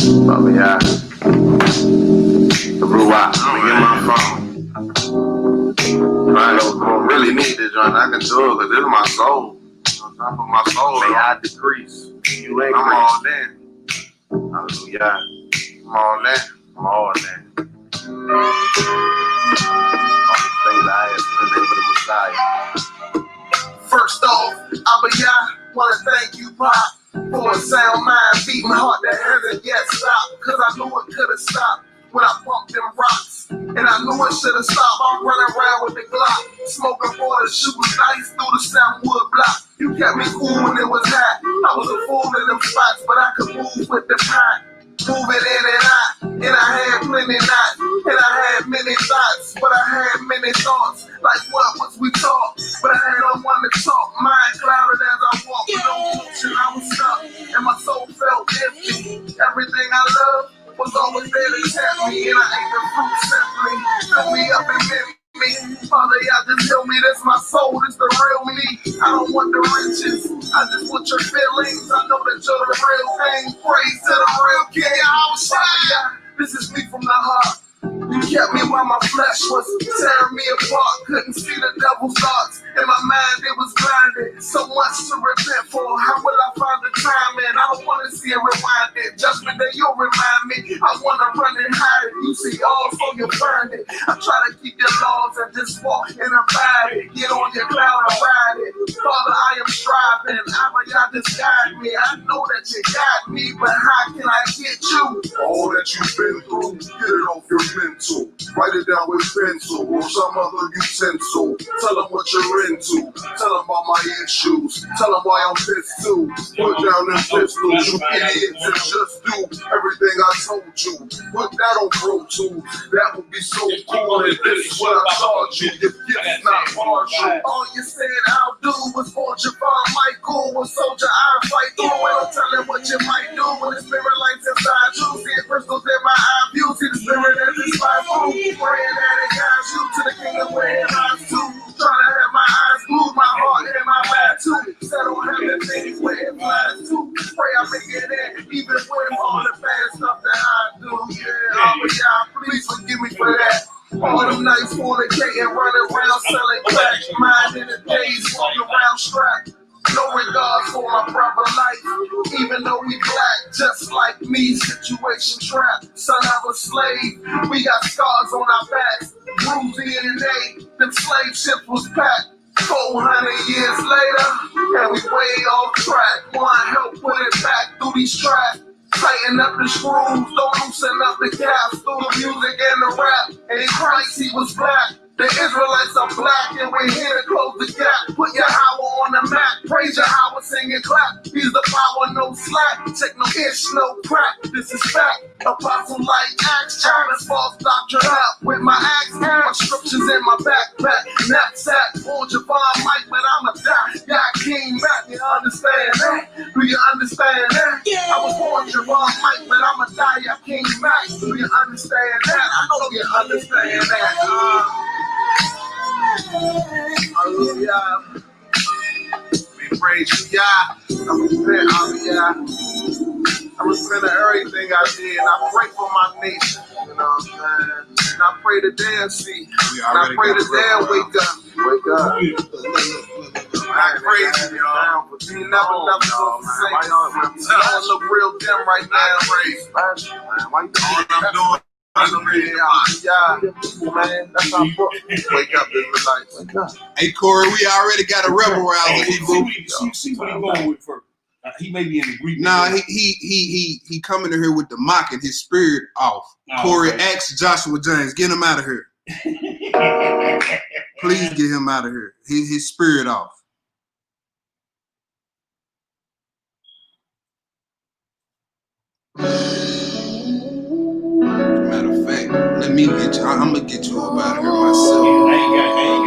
But yeah, the blue eye, let me get my phone. I don't really need this joint. I can do it because this is my soul. I put my soul may I decrease. You ain't I'm all in. Hallelujah. I'm all in. I'm all in. All the things I ask in the name of the Messiah. First off, Abiyah, want to thank you, Pop, for a sound mind, beating heart that hasn't yet stopped. Cause I knew it could have stopped when I pumped them rocks. And I knew it should have stopped. I'm running around with the Glock, smoking water, shooting dice through the Soundwood block. You kept me cool when it was hot. I was a fool in them spots, but I could move with the pot. Moving in and out, and I had plenty knots, and I had many thoughts, but I had many thoughts. Like what was we taught? But I had no one to talk. Mind clouded as I walked, with no motion, I was stuck, and my soul felt empty. Everything I loved was always there to tempt me, and I ate the fruit simply. Fill me up and bend me. Father, y'all just heal me. This my soul, this the real me. I don't want the riches, I just want your feelings. I know that you're the real thing. Praise to the real king. Father, this is me from the heart. You kept me while my flesh was tearing me apart. Couldn't see the devil's thoughts. In my mind, it was blinded. So much to repent for. How will I find the time, man? I don't want to see it rewinded. Judgment day, you'll remind me. I want to run and hide it. You see all, so you find it. I try to keep your laws and just walk and abide it. Get on your cloud and ride it. Father, I am striving. Y'all just guide me. I know that you got me, but how can I get you? All that you've been through, get it off your mental. Write it down with pencil or some other utensil. Tell them what you're into. Tell them about my issues. Tell them why I'm pissed too. Put down them pistols, you idiots, and just do everything I told you. Put that on Pro Tools. That would be so cool. And this is what I charge you. Your gift's not partial. All you said I'll do was for Javon Michael. Was soldier I fight through. And I'm telling what you might do when the spirit lights inside you. See crystals in my eye view. See the spirit that's inside you. Praying that it guides you to the kingdom where it lies to. Trying to have my eyes glued, my heart and my mind too. Set on having things where it flies to. Pray I make it in, even with all the bad stuff that I do. Yeah, please forgive me for that. All them nights fornicating, running around selling crack. Mind in the days, walking around strapped. No regard for my brother life, even though we black, just like me, situation trapped. Son of a slave, we got scars on our backs, bruised DNA, them slave ships was packed. 400 years later, and we way off track. Want help put it back through these tracks. Tighten up the screws, don't loosen up the caps. Through the music and the rap, and in Christ he was black. The Israelites are black and we're here to close the gap. Put your Yahweh on the map, praise Yahweh, sing and clap. He's the power, no slack, take no ish, no crap. This is fact, apostle like Acts, China's false doctrine up. With my axe, my scriptures in my backpack. Knapsack, full Javon Mike, but I'ma die. God came back, you understand that? Do you understand that? I was born Javon Mike, but I'ma die. I came back, do you understand that? I know you understand that. Hallelujah. We praise you, Yah. I repent, Hallelujah. I repent of everything I did. And I pray for my nation. You know what I'm saying? And I pray that they'll see. And I pray that they'll wake up. Wake up. I praise you, y'all. But you never forsake us. I look real dim right now. Praise. Why you doing? Yeah, man, that's our book. Wake up, Israelites. Wake up. Hey, Corey, we already got a rebel round. See what he going with first. He may be in the Greek. Nah, he coming in here with the mocking, his spirit off. Corey, ask Joshua James, get him out of here. Please get him out of here. His spirit off. Matter of fact, let me get you. I'm gonna get you up out of here myself. I ain't got you up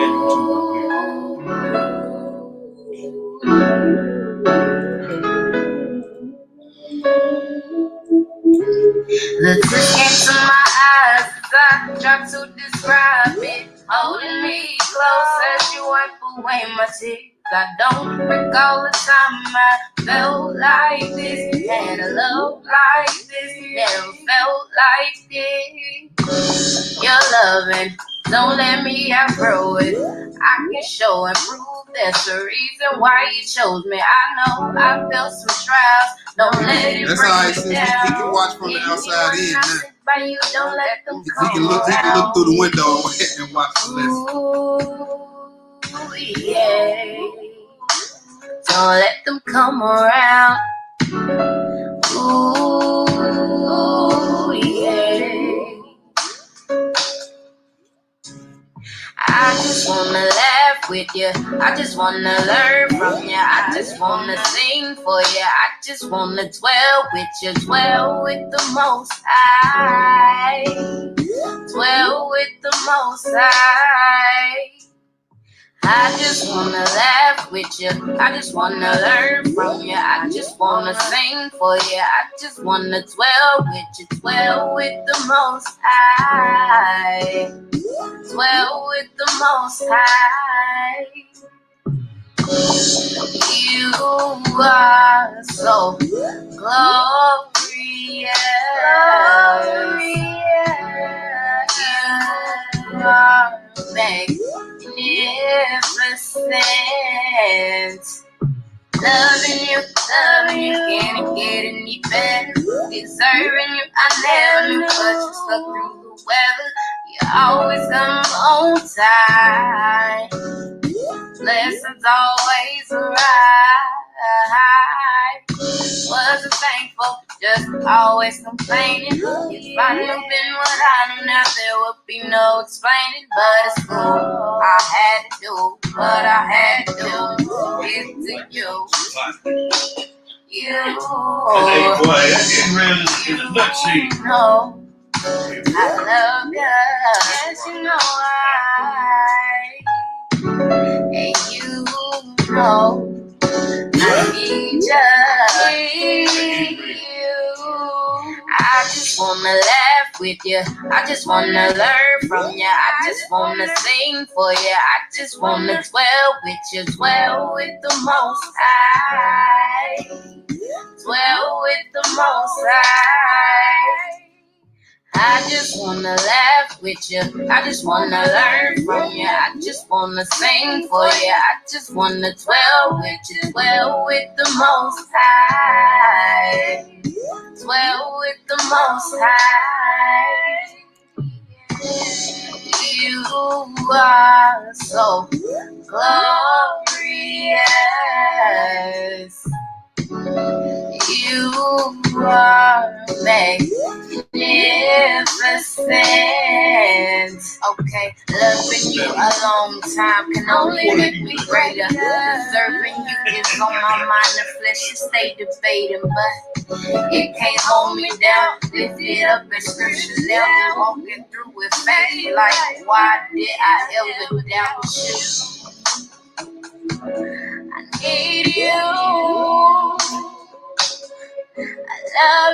The tears into my eyes as I try to describe it. Holding me close as you wipe away my tears. I don't recall a time I felt like this, had a love like this, never felt like this. Your loving, don't let me outgrow it. I can show and prove that's the reason why you chose me. I know I felt some trials. Don't let it That's break all right, me sis. down. He can watch from the outside in now. By you, don't let them He come can look through the window and watch the lesson. Ooh, yeah. Don't let them come around. Ooh, yeah. I just wanna laugh with you. I just wanna learn from you. I just wanna sing for you. I just wanna dwell with you. Dwell with the Most High. Dwell with the Most High. I just wanna laugh with you. I just wanna learn from you. I just wanna sing for you. I just wanna dwell with you. Dwell with the Most High. Dwell with the Most High. You are so glorious. You are magnificent. Loving you, can't get any better. Deserving you, I never knew, but you stuck through the weather. You always come on time. Blessings always arrive. Wasn't thankful, just always complaining. If I knew been what I knew now, there would be no explaining. But it's cool, I had to do what I had to do. Give to you. You. Hey, boy, that's getting real in the nut shade. know I love you. Yes, you know and you know I need you. I just wanna laugh with you. I just wanna learn from you. I just wanna sing for you. I just wanna dwell with you. Dwell with the Most High. Dwell with the Most High. I just wanna laugh with you. I just wanna learn from you. I just wanna sing for you. I just wanna dwell with you. Dwell with the Most High. Dwell with the Most High. You are so glorious. You are magnificent. Okay, loving you a long time can only make me greater. Serving you is on my mind. The flesh is stay debating, but it can't hold me down. Lift it up in scripture now. Walking through with faith, like why did I ever doubt you? I need you. I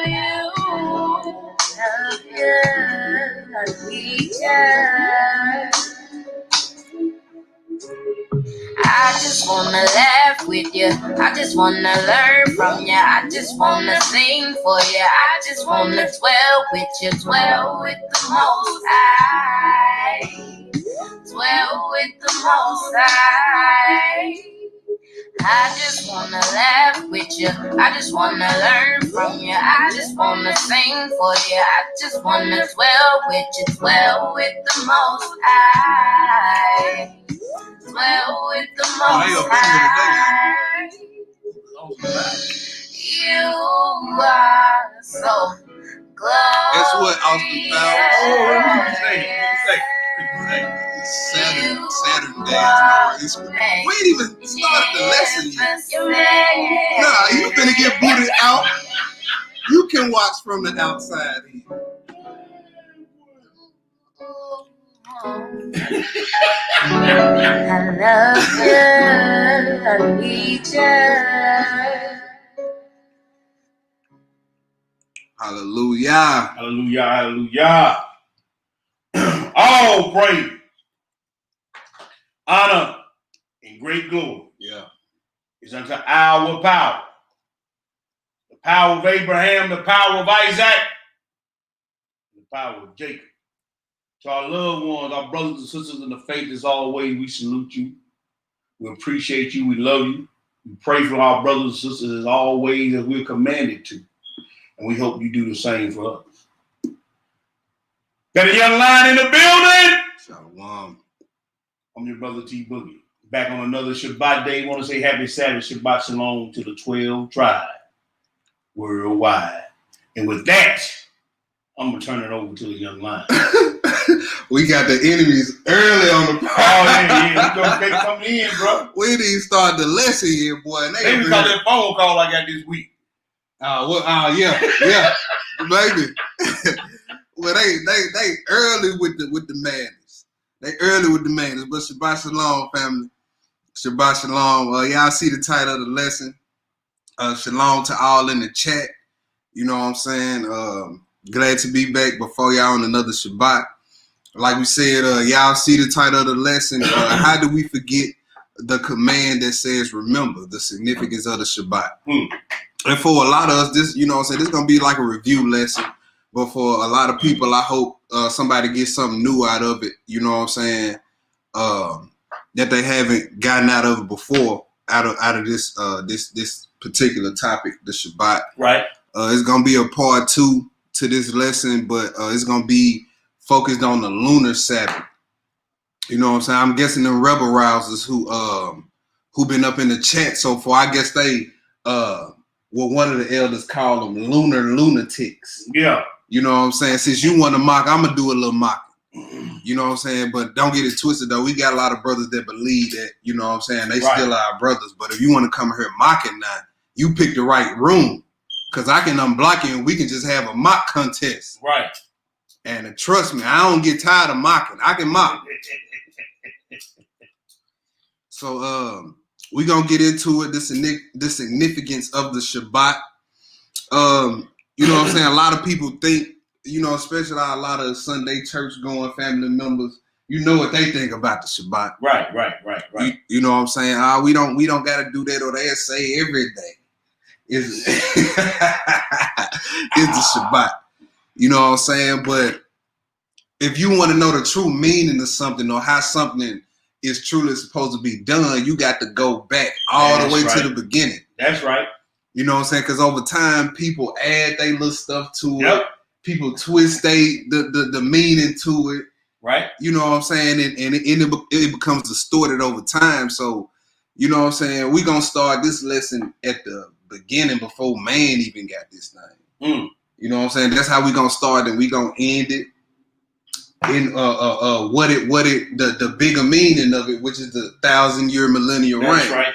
love you. I need you. I just wanna laugh with you. I just wanna learn from you. I just wanna sing for you. I just wanna dwell with you. Dwell with the Most High. Dwell with the Most High. I just wanna laugh with you. I just wanna learn from you. I just wanna sing for you. I just wanna dwell with you. Dwell with the Most High. Dwell with the Most High. You are so glorious. Guess what, Austin Powell? Saturn Day is no We ain't even started the lesson yet. Nah, you finna get booted out. You can watch from the outside in. I love you. I need you. Hallelujah. Hallelujah, hallelujah. All praise, honor, and great glory Yeah. It's unto our power. The power of Abraham, the power of Isaac, the power of Jacob. To our loved ones, our brothers and sisters in the faith, as always, we salute you. We appreciate you. We love you. We pray for our brothers and sisters as always, as we're commanded to. And we hope you do the same for us. Got a young lion in the building. Shalom. I'm your brother T Boogie. Back on another Shabbat day. Want to say happy Sabbath, Shabbat Shalom to the 12 tribes worldwide. And with that, I'm going to turn it over to the young lion. We got the enemies early on the Oh, they coming in, bro. We didn't even start the lesson here, boy. Maybe because that phone call I got this week. Yeah, baby. Well, they early with the madness. They early with the madness. But Shabbat Shalom, family. Shabbat Shalom. Y'all see the title of the lesson. Shalom to all in the chat. You know what I'm saying? Glad to be back before y'all on another Shabbat. Like we said, y'all see the title of the lesson. How do we forget the command that says, remember the significance of the Shabbat? And for a lot of us, this, you know what I'm saying, this is going to be like a review lesson. But for a lot of people, I hope somebody gets something new out of it. You know what I'm saying? That they haven't gotten out of it before, out of this this particular topic, the Shabbat. Right. It's going to be a part 2 to this lesson, but it's going to be focused on the lunar Sabbath. You know what I'm saying? I'm guessing the rebel rousers who been up in the chat so far, I guess they what one of the elders call them lunar lunatics. Yeah. You know what I'm saying? Since you want to mock, I'm gonna do a little mocking. You know what I'm saying? But don't get it twisted though. We got a lot of brothers that believe that, you know what I'm saying, they still are our brothers. But if you want to come here mocking now, you pick the right room. Cause I can unblock you and we can just have a mock contest. Right. And trust me, I don't get tired of mocking. I can mock. So we're gonna get into it, the significance of the Shabbat. You know what I'm saying? A lot of people think, you know, especially a lot of Sunday church going family members, you know what they think about the Shabbat. Right. You know what I'm saying? We don't gotta do that, or they say every day is the Shabbat. You know what I'm saying? But if you want to know the true meaning of something or how something is truly supposed to be done, you got to go back all the way to the beginning. That's right. You know what I'm saying? Because over time, people add their little stuff to it. People twist the meaning to it. Right. You know what I'm saying? And it becomes distorted over time. So, you know what I'm saying? We're going to start this lesson at the beginning before man even got this thing. You know what I'm saying? That's how we're going to start, and we're going to end it in the bigger meaning of it, which is the 1,000-year millennial reign. That's right.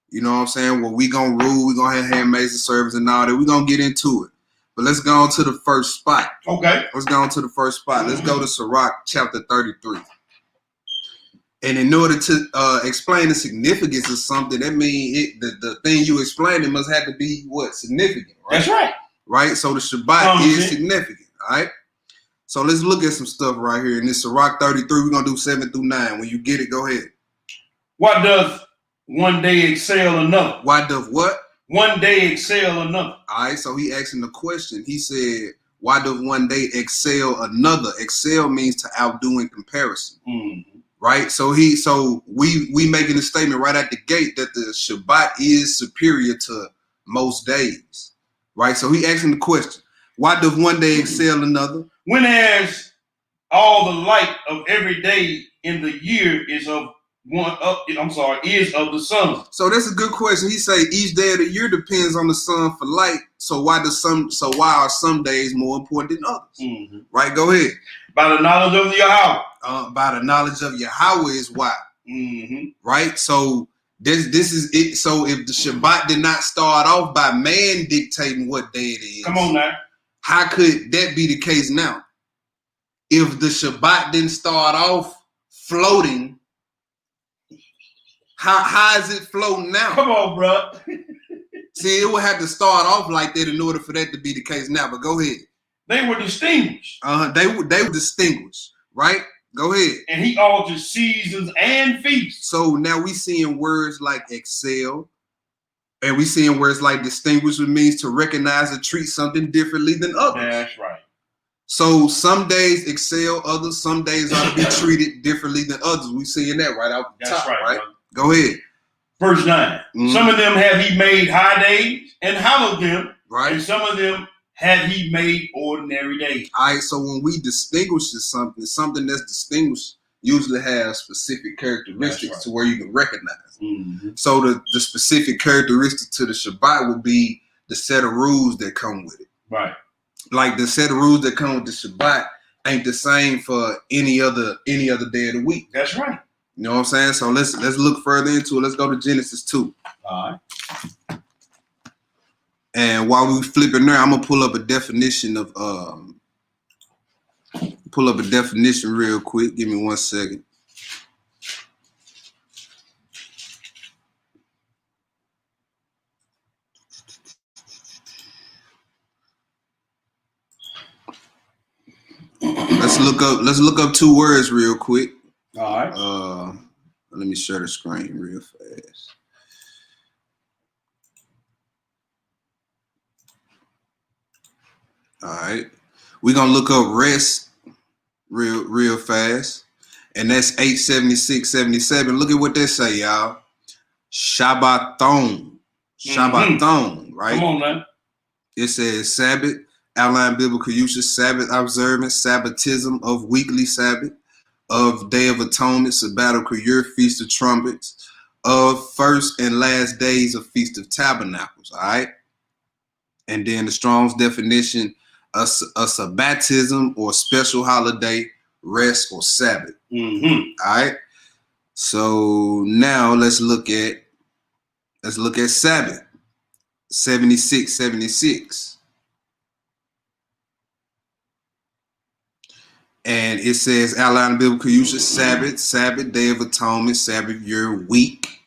You know what I'm saying? Well, we gonna rule, we gonna have handmaids and servants and all that. We're gonna get into it. But let's go on to the first spot. Okay. Let's go on to the first spot. Let's go to Sirach chapter 33. And in order to explain the significance of something, that means the thing you explained, it must have to be what? Significant, right? That's right. Right? So the Shabbat is significant, all right? So let's look at some stuff right here. In this Sirach 33, we're going to do 7 through 9. When you get it, go ahead. What does one day excel another? Why does what? One day excel another. All right, so he asking the question. He said, why does one day excel another? Excel means to outdo in comparison. Mm-hmm. Right? So we making a statement right at the gate that the Shabbat is superior to most days. Right? So he asking the question, why does one day excel another? When as all the light of every day in the year is of the sun. So that's a good question. He say each day of the year depends on the sun for light. So why are some days more important than others? Mm-hmm. Right? Go ahead. By the knowledge of Yahweh. By the knowledge of Yahweh is why. Mm-hmm. Right? So this is it. So if the Shabbat did not start off by man dictating what day it is. Come on now. How could that be the case now? If the Shabbat didn't start off floating, how is it floating now? Come on, bro. See, it would have to start off like that in order for that to be the case now. But go ahead. They were distinguished. They were distinguished, right? Go ahead. And he altered seasons and feasts. So now we seeing words like excel, And we seeing where it's like distinguish, which means to recognize or treat something differently than others. That's right. So some days excel others, some days ought to be treated differently than others. We seeing that right out the That's top, right? Go ahead. Verse 9. Mhm. Some of them have he made high days and hallowed them, Right. and some of them have he made ordinary days. All right, so when we distinguish something that's distinguished usually has specific characteristics right. to where you can recognize. Mm-hmm. So the specific characteristic to the Shabbat would be the set of rules that come with it. Right. Like the set of rules that come with the Shabbat ain't the same for any other day of the week. That's right. You know what I'm saying? So let's look further into it. Let's go to Genesis 2. All right. And while we flipping there, I'm gonna pull up a definition real quick. Give me 1 second. Let's look up 2 words real quick. All right. Let me share the screen real fast. All right. We're gonna look up rest real fast. And that's 876.77. Look at what they say, y'all. Shabbaton. Shabbaton, right? Come on, man. It says Sabbath, outline biblical usage, Sabbath observance, Sabbatism of weekly Sabbath, of Day of Atonement, Sabbatical year, Feast of Trumpets, of first and last days of Feast of Tabernacles, all right? And then the Strong's definition, a sabbatism or special holiday, rest or Sabbath, Mm-hmm. all right? So now let's look at Sabbath, 76.76. And it says outline biblical usage, Sabbath, Day of Atonement, Sabbath year, week,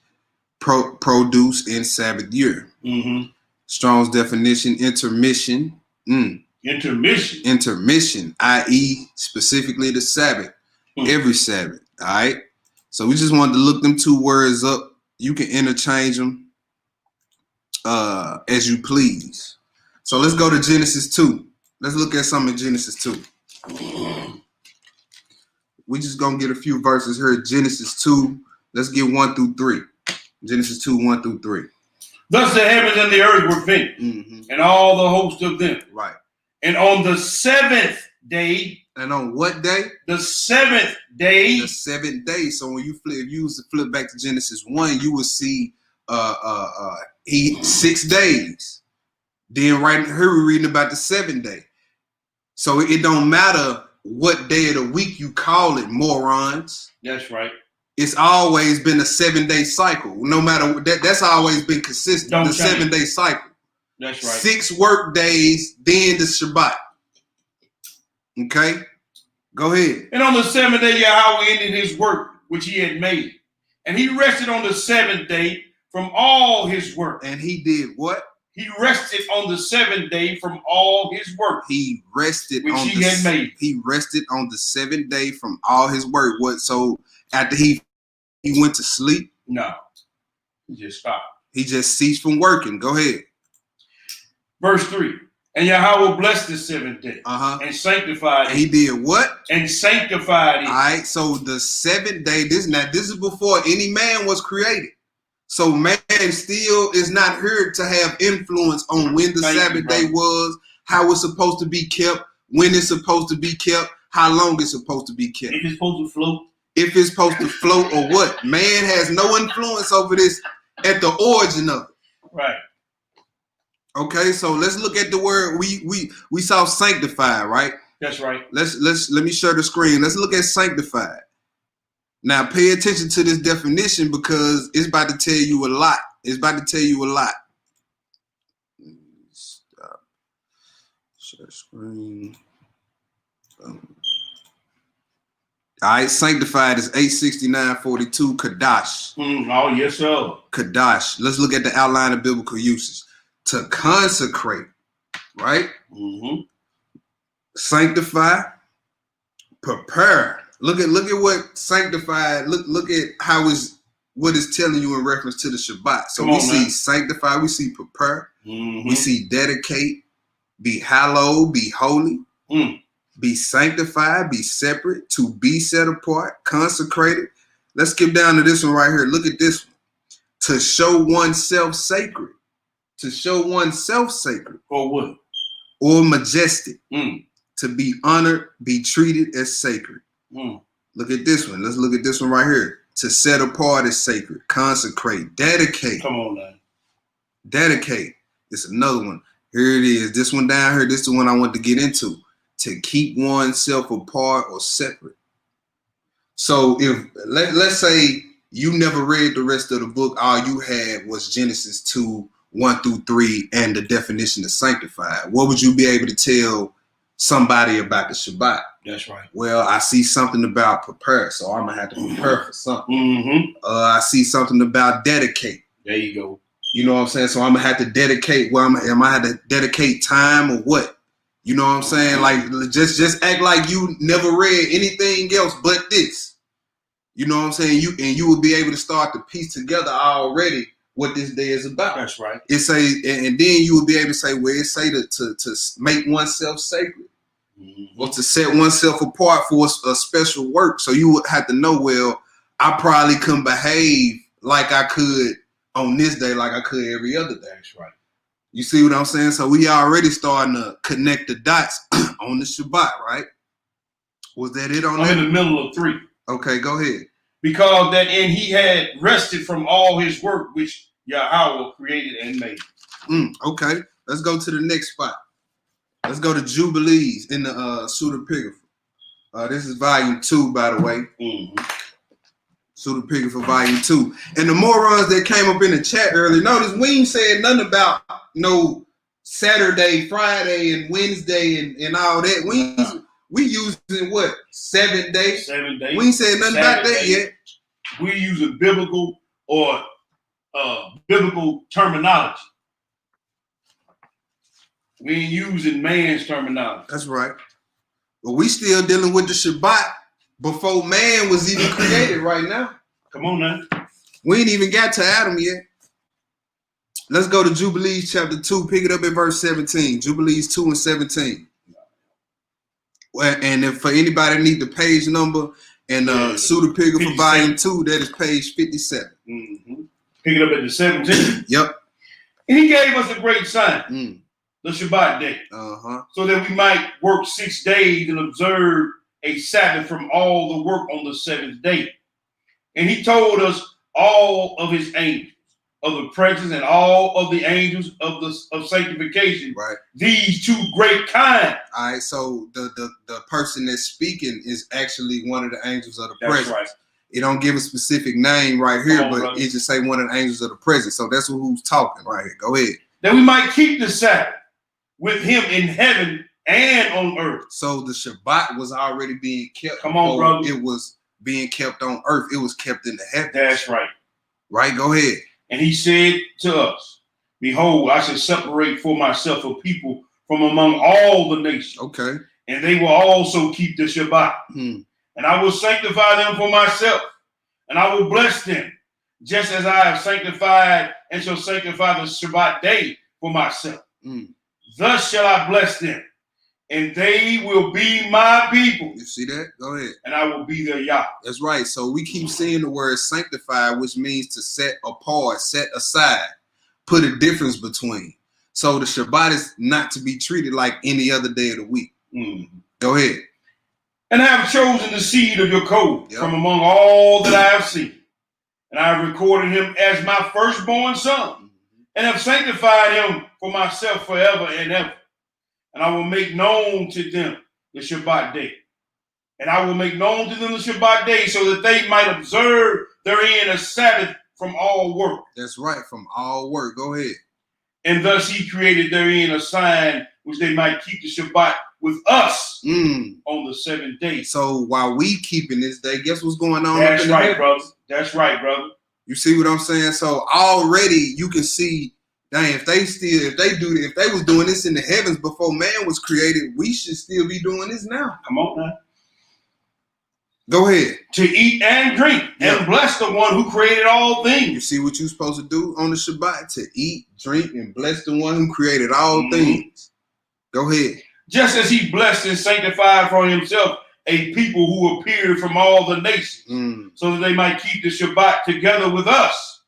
produce, and Sabbath year. Mm-hmm. Strong's definition, intermission. Intermission, i.e. specifically the Sabbath, every Sabbath, all right? So we just wanted to look them 2 words up. You can interchange them as you please. So let's go to Genesis 2. Let's look at something in Genesis 2. We just gonna get a few verses here. Genesis 2. Let's get 1 through 3. Genesis 2, 1 through 3. Thus the heavens and the earth were finished, Mm-hmm. and all the host of them. Right. And on the 7th day. And on what day? The 7th day. The 7th day. So when you flip back to Genesis 1, you will see 6 days. Then right here we're reading about the 7th day. So it don't matter what day of the week you call it, morons. That's right. It's always been a 7-day cycle. No matter what, that's always been consistent. Don't the change. 7-day cycle. That's right. 6 work days, then the Shabbat. Okay? Go ahead. And on the 7th day, Yahweh ended his work which he had made. And he rested on the 7th day from all his work. And he did what? He rested on the 7th day from all his work. He rested which on he had made. He rested on the 7th day from all his work. What? So after he went to sleep? No. He just stopped. He just ceased from working. Go ahead. Verse 3. And Yahweh blessed the 7th day and sanctified it. And he did what? And sanctified it. All right. So the 7th day, this is before any man was created. So man still is not here to have influence on when the Sabbath day was, how it's supposed to be kept, when it's supposed to be kept, how long it's supposed to be kept. If it's supposed to float. If it's supposed to float or what. Man has no influence over this at the origin of it. Right. Okay, so let's look at the word we saw sanctified, right? That's right. Let me share the screen. Let's look at sanctified. Now pay attention to this definition because it's about to tell you a lot. It's about to tell you a lot. Stop. Share screen. All right, sanctified is 869.42 Kadash. Oh, yes, sir. Kadash. Let's look at the outline of biblical usage. To consecrate, right? Mm-hmm. Sanctify, prepare. Look at what sanctified. Look at how it's what it's telling you in reference to the Shabbat. So Come on, we see man. sanctify, we see prepare, Mm-hmm. we see dedicate, be hallowed, be holy, be sanctified, be separate, to be set apart, consecrated. Let's skip down to this one right here. Look at this one. To show oneself sacred. To show oneself sacred. Or what? Or majestic. Mm. To be honored, be treated as sacred. Mm. Look at this one. Let's look at this one right here. To set apart as sacred. Consecrate. Dedicate. Come on, man. Dedicate. It's another one. Here it is. This one down here. This is the one I want to get into. To keep oneself apart or separate. So if let's say you never read the rest of the book, all you had was Genesis 2, 1 through 3, and the definition of sanctified. What would you be able to tell somebody about the Shabbat? That's right. Well, I see something about prepare, so I'm gonna have to prepare for something. Mm-hmm. I see something about dedicate. There you go. You know what I'm saying? So I'm gonna have to dedicate. Well, am I have to dedicate time or what? You know what I'm saying? Like just act like you never read anything else but this. You know what I'm saying? You will be able to start to piece together already what this day is about. That's right. It say, and then you will be able to say, well, it say to make oneself sacred, or to set oneself apart for a special work. So you would have to know, well, I probably couldn't behave like I could on this day, like I could every other day. That's right. You see what I'm saying? So we already starting to connect the dots on the Shabbat, right? Was that it on that? I'm in the middle of 3. Okay, go ahead. Because that and he had rested from all his work which Yahweh created and made. Okay, let's go to the next spot. Let's go to Jubilees in the pseudepigrapha. This is volume 2, by the way. Mm-hmm. Pseudepigrapha volume 2. And the morons that came up in the chat earlier, notice we ain't saying nothing about no Saturday, Friday, and Wednesday and all that. We using what? 7 days? 7 days. We ain't saying nothing about that yet. We using biblical or biblical terminology. We ain't using man's terminology. That's right. But we still dealing with the Shabbat before man was even created right now. Come on now. We ain't even got to Adam yet. Let's go to Jubilees chapter 2. Pick it up at verse 17. Jubilees 2 and 17. And if for anybody need the page number and pseudepigrapha volume 2, that is page 57. Mm-hmm. Pick it up at the 17th. Yep. And he gave us a great sign, the Shabbat day, so that we might work 6 days and observe a Sabbath from all the work on the 7th day. And he told us all of his angels of the presence and all of the angels of sanctification. Right. These 2 great kinds. All right. So the person that's speaking is actually one of the angels of the That's presence. right. It don't give a specific name right here, but brother. it just say one of the angels of the presence. So that's who's talking right here. Go ahead. That we might keep the Sabbath with him in heaven and on earth. So the Shabbat was already being kept. Come on, brother. It was being kept on earth. It was kept in the heavens. That's right. Right? Go ahead. And he said to us, behold, I shall separate for myself a people from among all the nations. Okay. And they will also keep the Shabbat. And I will sanctify them for myself. And I will bless them, just as I have sanctified and shall sanctify the Shabbat day for myself. Thus shall I bless them, and they will be my people. You see that? Go ahead. And I will be their Yah. That's right. So we keep seeing the word sanctified, which means to set apart, set aside, put a difference between. So the Shabbat is not to be treated like any other day of the week. Go ahead. And I have chosen the seed of your coat from among all that I have seen. And I have recorded him as my firstborn son, and have sanctified him for myself forever and ever. And I will make known to them the Shabbat day. And I will make known to them the Shabbat day so that they might observe therein a Sabbath from all work. That's right, from all work. Go ahead. And thus he created therein a sign which they might keep the Shabbat with us on the 7th day. So while we keeping this day, guess what's going on? That's right, brother. That's right, brother. You see what I'm saying? So already you can see, dang, if they was doing this in the heavens before man was created, we should still be doing this now. Come on now. Go ahead. To eat and drink and bless the one who created all things. You see what you're supposed to do on the Shabbat? To eat, drink, and bless the one who created all things. Go ahead. Just as he blessed and sanctified for himself a people who appeared from all the nations, so that they might keep the Shabbat together with us.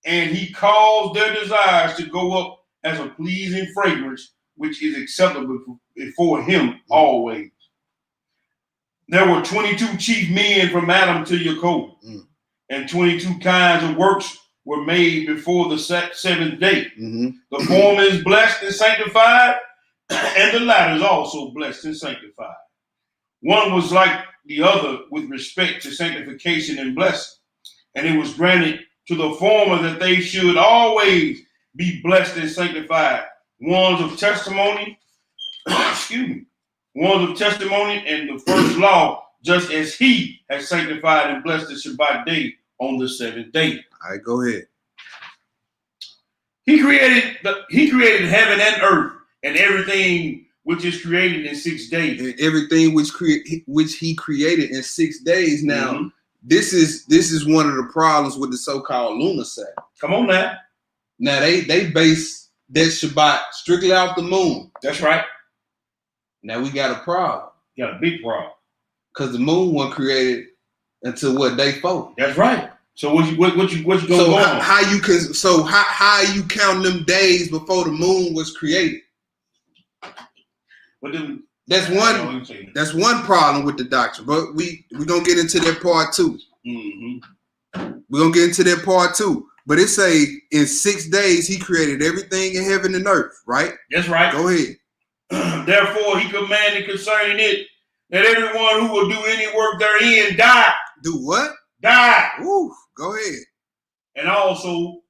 And he caused their desires to go up as a pleasing fragrance, which is acceptable before him always. There were 22 chief men from Adam to Jacob, and 22 kinds of works were made before the seventh day. The former is blessed and sanctified, and the latter is also blessed and sanctified. One was like the other with respect to sanctification and blessing, and it was granted to the former that they should always be blessed and sanctified, ones of testimony, ones of testimony and the first law, just as he has sanctified and blessed the Shabbat day on the seventh day. All right, go ahead. He created heaven and earth and everything which is created in 6 days. And everything which he created in 6 days. Now, this is one of the problems with the so-called lunar Sabbath. Come on now. Now they base that Shabbat strictly off the moon. That's right. Now we got a problem. You got a big problem. Because the moon wasn't created until what, day 4? That's right. So what you going so on? How you count them days before the moon was created? But then, that's one problem with the doctrine. But we're gonna get into that part too. We're gonna get into that part too. But it say in 6 days he created everything in heaven and earth, right? That's right. Go ahead. Therefore he commanded concerning it that everyone who will do any work therein die. Do what? Die. Ooh, go ahead. And also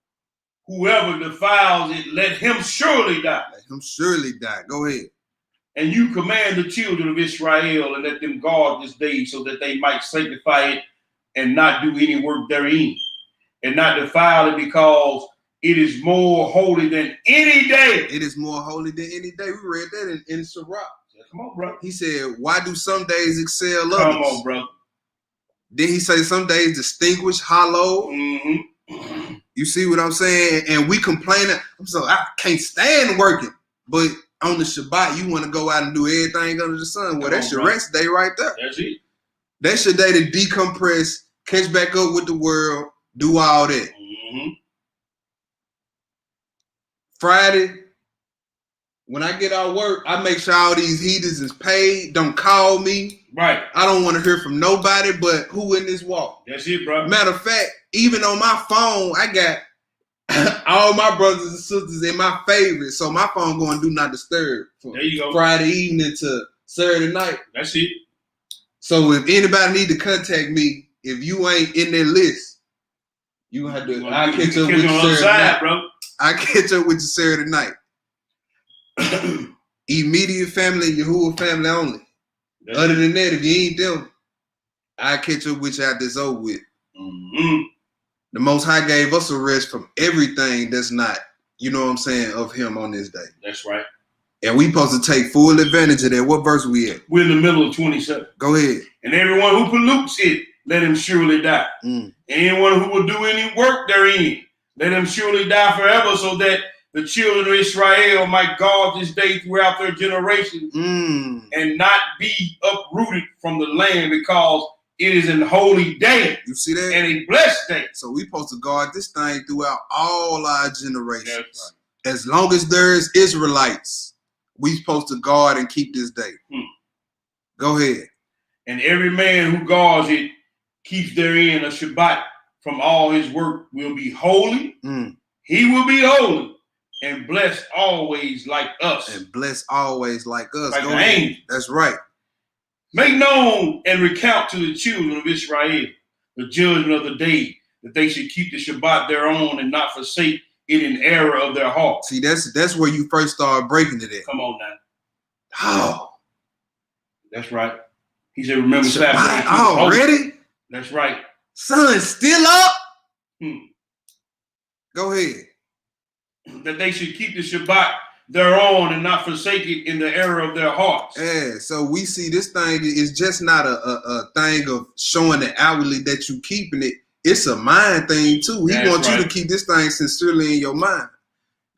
whoever defiles it, let him surely die. Let him surely die. Go ahead. And you command the children of Israel and let them guard this day so that they might sanctify it and not do any work therein, and not defile it, because it is more holy than any day. It is more holy than any day. We read that in Sirach. Come on, bro. He said, why do some days excel others? Come on, bro. Then he say some days distinguish, hollow. You see what I'm saying? And we complaining. I can't stand working. But on the Shabbat, you want to go out and do everything under the sun. Well, that's your rest day right there. That's it. That's your day to decompress, catch back up with the world, do all that. Friday, when I get out work, I make sure all these heaters is paid. Don't call me. Right. I don't want to hear from nobody but who in this walk. That's it, bro. Matter of fact, even on my phone, I got all my brothers and sisters in my favorites. So my phone going do not disturb from there you go. Friday evening to Saturday night. That's it. So if anybody need to contact me, if you ain't in their list, you gonna have to. I'll catch up with you Saturday night, bro. I catch up with you Saturday night. Immediate family and Yahuwah family only. That's Other than that, if you ain't them, I catch up with you out this over with. The Most High gave us a rest from everything that's not, you know what I'm saying, of him on this day. That's right. And we supposed to take full advantage of that. What verse we at? We're in the middle of 27. Go ahead. And everyone who pollutes it, let him surely die. Anyone who will do any work therein, let him surely die forever, so that the children of Israel might guard this day throughout their generations and not be uprooted from the land, because it is an holy day. You see that? And a blessed day. So we supposed to guard this thing throughout all our generations. Right. As long as there's Israelites, we supposed to guard and keep this day. Go ahead. And every man who guards it, keeps therein a Shabbat from all his work, will be holy. He will be holy and blessed always like us. And blessed always like us. Like an angel. That's right. Make known and recount to the children of Israel the judgment of the day, that they should keep the Shabbat their own and not forsake it in error of their heart. See, that's where you first start breaking it at. Come on now. How? That's right. He said, remember Sabbath. Already? That's right. Sun's still up? Go ahead. That they should keep the Shabbat thereon and not forsake it in the error of their hearts. Yeah, so we see this thing is just not a thing of showing it outwardly that you keeping it. It's a mind thing too. He wants you to keep this thing sincerely in your mind.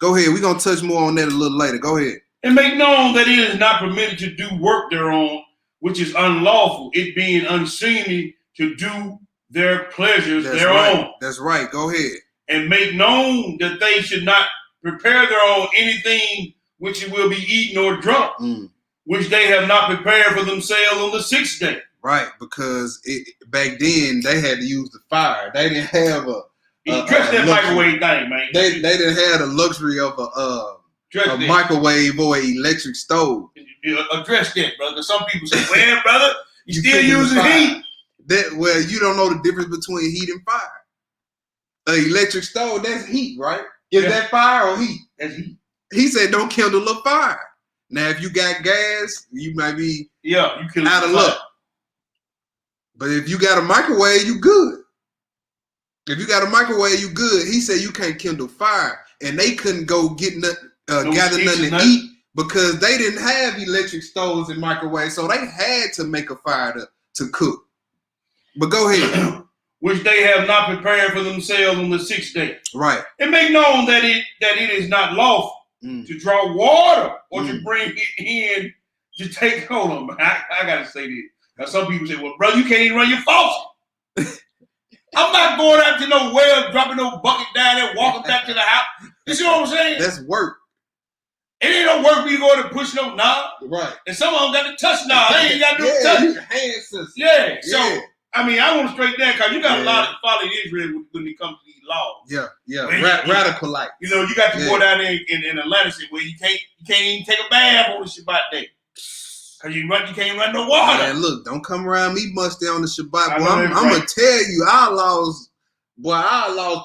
Go ahead. We're going to touch more on that a little later. Go ahead. And make known that it is not permitted to do work thereon, which is unlawful, it being unseemly to do their pleasures thereon. Right. That's right. Go ahead. And make known that they should not prepare their own anything which it will be eaten or drunk, which they have not prepared for themselves on the 6th day. Right, because back then they had to use the fire. They didn't have address that microwave thing, man. They didn't have the luxury of a microwave or an electric stove. Address that, brother. Some people say, well, brother, you still using heat. Well, you don't know the difference between heat and fire. An electric stove, that's heat, right? Is that fire or heat? That's heat. He said don't kindle a fire. Now, if you got gas, you might be out of luck. But if you got a microwave, you good. If you got a microwave, you good. He said you can't kindle fire. And they couldn't go get gather nothing to eat because they didn't have electric stoves and microwaves. So they had to make a fire to cook. But go ahead. Which they have not prepared for themselves on the 6th day. Right. And make known that it is not lawful to draw water or to bring it in to take. Hold on, man. I gotta say this. Now some people say, well, brother, you can't even run your faucet. I'm not going out to no well, dropping no bucket down there, walking back to the house. You see what I'm saying? That's work. It ain't no work for you going to push no knob. Right. And some of them got to touch knob. They ain't got to do touch. Hand system. Yeah. So, I mean, I want to straight down because you got a lot of follow Israel when it comes to these laws. Yeah. Radical like. You know, you got to go down there in Atlanta where you can't even take a bath on the Shabbat day. Because you can't run no water. Man, look, don't come around me musty on the Shabbat. Boy, I'm going to tell you, our laws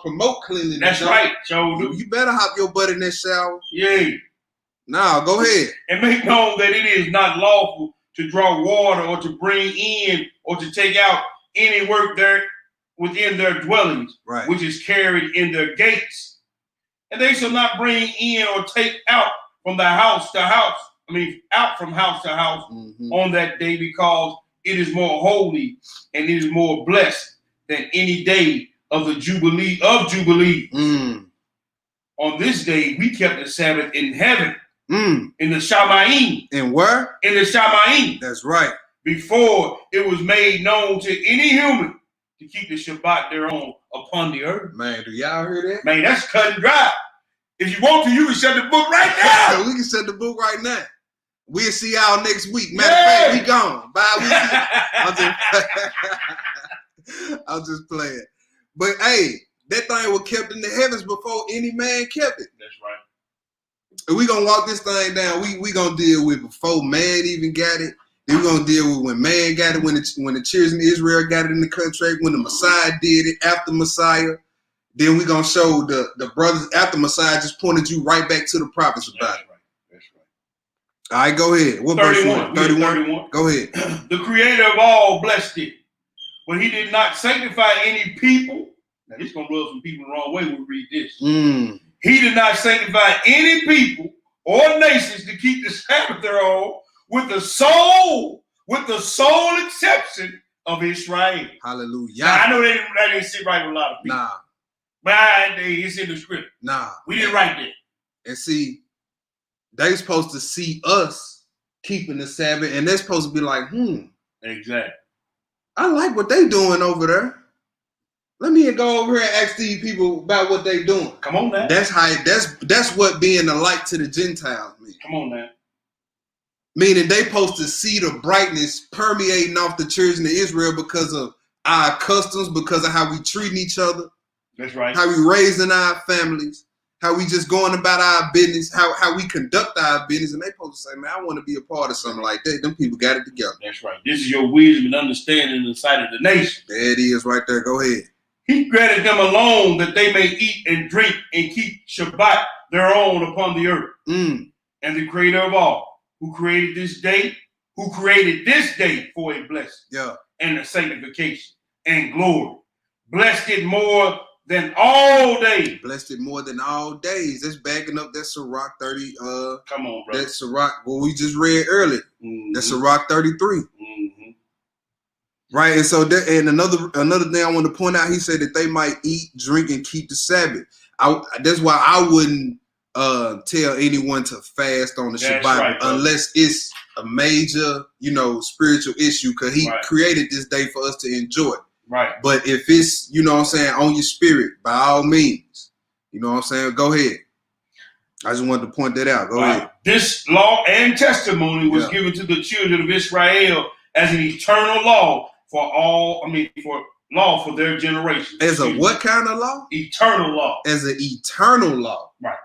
promote cleanliness. That's right, Joe. You better hop your butt in that shower. Yeah. Now, go ahead. And make known that it is not lawful to draw water or to bring in or to take out any work there within their dwellings, which is carried in their gates. And they shall not bring in or take out from the house to house. Out from house to house on that day, because it is more holy and it is more blessed than any day of the Jubilee of Jubilees. On this day, we kept the Sabbath in heaven, in the Shamayim. In where? In the Shamayim. That's right. Before it was made known to any human to keep the Shabbat thereon upon the earth. Man, do y'all hear that? Man, that's cut and dry. If you want to, you can shut the book right now. We can shut the book right now. We'll see y'all next week. Matter of fact, we gone. Bye. I'm just playing. But hey, that thing was kept in the heavens before any man kept it. That's right. And we gonna walk this thing down. We gonna deal with before man even got it. Then we gonna deal with when man got it, when the children of Israel got it in the contract, when the Messiah did it, after Messiah. Then we gonna show the brothers after Messiah just pointed you right back to the prophets about it. All right, go ahead. What 31. verse 31? Go ahead. The creator of all blessed it, but he did not sanctify any people. Now, this is going to rub some people the wrong way when we read this. He did not sanctify any people or nations to keep the Sabbath thereof with the sole exception of Israel. Hallelujah. Now, I know that didn't sit right with a lot of people. Nah. But it's in the script. Nah. We didn't write that. And see, they supposed to see us keeping the Sabbath, and they're supposed to be like, Exactly. I like what they doing over there. Let me go over here and ask these people about what they doing. Come on now. That's what being a light to the Gentiles means. Come on now. Meaning they supposed to see the brightness permeating off the children of Israel because of our customs, because of how we treat each other. That's right. How we raising our families. How we just going about our business, how we conduct our business, and they supposed to say, man, I want to be a part of something like that. Them people got it together. That's right. This is your wisdom and understanding in the sight of the nation. There it is right there. Go ahead. He granted them alone that they may eat and drink and keep Shabbat their own upon the earth. And the creator of all, who created this day for a blessing and a sanctification and glory, blessed it more than all days. Blessed it more than all days. That's backing up that Sirach 30. Come on, bro. That Sirach, what we just read earlier. That's Sirach 33. Right, and so another thing I want to point out, he said that they might eat, drink, and keep the Sabbath. That's why I wouldn't tell anyone to fast on the Shabbat, right, unless it's a major, spiritual issue, because he created this day for us to enjoy it. Right. But if it's, on your spirit, by all means, go ahead. I just wanted to point that out. Go ahead. This law and testimony was given to the children of Israel as an eternal law for their generation. As a what kind of law? Eternal law. As an eternal law. Right.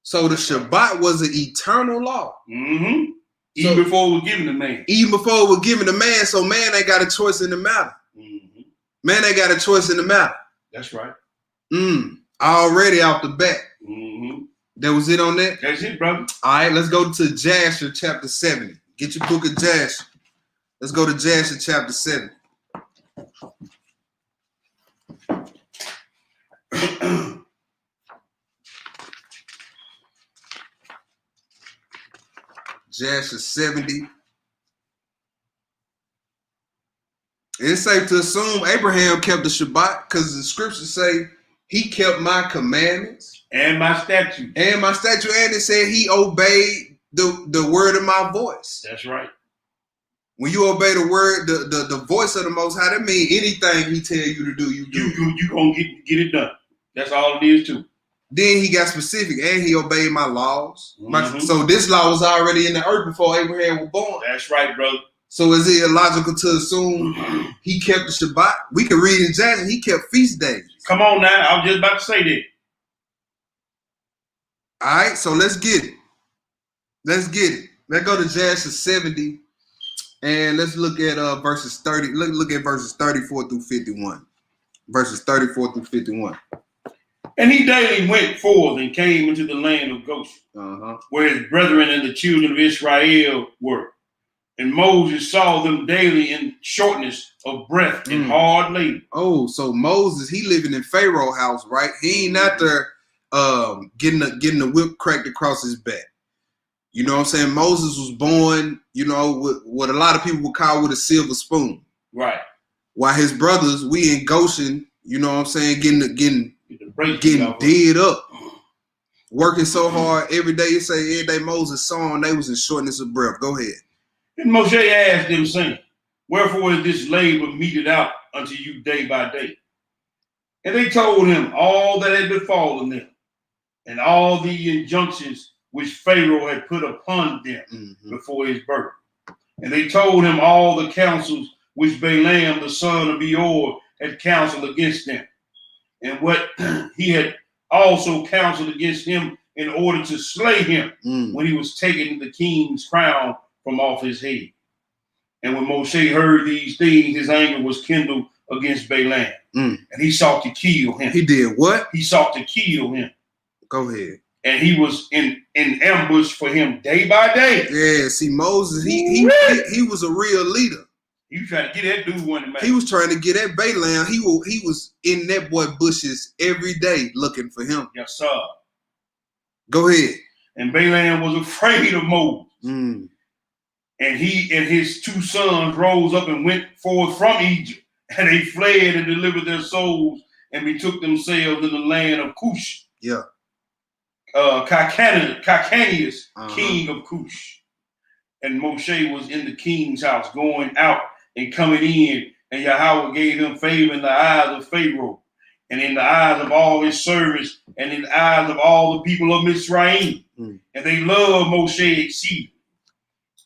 So the Shabbat was an eternal law. Mm-hmm. Even before it was given to man. Even before it was given to man, so man ain't got a choice in the matter. Mm-hmm. Man ain't got a choice in the matter. That's right. Already off the bat. Mm-hmm. That was it on that? That's it, brother. All right, let's go to Jasher chapter 70. Get your book of Jasher. Let's go to Jasher chapter 7. Jasher 70. It's safe to assume Abraham kept the Shabbat because the scriptures say he kept my commandments. And my statute. And it said he obeyed the word of my voice. That's right. When you obey the word, the voice of the Most High, that means anything he tell you to do, you do. You gonna get it done. That's all it is too. Then he got specific, and he obeyed my laws. Mm-hmm. So this law was already in the earth before Abraham was born. That's right, brother. So is it illogical to assume he kept the Shabbat? We can read in Jasher, he kept feast days. Come on now, I was just about to say that. All right, so let's get it. Let's go to Jasher 70, and let's look at verses 30. Look at verses 34 through 51. Verses 34 through 51. And he daily went forth and came into the land of Goshen, where his brethren and the children of Israel were. And Moses saw them daily in shortness of breath and hard labor. Oh, so Moses, he living in Pharaoh's house, right? He ain't out there getting the whip cracked across his back. You know what I'm saying? Moses was born, with what a lot of people would call with a silver spoon. Right. While his brothers, we in Goshen, you know what I'm saying, getting dead up. Working so hard every day. You say every day Moses saw and they was in shortness of breath. Go ahead. And Moshe asked them, saying, wherefore is this labor meted out unto you day by day? And they told him all that had befallen them, and all the injunctions which Pharaoh had put upon them before his birth. And they told him all the counsels which Balaam the son of Beor had counseled against them, and what he had also counseled against him in order to slay him when he was taking the king's crown from off his head. And when Moshe heard these things, his anger was kindled against Balaam, and he sought to kill him. He did what? He sought to kill him. Go ahead. And he was in ambush for him day by day. Yeah, see, Moses, he was a real leader. He was trying to get that dude one man. He was trying to get that Balaam. He was in that boy bushes every day looking for him. Yes, sir. Go ahead. And Balaam was afraid of Moses. And he and his two sons rose up and went forth from Egypt. And they fled and delivered their souls and betook themselves in the land of Cush. Yeah. Cacaneus, king of Cush. And Moshe was in the king's house, going out and coming in. And Yahweh gave him favor in the eyes of Pharaoh, and in the eyes of all his servants, and in the eyes of all the people of Mizraim. And they loved Moshe exceedingly.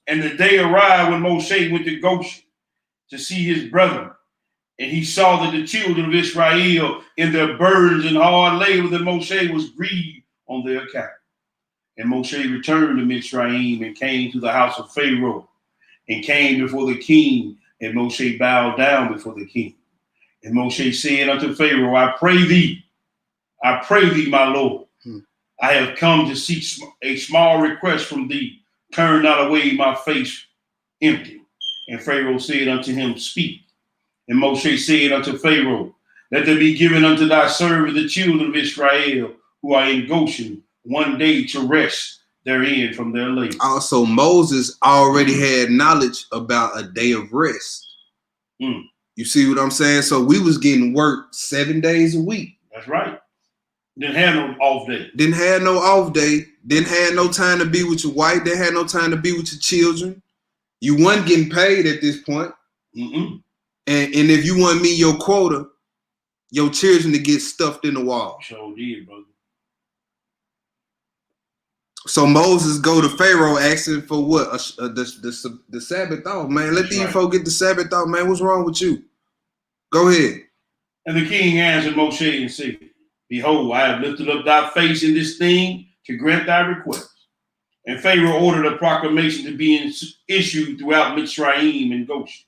And the day arrived when Moshe went to Goshen to see his brethren. And he saw that the children of Israel in their burdens and hard labor, that Moshe was grieved on their account. And Moshe returned to Mizraim and came to the house of Pharaoh and came before the king. And Moshe bowed down before the king. And Moshe said unto Pharaoh, I pray thee, my Lord, I have come to seek a small request from thee. Turn not away my face empty. And Pharaoh said unto him, speak. And Moshe said unto Pharaoh, Let there be given unto thy servant the children of Israel who are in Goshen one day to rest therein from their labor. Also, Moses already had knowledge about a day of rest. You see what I'm saying? So we was getting work 7 days a week. That's right. Didn't have no off day. Didn't have no off day. Didn't have no time to be with your wife. Didn't have no time to be with your children. You wasn't getting paid at this point. And if you want to meet your quota, your children to get stuffed in the wall. Sure did, brother. So Moses go to Pharaoh asking for what? The Sabbath off, man. Let these folk get the Sabbath off, man. What's wrong with you? Go ahead. And the king answered Moshe and said, behold, I have lifted up thy face in this thing to grant thy request. And Pharaoh ordered a proclamation to be issued throughout Mitzrayim and Goshen.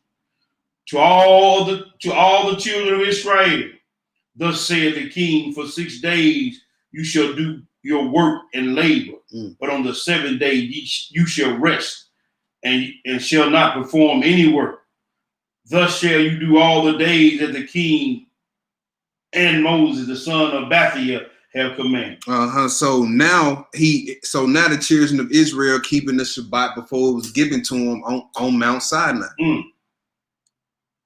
To all the children of Israel, thus said the king, for 6 days you shall do your work and labor, but on the 7th day you shall rest and shall not perform any work. Thus shall you do all the days that the king and Moses, the son of Bathiah, have commanded. So now the children of Israel keeping the Shabbat before it was given to them on Mount Sinai.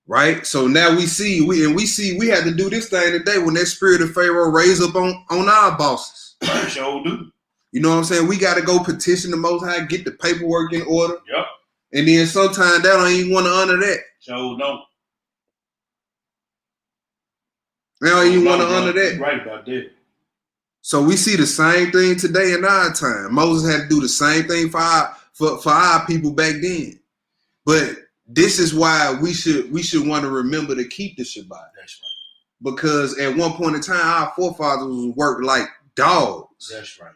Right? So now we had to do this thing today when that spirit of Pharaoh raised up on our bosses. Sure do. You know what I'm saying? We got to go petition the Most High, get the paperwork in order. Yep. And then sometimes they don't even want to honor that. Sure don't. They don't even want to honor that. Right about that. So we see the same thing today in our time. Moses had to do the same thing for our people back then. But this is why we should want to remember to keep the Shabbat. That's right. Because at one point in time, our forefathers worked like dogs. That's right.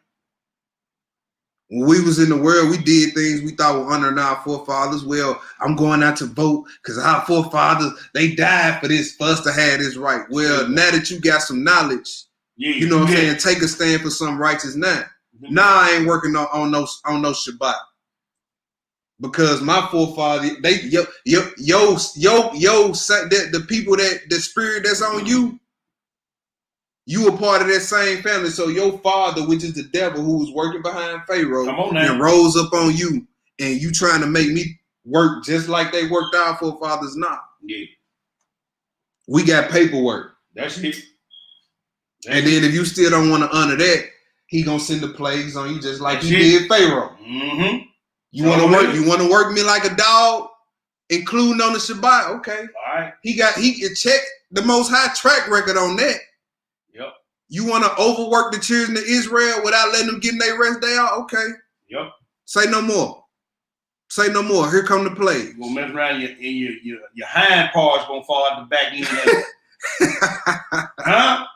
When we was in the world, we did things we thought were honoring our forefathers. Well, I'm going out to vote because our forefathers, they died for us to have this right. Well, now that you got some knowledge, you know what I'm saying, take a stand for some righteous now. Now I ain't working on no Shabbat. Because my forefather, the people the spirit that's on you, you were part of that same family. So your father, which is the devil who was working behind Pharaoh, and rose up on you, and you trying to make me work just like they worked our forefathers now. Yeah. We got paperwork. That's it. And then if you still don't want to honor that, he gonna send the plagues on you just like he did Pharaoh. You want to work me like a dog, including on the Shabbat? Okay. All right. He check the Most High track record on that. Yep. You want to overwork the children of Israel without letting them get their rest day off? Okay. Yep. Say no more. Say no more. Here come the plague. You're gonna mess around your hind parts gonna fall out the back end of that. Huh?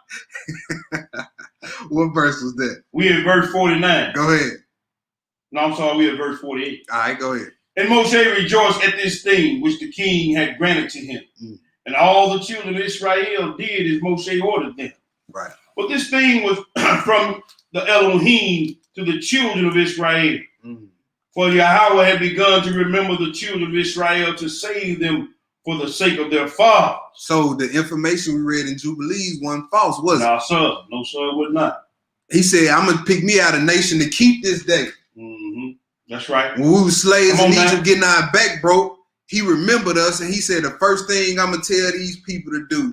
What verse was that? We in verse 49. Go ahead. No, I'm sorry, we in verse 48. All right, go ahead. And Moshe rejoiced at this thing which the king had granted to him. And all the children of Israel did as Moshe ordered them. Right. But this thing was from the Elohim to the children of Israel. For Yahweh had begun to remember the children of Israel to save them for the sake of their fathers. So the information we read in Jubilees wasn't false, was it? No, sir. No, sir, it was not. He said, I'm going to pick me out a nation to keep this day. That's right. When we were slaves in Egypt getting our back broke, he remembered us and he said, the first thing I'm going to tell these people to do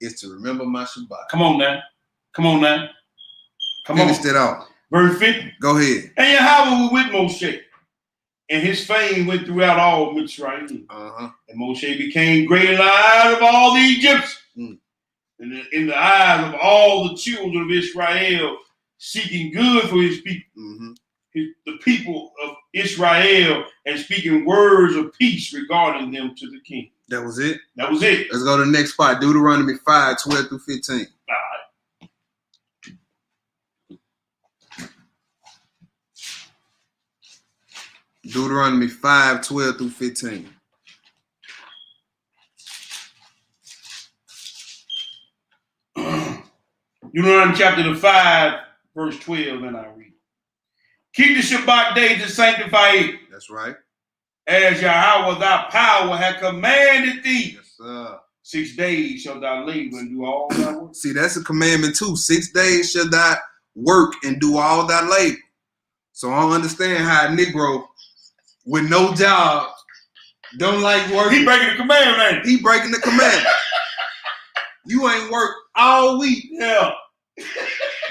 is to remember my Shabbat. Come on now. Finish it off. Verse 50. Go ahead. And Yahweh was with Moshe, and his fame went throughout all Mitzrayim. And Moshe became great in the eyes of all the Egyptians, and in the eyes of all the children of Israel, seeking good for his people, the people of Israel, and speaking words of peace regarding them to the king. That was it? That was it. Let's go to the next part. Deuteronomy 5, 12 through 15. All right. Deuteronomy 5, 12 through 15. Deuteronomy chapter 5, verse 12, and I read. Keep the Shabbat day to sanctify it. That's right. As Yahweh thy power hath commanded thee. Yes, sir. 6 days shall thou labor and do all thy work. See, that's a commandment too. 6 days shall thou work and do all thy labor. So I don't understand how a Negro with no job don't like working. He breaking the commandment, ain't he? He breaking the commandment. You ain't worked all week. Yeah.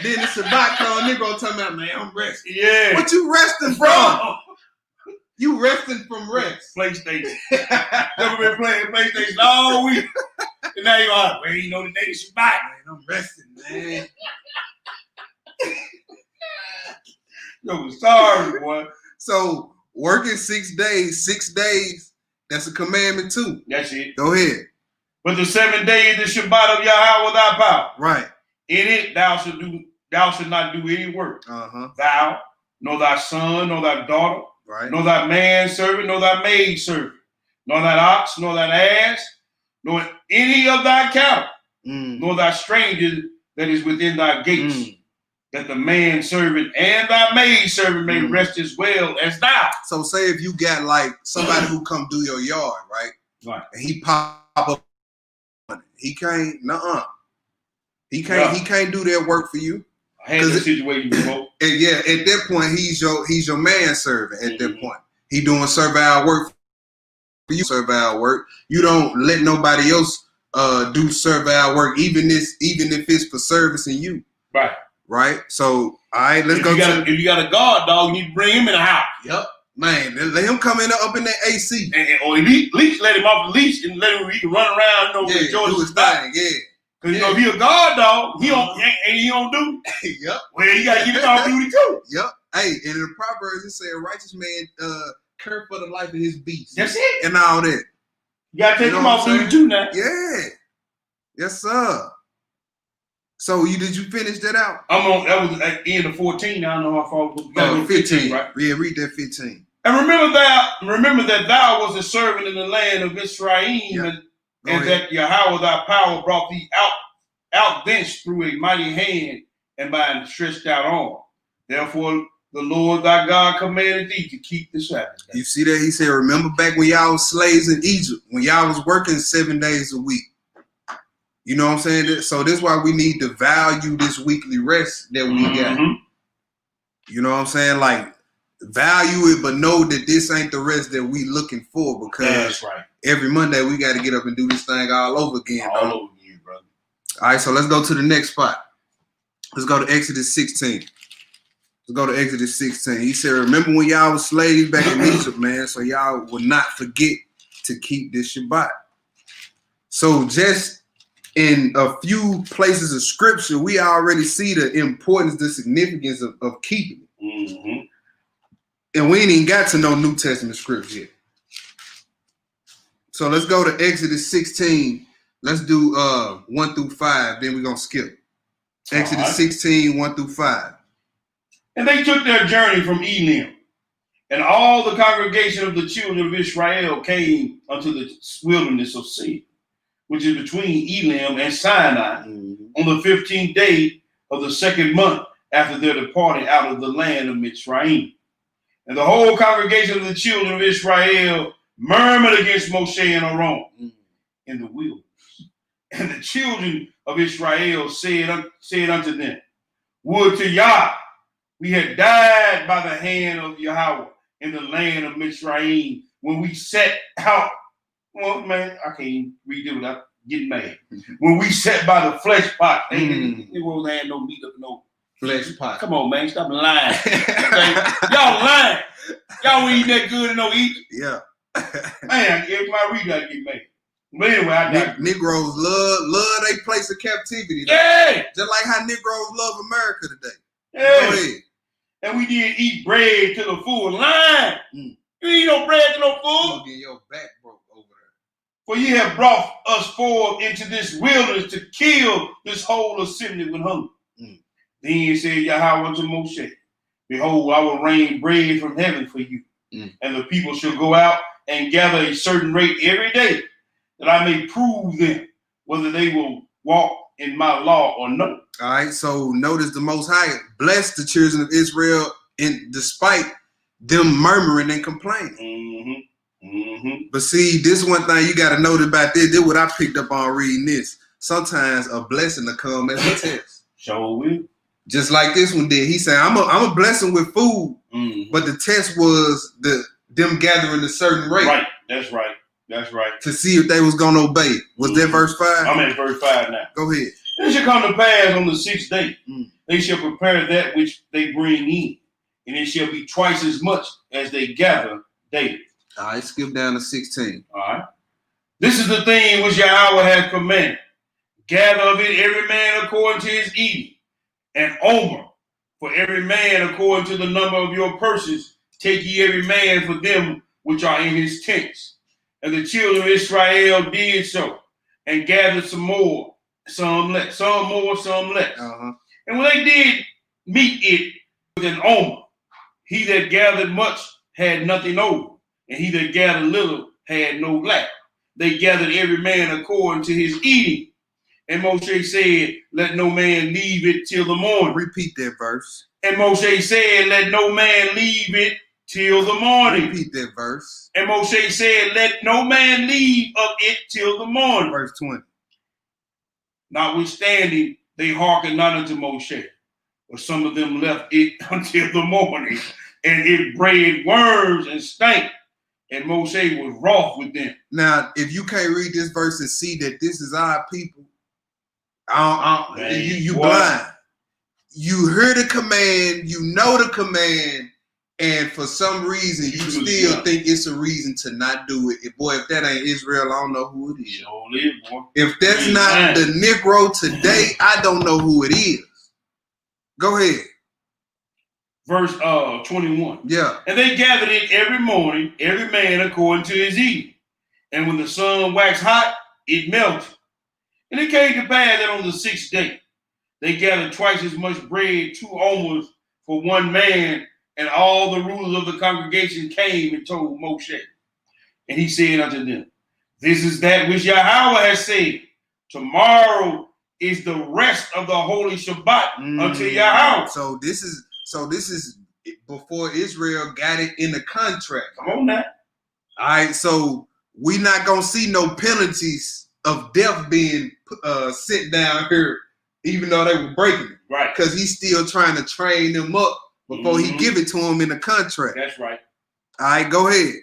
Then the Shabbat come, Negro talking about, man, I'm resting. Yeah. What you resting from? You resting from rest. PlayStation. Never been playing PlayStation all week. And now you're like, well, you know the day is Shabbat. Man, I'm resting, man. Yo, sorry, boy. So working 6 days, that's a commandment too. That's it. Go ahead. But the 7 days the Shabbat of Yahweh thy power. Right. In it thou shalt not do any work. Uh-huh. Thou, nor thy son, nor thy daughter, Right. nor thy manservant, nor thy maidservant, nor thy ox, nor thine ass, nor any of thy cattle, nor thy stranger that is within thy gates, that the manservant and thy maidservant may rest as well as thou. So say if you got like somebody who come do your yard, right? Right. And he pop up, he can't, He can't do that work for you. I had that situation before. And yeah, at that point, he's your manservant. At that point, he doing servile work for you. Servile work. You don't let nobody else do servile work, even if it's for servicing you. Right. Right. So all right, let's go. If you got a guard dog, you need to bring him in the house. Yep. Man, let him come in up in that AC. Or at least let him off the leash and let him he can run around, enjoy do his thing. Yeah. Cause if he a guard dog, he don't do. Yep. Well, you gotta get him off duty too. Yep. Hey, and in the Proverbs it said, "Righteous man care for the life of his beast." That's it. And all that. You gotta take him off duty too now. Yeah. Yes, sir. So did you finish that out? That was at the end of 14. I don't know how far we got. 15, right? Yeah, read that 15. And remember that thou was a servant in the land of Israel, and that Yahweh thy power brought thee out thence through a mighty hand and by an stretched out arm. Therefore the Lord thy God commanded thee to keep the Sabbath day. You see that? He said, remember back when y'all was slaves in Egypt, when y'all was working 7 days a week. You know what I'm saying? So this is why we need to value this weekly rest that we got. You know what I'm saying? Like, value it, but know that this ain't the rest that we looking for, because that's right. Every Monday we got to get up and do this thing all over again. All over again, brother. All right, so let's go to the next spot. Let's go to Exodus 16. Let's go to Exodus 16. He said, remember when y'all was slaves back in Egypt, man, so y'all would not forget to keep this Shabbat. So just in a few places of scripture, we already see the importance, the significance of keeping it. And we ain't even got to no New Testament scripts yet. So let's go to Exodus 16. Let's do 1 through 5. Then we're going to skip. Exodus 16, 1 through 5. And they took their journey from Elim. And all the congregation of the children of Israel came unto the wilderness of Sin, which is between Elim and Sinai, on the 15th day of the 2nd month after their departing out of the land of Mitzrayim. And the whole congregation of the children of Israel murmured against Moshe and Aaron in the wilderness. And the children of Israel said unto them, would to Yah, we had died by the hand of Yahweh in the land of Mitzrayim when we set out. Well, man, I can't even read it without getting mad. When we sat by the flesh pot, it wasn't had no meat up no flesh pot. Come on, man, stop lying. Y'all lying. Y'all ain't that good in no Egypt. Yeah. Man, every time I read that, I get mad. But anyway, Negroes love their place of captivity. Yeah. Just like how Negroes love America today. Yeah. Go ahead. And we did eat bread to the full line. You eat no bread to no food. You'll get your back broke over there. For ye have brought us forth into this wilderness to kill this whole assembly with hunger. Then said Yahweh to Moshe, behold, I will rain bread from heaven for you. And the people shall go out and gather a certain rate every day, that I may prove them whether they will walk in my law or no. All right, so notice the Most High blessed the children of Israel, and despite them murmuring and complaining. Mm-hmm. But see, this one thing you got to note about this. This is what I picked up on reading this. Sometimes a blessing will come as a test. Sure will. Just like this one did. He said, I'm a blessing with food, but the test was them gathering a certain rate. Right. That's right. That's right. To see if they was going to obey. Was that verse 5? I'm at verse 5 now. Go ahead. It shall come to pass on the 6th day. They shall prepare that which they bring in, and it shall be twice as much as they gather daily. All right, skip down to 16. All right. This is the thing which Yahweh has commanded. Gather of it every man according to his eating, and omer for every man according to the number of your persons. Take ye every man for them which are in his tents. And the children of Israel did so, and gathered some more, some less, some more, some less. And when they did meet it with an omer, he that gathered much had nothing over, and he that gathered little had no lack. They gathered every man according to his eating. And Moshe said, let no man leave it till the morning. Repeat that verse. And Moshe said, let no man leave it till the morning. Repeat that verse. And Moshe said, let no man leave of it till the morning. Verse 20. Notwithstanding, they hearkened not unto Moshe, but some of them left it until the morning, and it bred worms and stank, and Moshe was wroth with them. Now, if you can't read this verse and see that this is our people, you blind. You hear the command, you know the command, and for some reason you still think it's a reason to not do it. Boy, if that ain't Israel, I don't know who it is. If that's not the Negro today, I don't know who it is. Go ahead. Verse 21. Yeah. And they gathered it every morning, every man according to his eating. And when the sun waxed hot, it melted. And it came to pass that on the 6th day, they gathered twice as much bread, 2 omers for one man, and all the rulers of the congregation came and told Moshe. And he said unto them, this is that which Yahweh has said. Tomorrow is the rest of the holy Shabbat unto Yahweh. So this is before Israel got it in the contract. Come on now. All right, so we not gonna see no penalties of death being sent down here, even though they were breaking it. Right. Because he's still trying to train them up before he give it to them in the contract. That's right. All right, go ahead.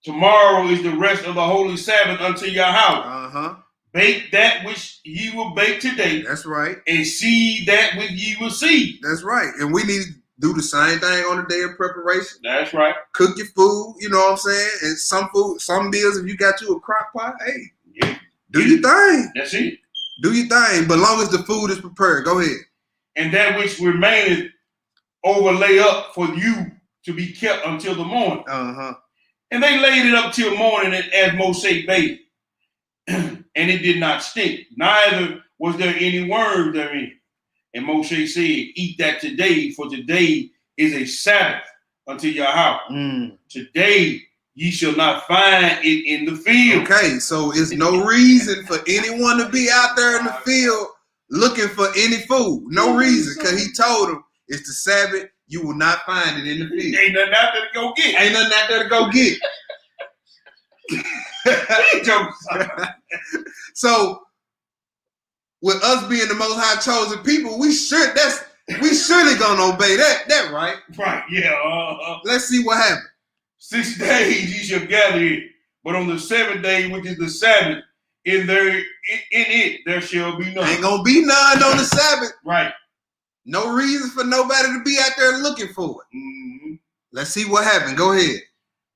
Tomorrow is the rest of the holy Sabbath unto Yahweh. Bake that which ye will bake today. That's right. And seed that which ye will seed. That's right. And we need to do the same thing on the day of preparation. That's right. Cook your food, you know what I'm saying? And some meals, if you got you a crock pot, hey, do your thing. That's it. Do your thing, but long as the food is prepared. Go ahead. And that which remaineth overlay up for you to be kept until the morning. And they laid it up till morning as Moshe bade. And it did not stink, neither was there any worm therein. And Moshe said, eat that today, for today is a Sabbath unto Yahweh. Today ye shall not find it in the field. Okay, so it's no reason for anyone to be out there in the field looking for any food. No reason, because he told them it's the Sabbath. You will not find it in the field. Ain't nothing out there to go get. Ain't nothing out there to go get. So, with us being the Most High chosen people, we surely gonna obey that, right? Right, yeah. Let's see what happens. 6 days ye shall gather it, but on the 7th day, which is the Sabbath, in it there shall be none. Ain't gonna be none on the Sabbath. Right. No reason for nobody to be out there looking for it. Let's see what happened. Go ahead.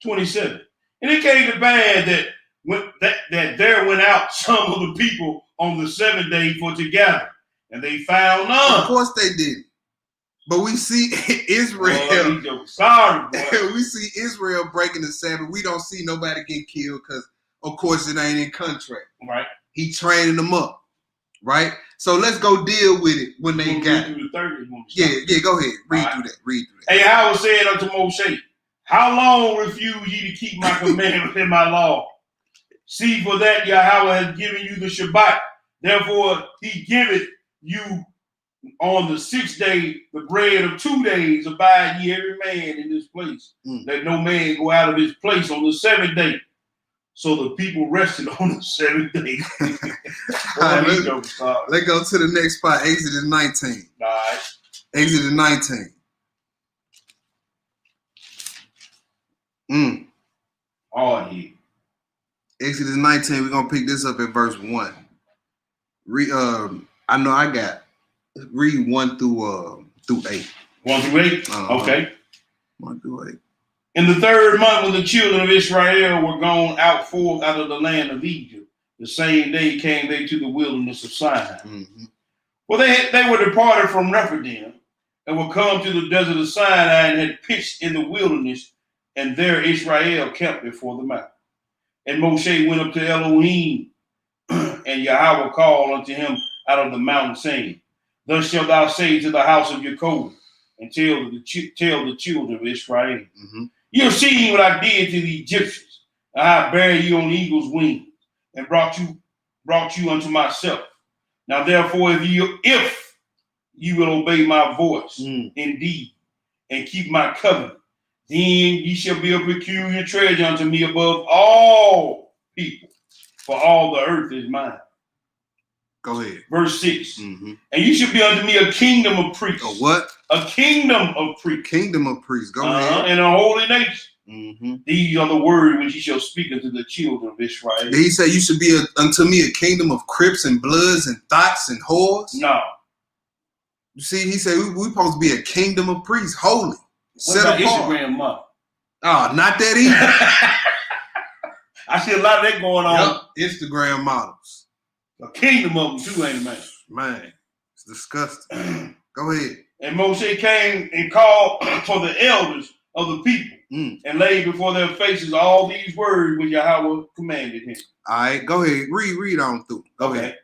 27. And it came to pass that there went out some of the people on the 7th day for to gather, and they found none. Of course they didn't. But we see Israel. Sorry, boy. We see Israel breaking the Sabbath. We don't see nobody get killed because, of course, it ain't in contract. Right. He training them up. Right? So let's go deal with it when they got it. Yeah, go ahead. Read through that. And Yahweh said unto Moshe, how long refuse ye to keep my commandments and my law? See, for that Yahweh has given you the Shabbat. Therefore, he giveth you on the 6th day, the bread of 2 days, abide ye every man in this place. Let no man go out of his place on the 7th day. So the people rested on the 7th day. All right, let's go to the next spot, Exodus 19. All right. Exodus 19. All here. Exodus 19, we're going to pick this up at verse 1. I know I got, read 1 through 8. 1 through 8? Okay. 1 through 8. In the 3rd month, when the children of Israel were gone out forth out of the land of Egypt, the same day came they to the wilderness of Sinai. Well, they were departed from Rephidim and were come to the desert of Sinai and had pitched in the wilderness, and there Israel camped before the mountain. And Moshe went up to Elohim, and Yahweh called unto him out of the mountain, saying, Thus shalt thou say to the house of Jacob, and tell the children of Israel, You have seen what I did to the Egyptians. I buried you on eagle's wings, and brought you unto myself. Now therefore, if you will obey my voice indeed, and keep my covenant, then ye shall be a peculiar treasure unto me above all people, for all the earth is mine. Go ahead. Verse 6. And you shall be unto me a kingdom of priests. A what? A kingdom of priests. Kingdom of priests. Go ahead. And a holy nation. These are the words which ye shall speak unto the children of Israel. Did he say you should be unto me a kingdom of crips and bloods and thoughts and whores? No. You see, he said we supposed to be a kingdom of priests, holy. What about Instagram month? Oh, not that either. I see a lot of that going on. Yep. Instagram models. A kingdom of them too, ain't it, man? Man, it's disgusting. Go ahead. And Moshe came and called for the elders of the people and laid before their faces all these words which Yahweh commanded him. All right, go ahead. Read on through. Go ahead.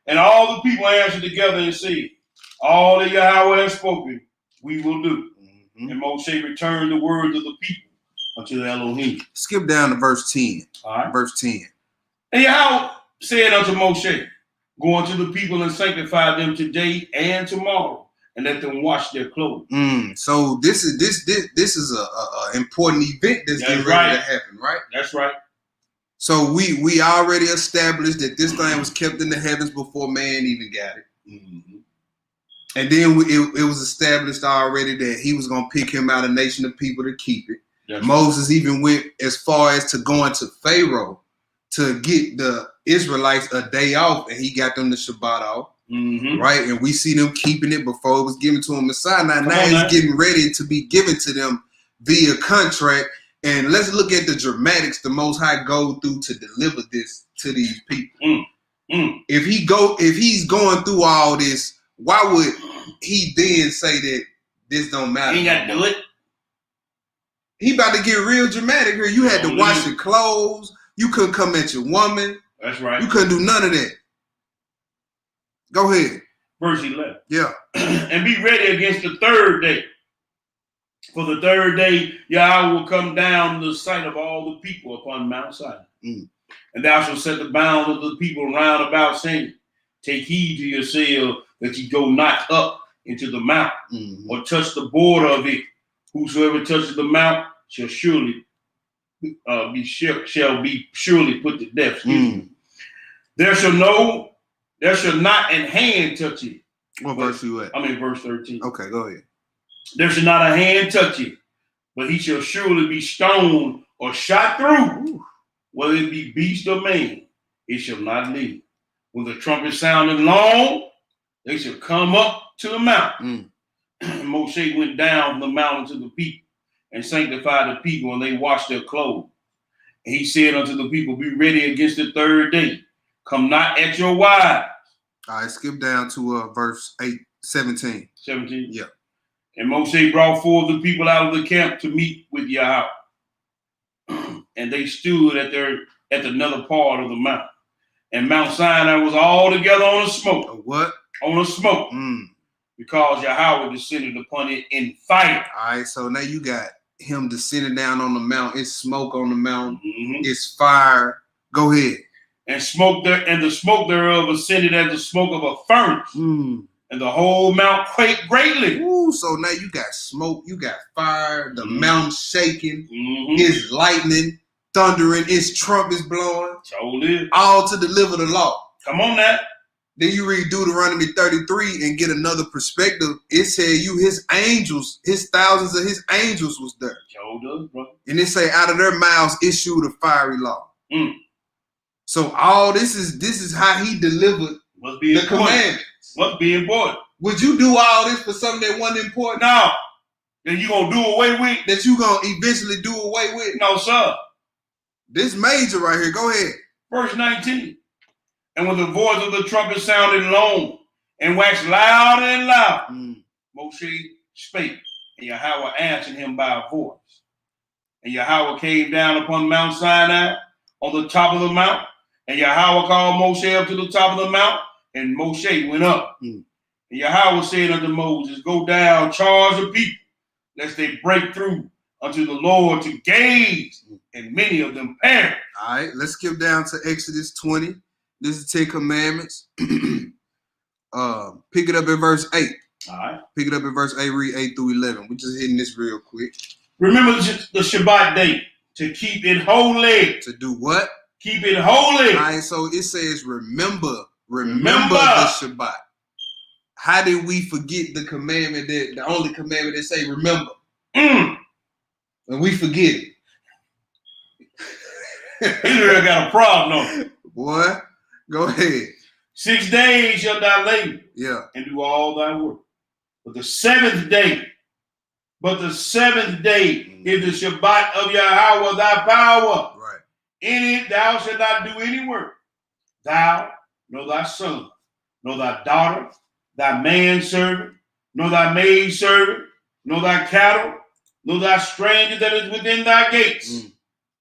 And all the people answered together and said, All that Yahweh has spoken, we will do. And Moshe returned the words of the people unto the Elohim. Skip down to verse 10. All right. Verse 10. And Yahweh said unto Moshe, Go unto the people and sanctify them today and tomorrow, and let them wash their clothes. So this is a important event that's getting ready to happen, right? That's right. So we already established that this thing was kept in the heavens before man even got it. And then it was established already that he was going to pick him out a nation of people to keep it. That's Moses even went as far as to going to Pharaoh to get the Israelites a day off, and he got them the Shabbat off. Right? And we see them keeping it before it was given to them in Sinai. Now it's getting ready to be given to them via contract. And let's look at the dramatics the Most High go through to deliver this to these people. If he's going through all this, why would he then say that this don't matter? He ain't got to do it. He about to get real dramatic here. You had to wash your clothes. You couldn't come at your woman. That's right. You couldn't do none of that. Go ahead. Verse 11. Yeah. And be ready against the 3rd day. For the 3rd day, Yahweh will come down in the sight of all the people upon Mount Sinai. And thou shalt set the bounds of the people round about, saying, Take heed to yourself that ye go not up into the mount, or touch the border of it. Whosoever touches the mount shall surely be surely put to death. There shall not an hand touch it. What verse you at? I'm in verse 13. Okay, go ahead. There shall not a hand touch it, but he shall surely be stoned or shot through. Whether it be beast or man, it shall not live. When the trumpet sounded long, they shall come up to the mountain. Moshe went down from the mountain to the people and sanctified the people, and they washed their clothes. And he said unto the people, Be ready against the 3rd day. Come not at your wives. All right, skip down to verse 17. 17? Yeah. And Moshe brought forth the people out of the camp to meet with Yahweh. And they stood at another part of the mountain. And Mount Sinai was altogether on a smoke. A what? On a smoke. Because Yahweh descended upon it in fire. All right, so now you got him descending down on the mountain. It's smoke on the mountain. It's fire. Go ahead. And the smoke thereof ascended as the smoke of a furnace. and the whole mount quaked greatly. Ooh, so now you got smoke, you got fire, the mountain shaking, Mm-hmm. it's lightning, thundering, it's trumpets blowing, So is. all to deliver the law. Come on now. Then you read Deuteronomy 33 and get another perspective. It said his angels, his thousands of his angels was there. So does, brother. And it say out of their mouths issued a fiery law. Mm. So all this is how he delivered Must be the important. commandments. Must be important. Would you do all this for something that wasn't important? Now, then you gonna do away with? That you gonna eventually do away with? No, sir. This major right here. Go ahead. Verse 19. And when the voice of the trumpet sounded long and waxed louder and louder, Moshe spake, and Yahweh answered him by a voice. And Yahweh came down upon Mount Sinai on the top of the mount, and Yahweh called Moshe up to the top of the mount, and Moshe went up. And Yahweh said unto Moses, go down, charge the people, lest they break through unto the Lord to gaze, and many of them perish. All right, let's skip down to Exodus 20. This is 10 Commandments. Pick it up at verse 8. All right. Pick it up at verse 8, read 8 through 11. We're just hitting this real quick. Remember the Shabbat day to keep it holy. To do what? Keep it holy. All right, so it says remember the Shabbat. How did we forget the commandment, the only commandment that say remember? And we forget it. Israel got a problem on it. Boy, go ahead. 6 days shall thou labor and do all thy work. But the seventh day is the Shabbat of Yahweh thy power. Right. In it thou shalt not do any work. Thou, nor thy son, nor thy daughter, thy manservant, nor thy maidservant, nor thy cattle, nor thy stranger that is within thy gates.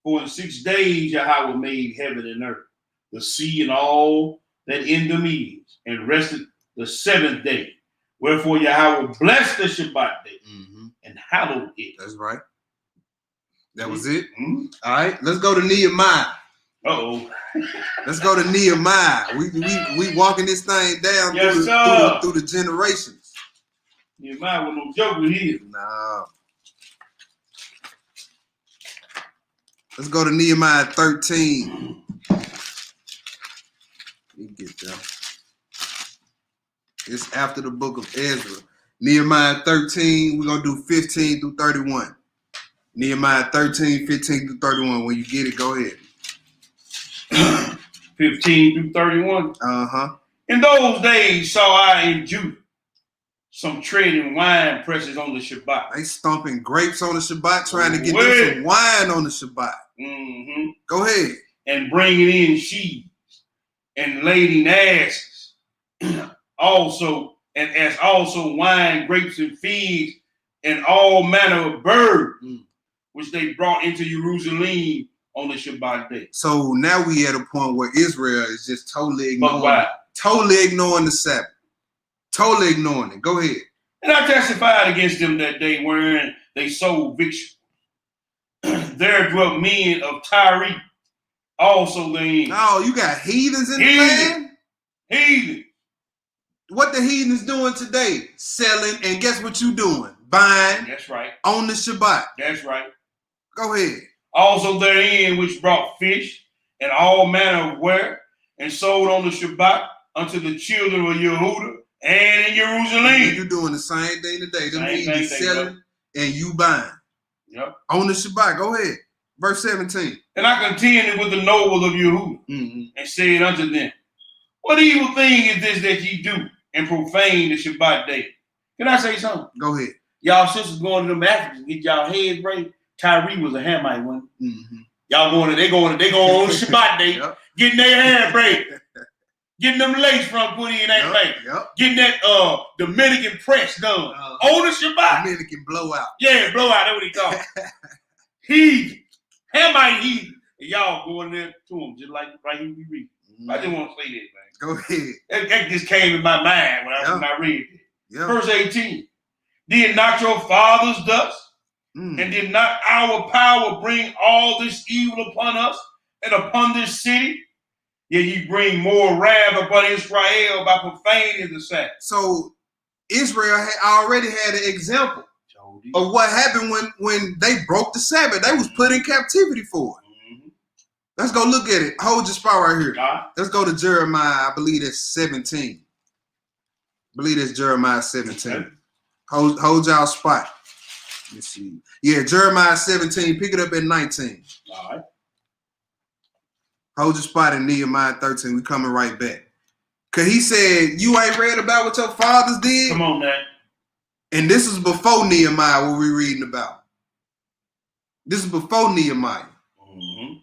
For in 6 days Yahweh made heaven and earth, the sea and all that in them is, and rested the seventh day. Wherefore Yahweh blessed the Shabbat day and hallowed it. That's right. That was it. All right, let's go to Nehemiah. Uh-oh. Let's go to Nehemiah. We walking this thing down through the generations. Nehemiah was no joke with his. Nah. Let's go to Nehemiah 13. Let me get there. It's after the book of Ezra. Nehemiah 13, we're going to do 15 through 31. Nehemiah 13, 15 through 31. When you get it, go ahead. 15 through 31. Uh-huh. In those days saw I in Judah some trading wine presses on the Shabbat. They stomping grapes on the Shabbat, trying to get them some wine on the Shabbat. Go ahead. And bringing in sheaves and lading asses. Also wine, grapes, and figs, and all manner of birds, which they brought into Jerusalem on the Shabbat day. So now we at a point where Israel is just totally ignoring the Sabbath. Totally ignoring it. Go ahead. And I testified against them that day wherein they sold victuals. There dwelt men of Tyre, also therein. Oh, you got heathens in the land? Heathen. What the heathens doing today? Selling, and guess what you doing? Buying. That's right. On the Shabbat. That's right. Go ahead. Also therein which brought fish and all manner of ware, and sold on the Shabbat unto the children of Yehuda and in Jerusalem. You're doing the same thing today. Them heathens selling and you buying. Yep. On the Shabbat. Go ahead. Verse 17. And I contended with the nobles of Yehuda and said unto them, what evil thing is this that ye do and profane the Shabbat day? Can I say something? Go ahead. Y'all sisters going to them Africans, get y'all heads braided. Tyree was a Hamite one. Y'all going on the Shabbat day, getting their hair braided, getting them lace front put in that thing, getting that Dominican press done on the Shabbat. Dominican blowout. Yeah, blowout, that's what he called it. Heathen, Hamite heathen. And y'all going there to them just like right here we read. I just want to say this, man. Go ahead. That just came in my mind when I read it. Verse 18. Did not your fathers thus? And did not our power bring all this evil upon us and upon this city? Yet ye bring more wrath upon Israel by profaning the Sabbath. So Israel had already had an example of what happened when they broke the Sabbath. They was put in captivity for it. Mm-hmm. Let's go look at it. Hold your spot right here. Let's go to Jeremiah. I believe that's 17. I believe that's Jeremiah 17. Okay. Hold y'all spot. Let's see. Yeah, Jeremiah 17. Pick it up at 19. All right. Hold your spot in Nehemiah 13. We coming right back. Because he said, you ain't read about what your fathers did? Come on, man. And this is before Nehemiah, what we're reading about. This is before Nehemiah. Mm-hmm.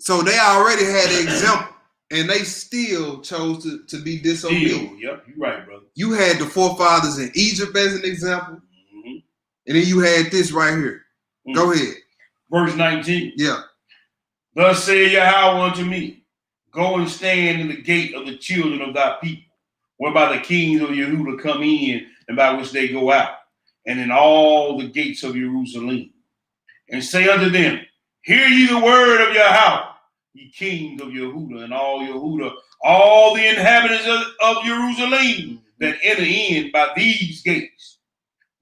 So they already had an example, and they still chose to be disobedient. Yep, you're right, brother. You had the forefathers in Egypt as an example, mm-hmm. and then you had this right here. Mm-hmm. Go ahead. Verse 19. Yeah. Thus saith Yahweh unto me, go and stand in the gate of the children of thy people, whereby the kings of Yehudah come in, and by which they go out, and in all the gates of Jerusalem. And say unto them, hear ye the word of Yahweh, ye kings of Yehudah, and all Yehudah, all the inhabitants of Jerusalem that enter in by these gates.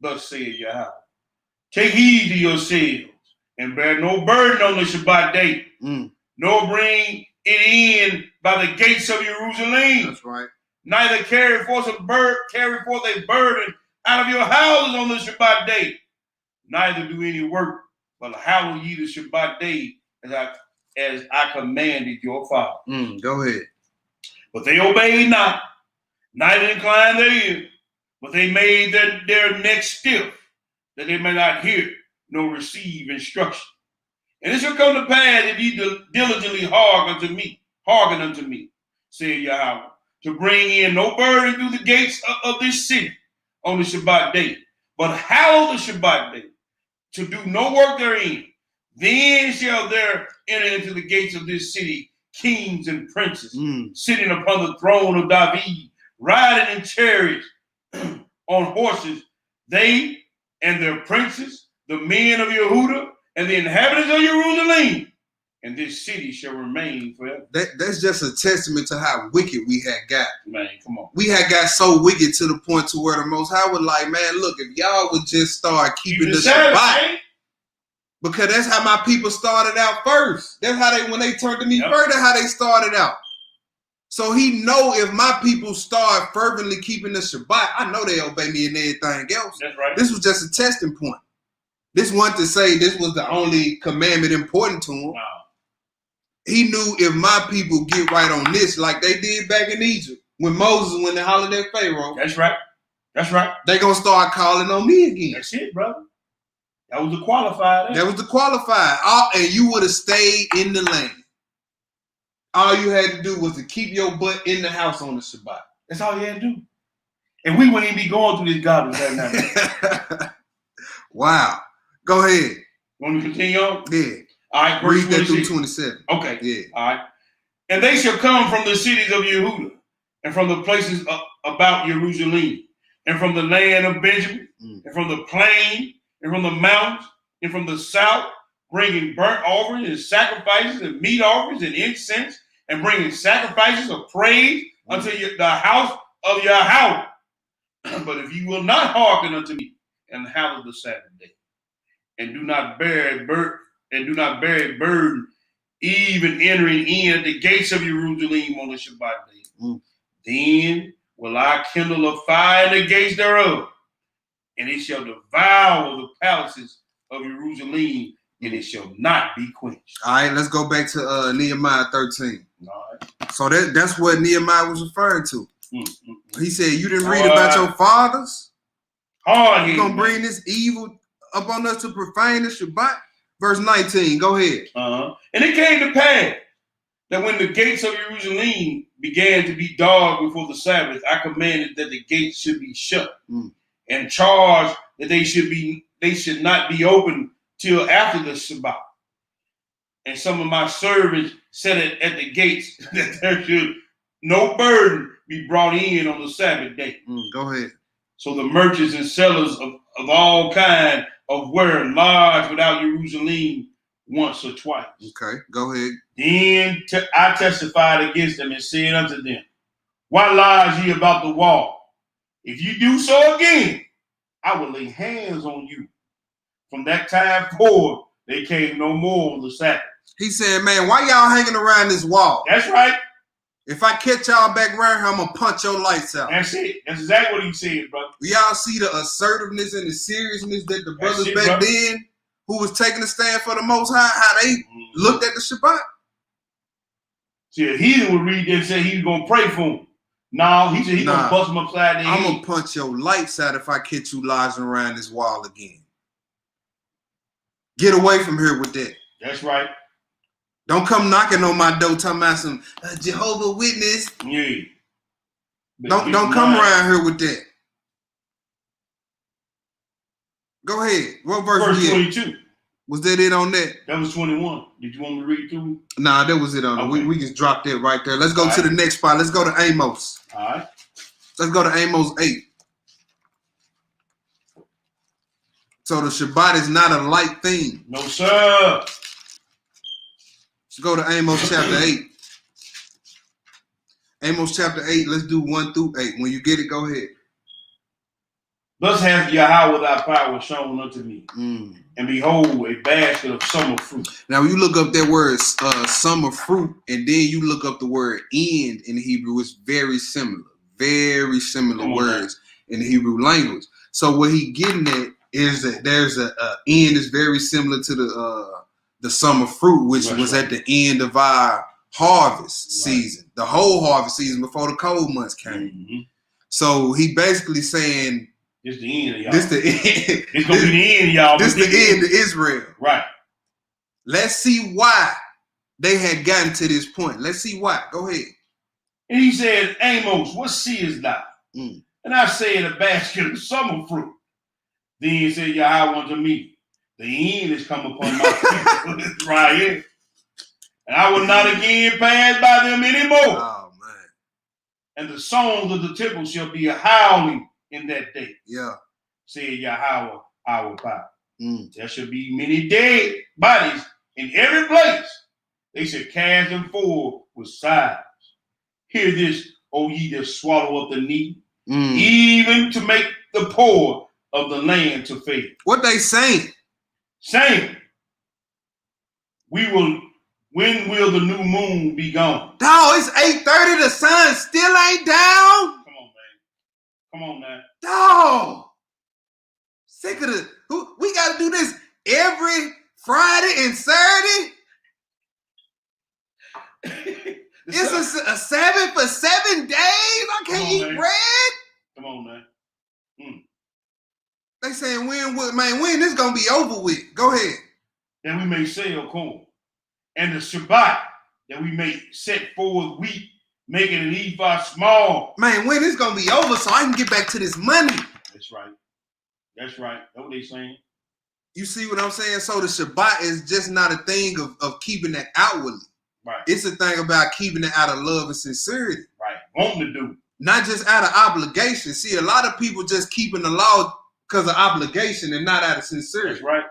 Thus saith Yahweh, take heed to yourselves, and bear no burden on the Shabbat day, nor bring it in by the gates of Jerusalem. That's right. Neither carry forth a burden out of your houses on the Shabbat day. Neither do any work, but hallow ye the Shabbat day as I commanded your father. Go ahead. But they obeyed not, neither inclined their ear, but they made their neck stiff, that they may not hear nor receive instruction. And it shall come to pass if ye diligently hearken unto me, said Yahweh, to bring in no burden through the gates of this city on the Shabbat day, but hallow the Shabbat day, to do no work therein. Then shall there enter into the gates of this city kings and princes, sitting upon the throne of David, riding in chariots on horses, they and their princes, the men of Yehudah, and the inhabitants of Jerusalem, and this city shall remain forever. That's just a testament to how wicked we had got. Man, come on. We had got so wicked to the point to where the Most High was like, man, look, if y'all would just start keeping the Shabbat, because that's how my people started out first. That's how when they turned to me first, that's how they started out. So he know if my people start fervently keeping the Shabbat, I know they obey me and everything else. That's right. This was just a testing point. This wasn't to say this was the only commandment important to him. Wow. He knew if my people get right on this, like they did back in Egypt, when Moses went to holler at Pharaoh. That's right. That's right. They gonna start calling on me again. That's it, brother. That was the qualifier. That was the qualifier. And you would have stayed in the land. All you had to do was to keep your butt in the house on the Shabbat. That's all you had to do. And we wouldn't even be going through this garbage right now. Wow. Go ahead. Want me to continue on? Yeah. All right. Read that through 27. Okay. Yeah. All right. And they shall come from the cities of Yehudah, and from the places about Jerusalem, and from the land of Benjamin, and from the plain, and from the mountains, and from the south, bringing burnt offerings and sacrifices and meat offerings and incense, and bringing sacrifices of praise unto the house of Yahweh. But if you will not hearken unto me and hallow the Sabbath day, and do not bear a burden, even entering in at the gates of Jerusalem on the Shabbat day, then will I kindle a fire in the gates thereof, and it shall devour the palaces of Jerusalem, and it shall not be quenched. All right, let's go back to Nehemiah 13. All right. So that's what Nehemiah was referring to. He said, you didn't read about your fathers? You're going to bring this evil upon us to profane the Shabbat? Verse 19, go ahead. And it came to pass that when the gates of Jerusalem began to be dark before the Sabbath, I commanded that the gates should be shut, and charged that they should not be opened till after the Shabbat. And some of my servants said at the gates that there should no burden be brought in on the Sabbath day. Go ahead. So the merchants and sellers of all kind of ware lodged without Jerusalem once or twice. Okay, go ahead. Then I testified against them and said unto them, why lodge ye about the wall? If you do so again, I will lay hands on you. From that time forward, they came no more on the Sabbath. He said, man, why y'all hanging around this wall? That's right. If I catch y'all back around here, I'm going to punch your lights out. That's it. That's exactly what he said, brother. Y'all see the assertiveness and the seriousness that the brothers it, back brother. then who was taking a stand for the Most High, how they looked at the Shabbat? See, a heathen would read that and say he was going to pray for him. No, he said he's going to bust him upside the head. I'm going to punch your lights out if I catch you lodging around this wall again. Get away from here with that. That's right. Don't come knocking on my door talking about some Jehovah Witness. Yeah. Don't come around here with that. Go ahead. What verse 22. Was that it on that? That was 21. Did you want me to read through? Nah, that was it on it. We just dropped that right there. Let's go to the next spot. Let's go to Amos. All right. Let's go to Amos 8. So the Shabbat is not a light thing. No, sir. Let's go to Amos chapter 8. Amos chapter 8, let's do 1 through 8. When you get it, go ahead. Thus hath Yahweh thy power shown unto me. And behold, a basket of summer fruit. Now, when you look up that word summer fruit, and then you look up the word end in Hebrew, it's very similar. Very similar words in the Hebrew language. So what he getting at is that there's a end is very similar to the summer fruit, which was at the end of our harvest season, the whole harvest season before the cold months came. So he basically saying, this the end of y'all. This the end. It's gonna be the end of y'all. This the end of Israel. Right. Let's see why they had gotten to this point. Let's see why. Go ahead. And he said, Amos, what seest thou? And I said, a basket of summer fruit. Then said Yahweh unto me, the end is come upon my people right here. And I will not again pass by them anymore. Oh, man. And the songs of the temple shall be a howling in that day. Yeah. Said Yahweh, our power. There shall be many dead bodies in every place. They shall cast them forward with sighs. Hear this, O ye that swallow up the needy, even to make the poor of the land to fail. What they saying? Saying, when will the new moon be gone? Dog, it's 8:30. The sun still ain't down. Come on, man. Come on, man. Dog. Sick of the. We got to do this every Friday and Saturday. It's a Sabbath for 7 days. I can't eat bread. Come on, man. They saying when this gonna be over with? Go ahead. That we may sell corn, and the Shabbat that we may set forth wheat, making an ephah small. Man, when this gonna be over so I can get back to this money? That's right. That's right. That's what they saying. You see what I'm saying? So the Shabbat is just not a thing of keeping it outwardly. Right. It's a thing about keeping it out of love and sincerity. Right. Wanting to do. Not just out of obligation. See, a lot of people just keeping the law because of obligation and not out of sincerity. That's right.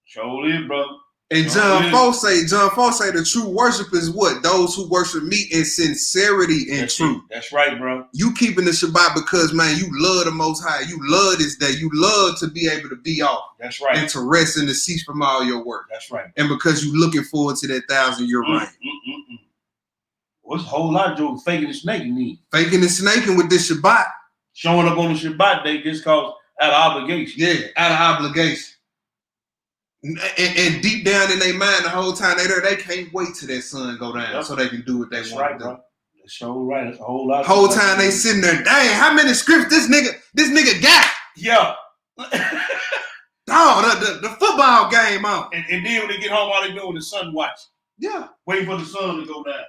Sure is, brother. And John 4 say the true worship is what? Those who worship me in sincerity and truth. That's right, bro. You keeping the Shabbat because, man, you love the Most High. You love this day. You love to be able to be off. That's right. And to rest and to cease from all your work. That's right. And because you looking forward to that 1,000-year reign. What's a whole lot of Joe faking and snaking need? Faking and snaking with this Shabbat. Showing up on the Shabbat day just cause out of obligation. Yeah, out of obligation. And deep down in their mind, the whole time they there, they can't wait till that sun go down so they can do what they want to do. Bro. That's so right. That's a whole lot. Whole time they sitting there, dang, how many scripts this nigga got? Yeah. Dog, the football game on. And then when they get home, all they doing is sun watching. Yeah. Waiting for the sun to go down.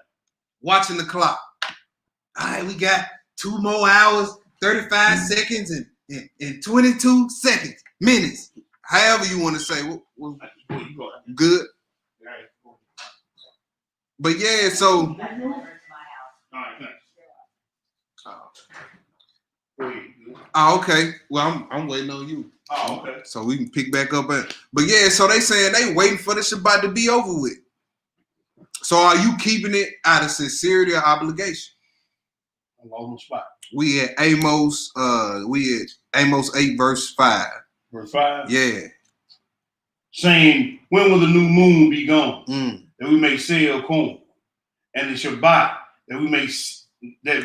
Watching the clock. All right, we got 2 more hours, 35 seconds, and 22 seconds, minutes. However you want to say. Good. But yeah, so. Oh, okay. Well, I'm waiting on you. Oh, okay. So we can pick back up. But yeah, so they saying they waiting for the Shabbat to be over with. So are you keeping it out of sincerity or obligation? lost my spot. We at Amos 8 verse 5. Verse 5? Yeah. Saying, when will the new moon be gone? Mm. That we may sell corn. And the Shabbat, that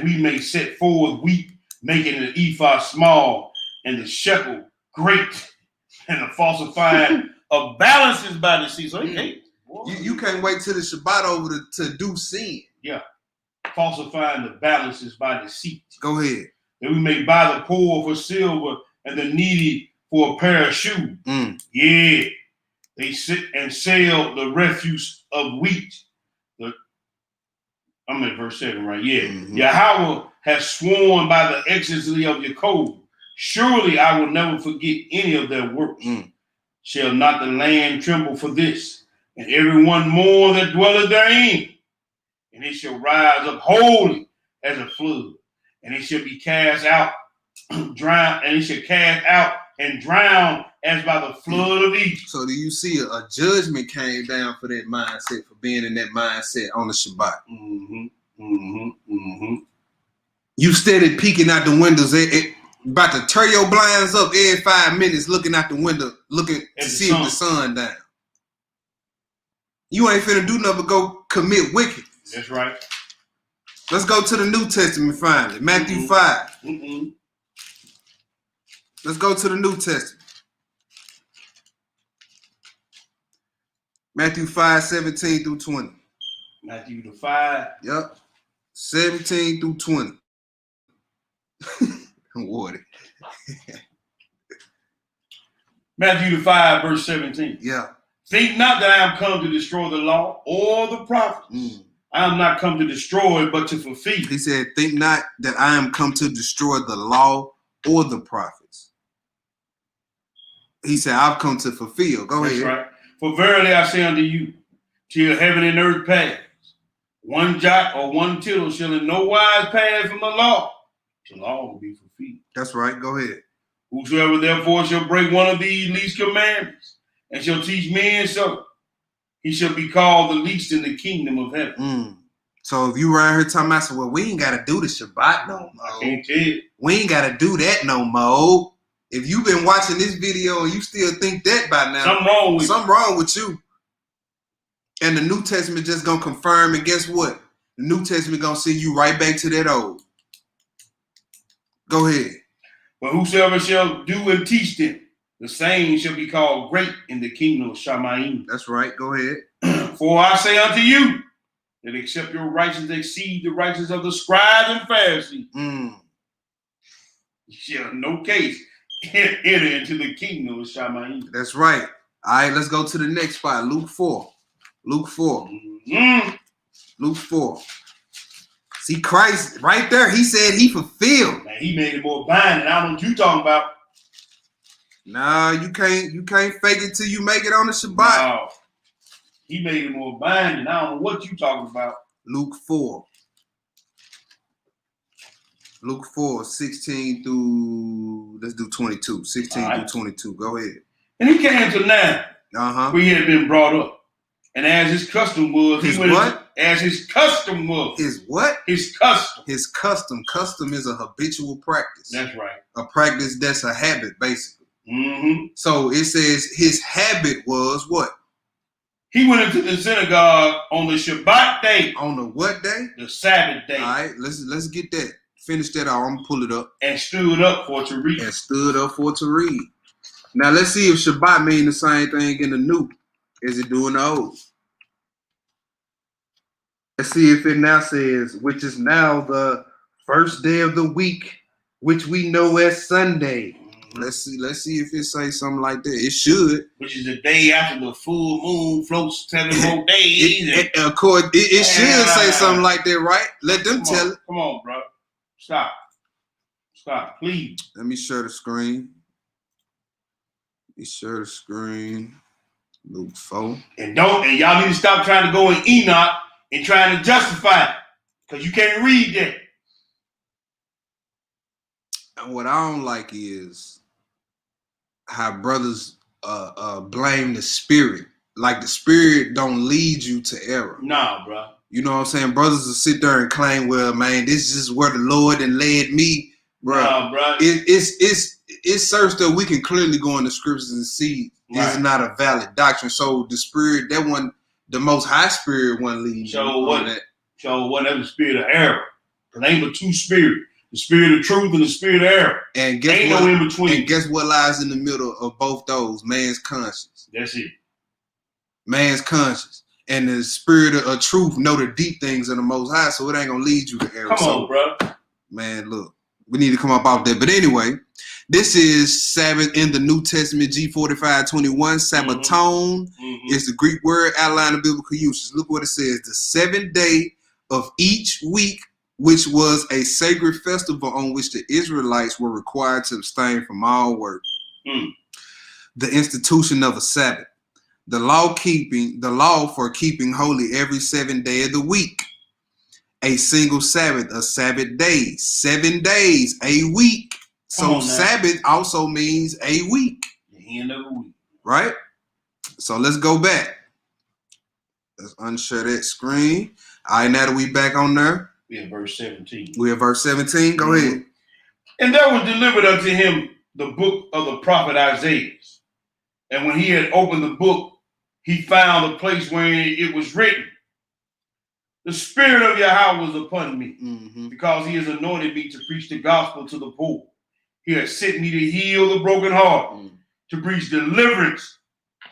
we may set forward wheat, making the ephah small, and the shekel great, and the falsifying of balances by the sea. So you can't wait till the Shabbat over to do sin. Yeah. Falsifying the balances by deceit. Go ahead. That we may buy the poor for silver and the needy for a pair of shoes. Mm. Yeah. They sit and sell the refuse of wheat. I'm at verse 7, right? Yeah. Mm-hmm. Yahweh has sworn by the excellency of your code. Surely I will never forget any of their works. Mm. Shall not the land tremble for this, and everyone mourn that dwelleth therein? And it shall rise up wholly as a flood, and it shall be cast out, drown, and it shall cast out and drown as by the flood of Egypt. So do you see a judgment came down for that mindset, for being in that mindset on the Shabbat? Mm-hmm. Mm-hmm. Mm-hmm. You steady peeking out the windows, about to turn your blinds up every 5 minutes, looking out the window, looking to see if the sun down. You ain't finna do nothing but go commit wickedness. That's right. Let's go to the New Testament finally. Matthew 5. Mm-hmm. Let's go to the New Testament. Matthew 5, 17 through 20. Matthew the 5. Yep. 17 through 20. Water. Matthew the 5, verse 17. Yeah. Think not that I am come to destroy the law or the prophets. Mm. I am not come to destroy, but to fulfill. He said, think not that I am come to destroy the law or the prophets. He said, I've come to fulfill. Go ahead. That's right. For verily I say unto you, till heaven and earth pass, one jot or one tittle shall in no wise pass from the law, till all will be fulfilled. That's right. Go ahead. Whosoever therefore shall break one of these least commandments, and shall teach men so, he shall be called the least in the kingdom of heaven. Mm. So if you around here talking about, so, well, we ain't got to do the Shabbat no more. I can't tell you. We ain't got to do that no more. If you've been watching this video and you still think that by now, something wrong with you. And the New Testament just going to confirm, and guess what? The New Testament going to send you right back to that old. Go ahead. But whosoever shall do and teach them, the same shall be called great in the kingdom of Shamayim. That's right. Go ahead. For I say unto you, that except your righteousness exceed the righteousness of the scribes and Pharisees, you shall in no case enter into the kingdom of Shamayim. That's right. All right, let's go to the next spot. Luke 4. Luke 4. Mm-hmm. Luke 4. See, Christ right there, he said he fulfilled. Man, he made it more binding. I don't know what you talking about. Nah, you can't fake it till you make it on the Shabbat. No. He made it more binding. I don't know what you talking about. Luke 4. Luke 4, 16 through, let's do 22. 16 right. through 22. Go ahead. And he came to now, where he had been brought up. And as his custom was, his what? As his custom was. His what? His custom. His custom. Custom is a habitual practice. That's right. A practice that's a habit, basically. Mm-hmm. So it says his habit was what? He went into the synagogue on the Shabbat day. On the what day? The Sabbath day. All right, let's get that. Finish that out. I'm gonna pull it up. And stood up for it to read. And stood up for it to read. Now let's see if Shabbat mean the same thing in the new as it do in the old. Let's see if it now says, which is now the first day of the week, which we know as Sunday. Let's see if it say something like that. It should. Which is the day after the full moon floats 7 more days. It should say something like that, right? Let them tell it. Come on, bro. Stop, please. Let me share the screen. Share the screen. Luke 4. And y'all need to stop trying to go in Enoch and trying to justify it, because you can't read that. And what I don't like is how brothers blame the spirit. Like the spirit don't lead you to error. Nah, bro. You know what I'm saying? Brothers will sit there and claim, well, man, this is where the Lord and led me. Bro, it's searched that we can clearly go in the scriptures and see this is not a valid doctrine. So the spirit, that one, the most high spirit one leads. So what that the spirit of error. The name of two spirits. The spirit of truth and the spirit of error. And guess ain't what, no in between. And guess what lies in the middle of both those? Man's conscience. That's it. Man's conscience. And the spirit of truth know the deep things of the Most High, so it ain't gonna lead you to error. Come on, bro. Man, look, we need to come up out there. But anyway, this is Sabbath in the New Testament, G4521. Sabbaton is the Greek word outline of biblical usage. Look what it says: the 7th day of each week, which was a sacred festival on which the Israelites were required to abstain from all work. The institution of a Sabbath. The law for keeping holy every 7th day of the week. A single Sabbath, a Sabbath day, 7 days, a week. So Sabbath also means a week. The end of the week. Right? So let's go back. Let's unshare that screen. All right, now that we back on there. We have verse 17. We have verse 17. Go ahead. And there was delivered unto him the book of the prophet Isaiah. And when he had opened the book, he found the place where it was written, the Spirit of Yahweh was upon me, because he has anointed me to preach the gospel to the poor. He has sent me to heal the broken heart, to preach deliverance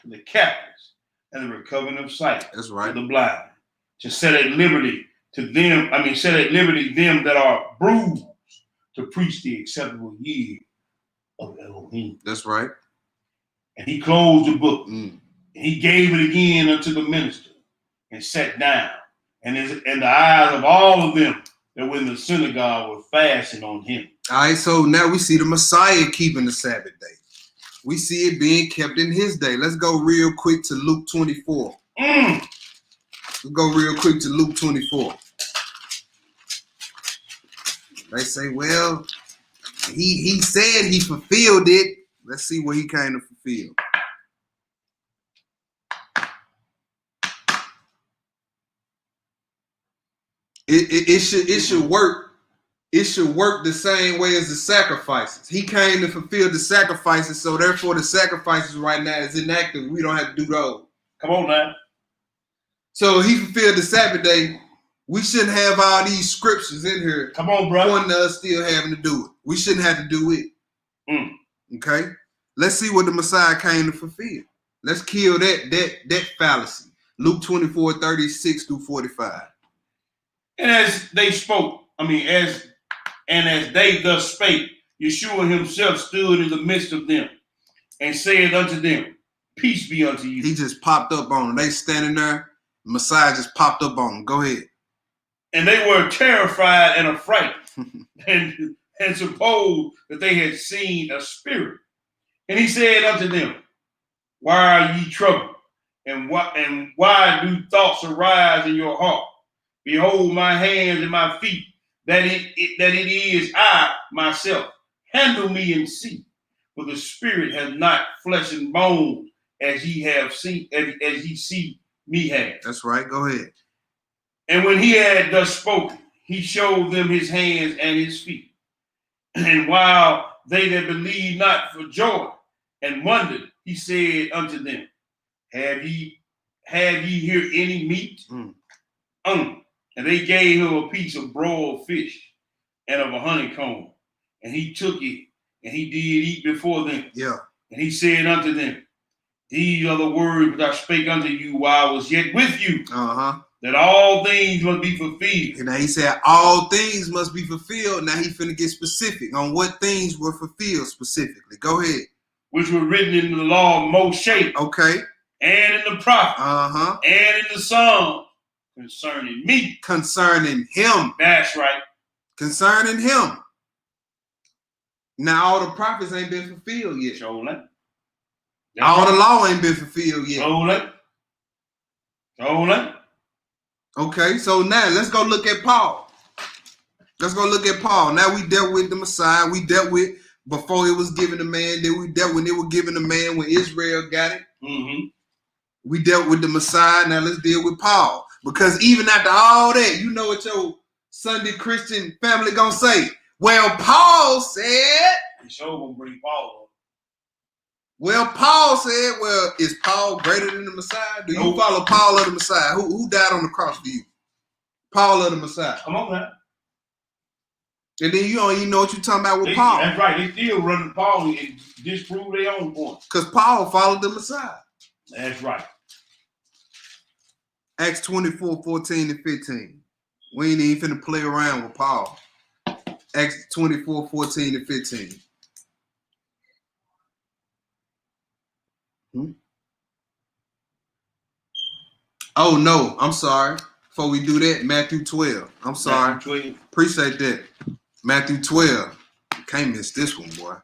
to the captives, and the recovering of sight to the blind, to set at liberty them that are bruised, to preach the acceptable year of Elohim. That's right. And he closed the book, and he gave it again unto the minister, and sat down. And the eyes of all of them that were in the synagogue were fastened on him. All right, so now we see the Messiah keeping the Sabbath day. We see it being kept in his day. Let's go real quick to Luke 24. Let's go real quick to Luke 24. They say, well, he said he fulfilled it. Let's see what he kind of fulfilled. It should work. It should work the same way as the sacrifices. He came to fulfill the sacrifices, so therefore the sacrifices right now is inactive. We don't have to do those. Come on now. So he fulfilled the Sabbath day. We shouldn't have all these scriptures in here. Come on, bro. Pointing to us still having to do it. We shouldn't have to do it. Okay? Let's see what the Messiah came to fulfill. Let's kill that fallacy. Luke 24, 36 through 45. And as they spoke, as they thus spake, Yeshua himself stood in the midst of them and said unto them, peace be unto you. He just popped up on them. They standing there. Messiah just popped up on them. Go ahead. And they were terrified and affrighted and supposed that they had seen a spirit. And he said unto them, why are ye troubled? And why do thoughts arise in your heart? Behold my hands and my feet, that it is I myself. Handle me and see. For the spirit has not flesh and bone as ye have seen, as ye see me have. That's right. Go ahead. And when he had thus spoken, he showed them his hands and his feet. And while they that believed not for joy and wondered, he said unto them, Have ye here any meat? And they gave him a piece of broiled fish and of a honeycomb. And he took it, and he did eat before them. Yeah. And he said unto them, these are the words which I spake unto you while I was yet with you, that all things must be fulfilled. And now he said all things must be fulfilled. Now he finna get specific on what things were fulfilled specifically. Go ahead. Which were written in the law of Moshe. Okay. And in the prophets. And in the Psalms. Concerning me. Concerning him. That's right. Concerning him. Now all the prophets ain't been fulfilled yet. All the law ain't been fulfilled yet. Okay, so now let's go look at Paul. Now we dealt with the Messiah. We dealt with before it was given to man. Then we dealt when it was given to man when Israel got it. We dealt with the Messiah. Now let's deal with Paul. Because even after all that, you know what your Sunday Christian family gonna say? Well, Paul said. The show gonna bring Paul up. Well, Paul said, well, is Paul greater than the Messiah? Do you follow Paul or the Messiah? Who died on the cross for you? Paul or the Messiah? Come on now. And then you don't even know what you're talking about with Paul. That's right. They still running Paul and disprove their own point. Because Paul followed the Messiah. That's right. Acts 24, 14 and 15. We ain't even finna play around with Paul. Acts 24, 14 and 15. Oh, no. I'm sorry. Before we do that, Matthew 12. I'm sorry. Matthew 12. Appreciate that. Matthew 12. Can't miss this one, boy.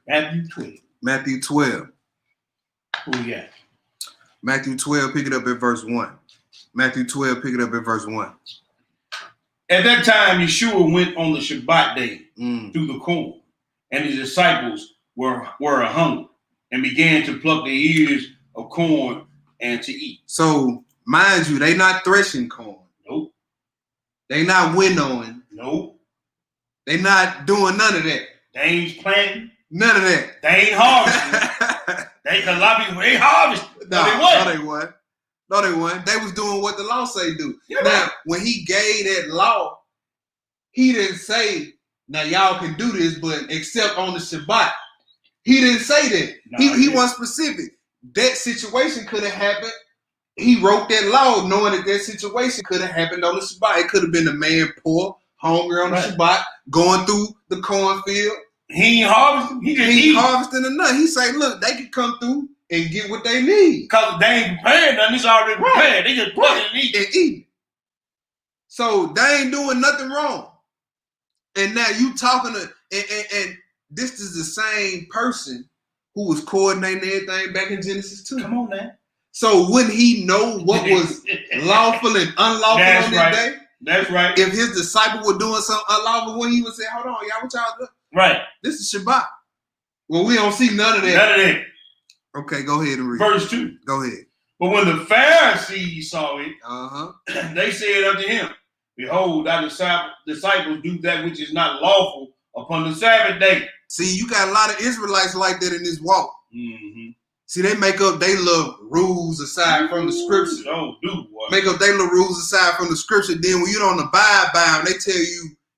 Matthew 12. Matthew 12. Who we got? Matthew 12, pick it up at verse 1. Matthew 12, pick it up at verse 1. At that time, Yeshua went on the Shabbat day through the corn, and his disciples were hungry and began to pluck the ears of corn and to eat. So, mind you, they not threshing corn. Nope. They not winnowing. Nope. They not doing none of that. They ain't planting. None of that. They ain't harvesting. A lot of people ain't harvesting. No, they wasn't. No, they wasn't. They was doing what the law say do. Yeah, now, right. When he gave that law, he didn't say, now y'all can do this, but except on the Shabbat. He didn't say that. No, he wasn't specific. That situation could have happened. He wrote that law knowing that situation could have happened on the Shabbat. It could have been a man poor, hungry on the Shabbat, going through the cornfield. He ain't harvesting. He ain't harvesting enough. He say, look, they can come through and get what they need. Because they ain't prepared nothing. It's already prepared. They just pluck it and eat it. And eat. So they ain't doing nothing wrong. And now you talking to, and this is the same person who was coordinating everything back in Genesis 2. Come on, man. So wouldn't he know what was lawful and unlawful on this day? That's right. If his disciple were doing something unlawful, when he would say, hold on, y'all, what y'all doing? Right. This is Shabbat. Well, we don't see none of that. None of that. Okay, go ahead and read. Verse 2. Go ahead. But when the Pharisees saw it, they said unto him, behold, thy disciples do that which is not lawful upon the Sabbath day. See, you got a lot of Israelites like that in this walk. Mm-hmm. See, they make up their little rules aside from the scripture. Oh, do what? Make up their little rules aside from the scripture. Then when you don't abide by them, they tell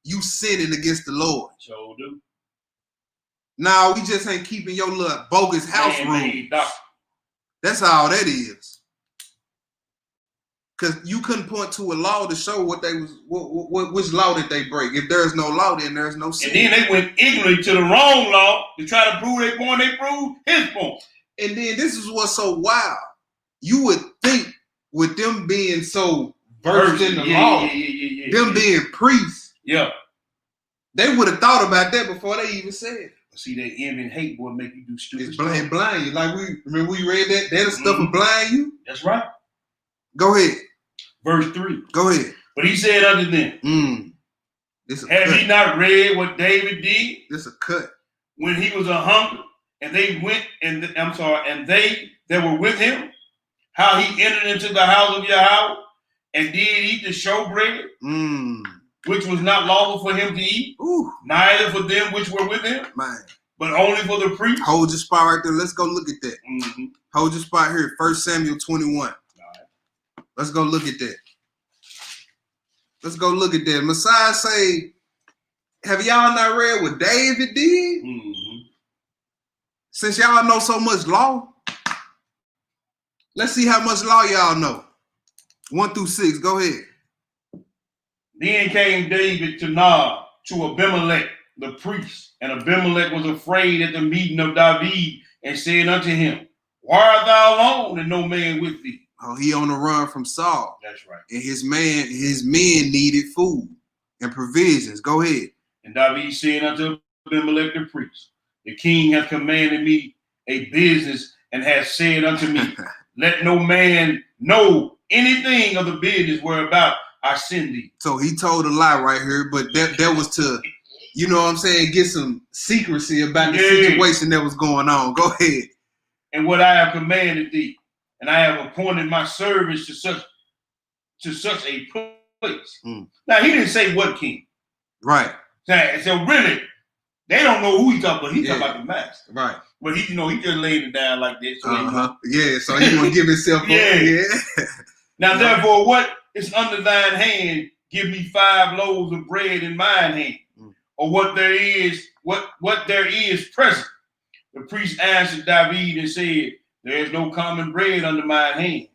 you sinning against the Lord. So do. Nah, we just ain't keeping your little bogus house rules. That's all that is. Because you couldn't point to a law to show what they was, which law did they break. If there's no law, then there's no sin. And then they went ignorantly to the wrong law to try to prove their point. They proved his point. And then this is what's so wild. You would think with them being so versed in the law, them being priests, they would have thought about that before they even said it. See, that envy and hate boy make you do stupid stuff. It's blind you. Like remember we read that? That stuff will blind you. That's right. Go ahead. Verse 3. Go ahead. But he said unto them, have he not read what David did? This a cut. When he was a hunger, and they went, and they that were with him, how he entered into the house of Yahweh, and did eat the showbread, which was not lawful for him to eat, neither for them which were with him, but only for the priests. Hold your spot right there. Let's go look at that. Hold your spot here. 1 Samuel 21. Let's go look at that. Let's go look at that. Messiah say, have y'all not read what David did? Since y'all know so much law, let's see how much law y'all know. 1 through 6. Go ahead. Then came David to Nob, to Abimelech, the priest. And Abimelech was afraid at the meeting of David and said unto him, why art thou alone and no man with thee? Oh, he on the run from Saul. That's right. And his men needed food and provisions. Go ahead. And David said unto Abimelech the priest, the king hath commanded me a business and hath said unto me, let no man know anything of the business whereabout I send thee. So he told a lie right here, but that was to, you know what I'm saying, get some secrecy about the situation that was going on. Go ahead. And what I have commanded thee, and I have appointed my servants to such a place. Now, he didn't say what king. Right. So really, they don't know who he's talking about. He's talking about the master. Right. But he just laid it down like this. So yeah, so he gonna give himself up. Yeah. Now, therefore, what is under thine hand, give me 5 loaves of bread in mine hand, or what there is present. The priest answered David and said, there is no common bread under mine hand,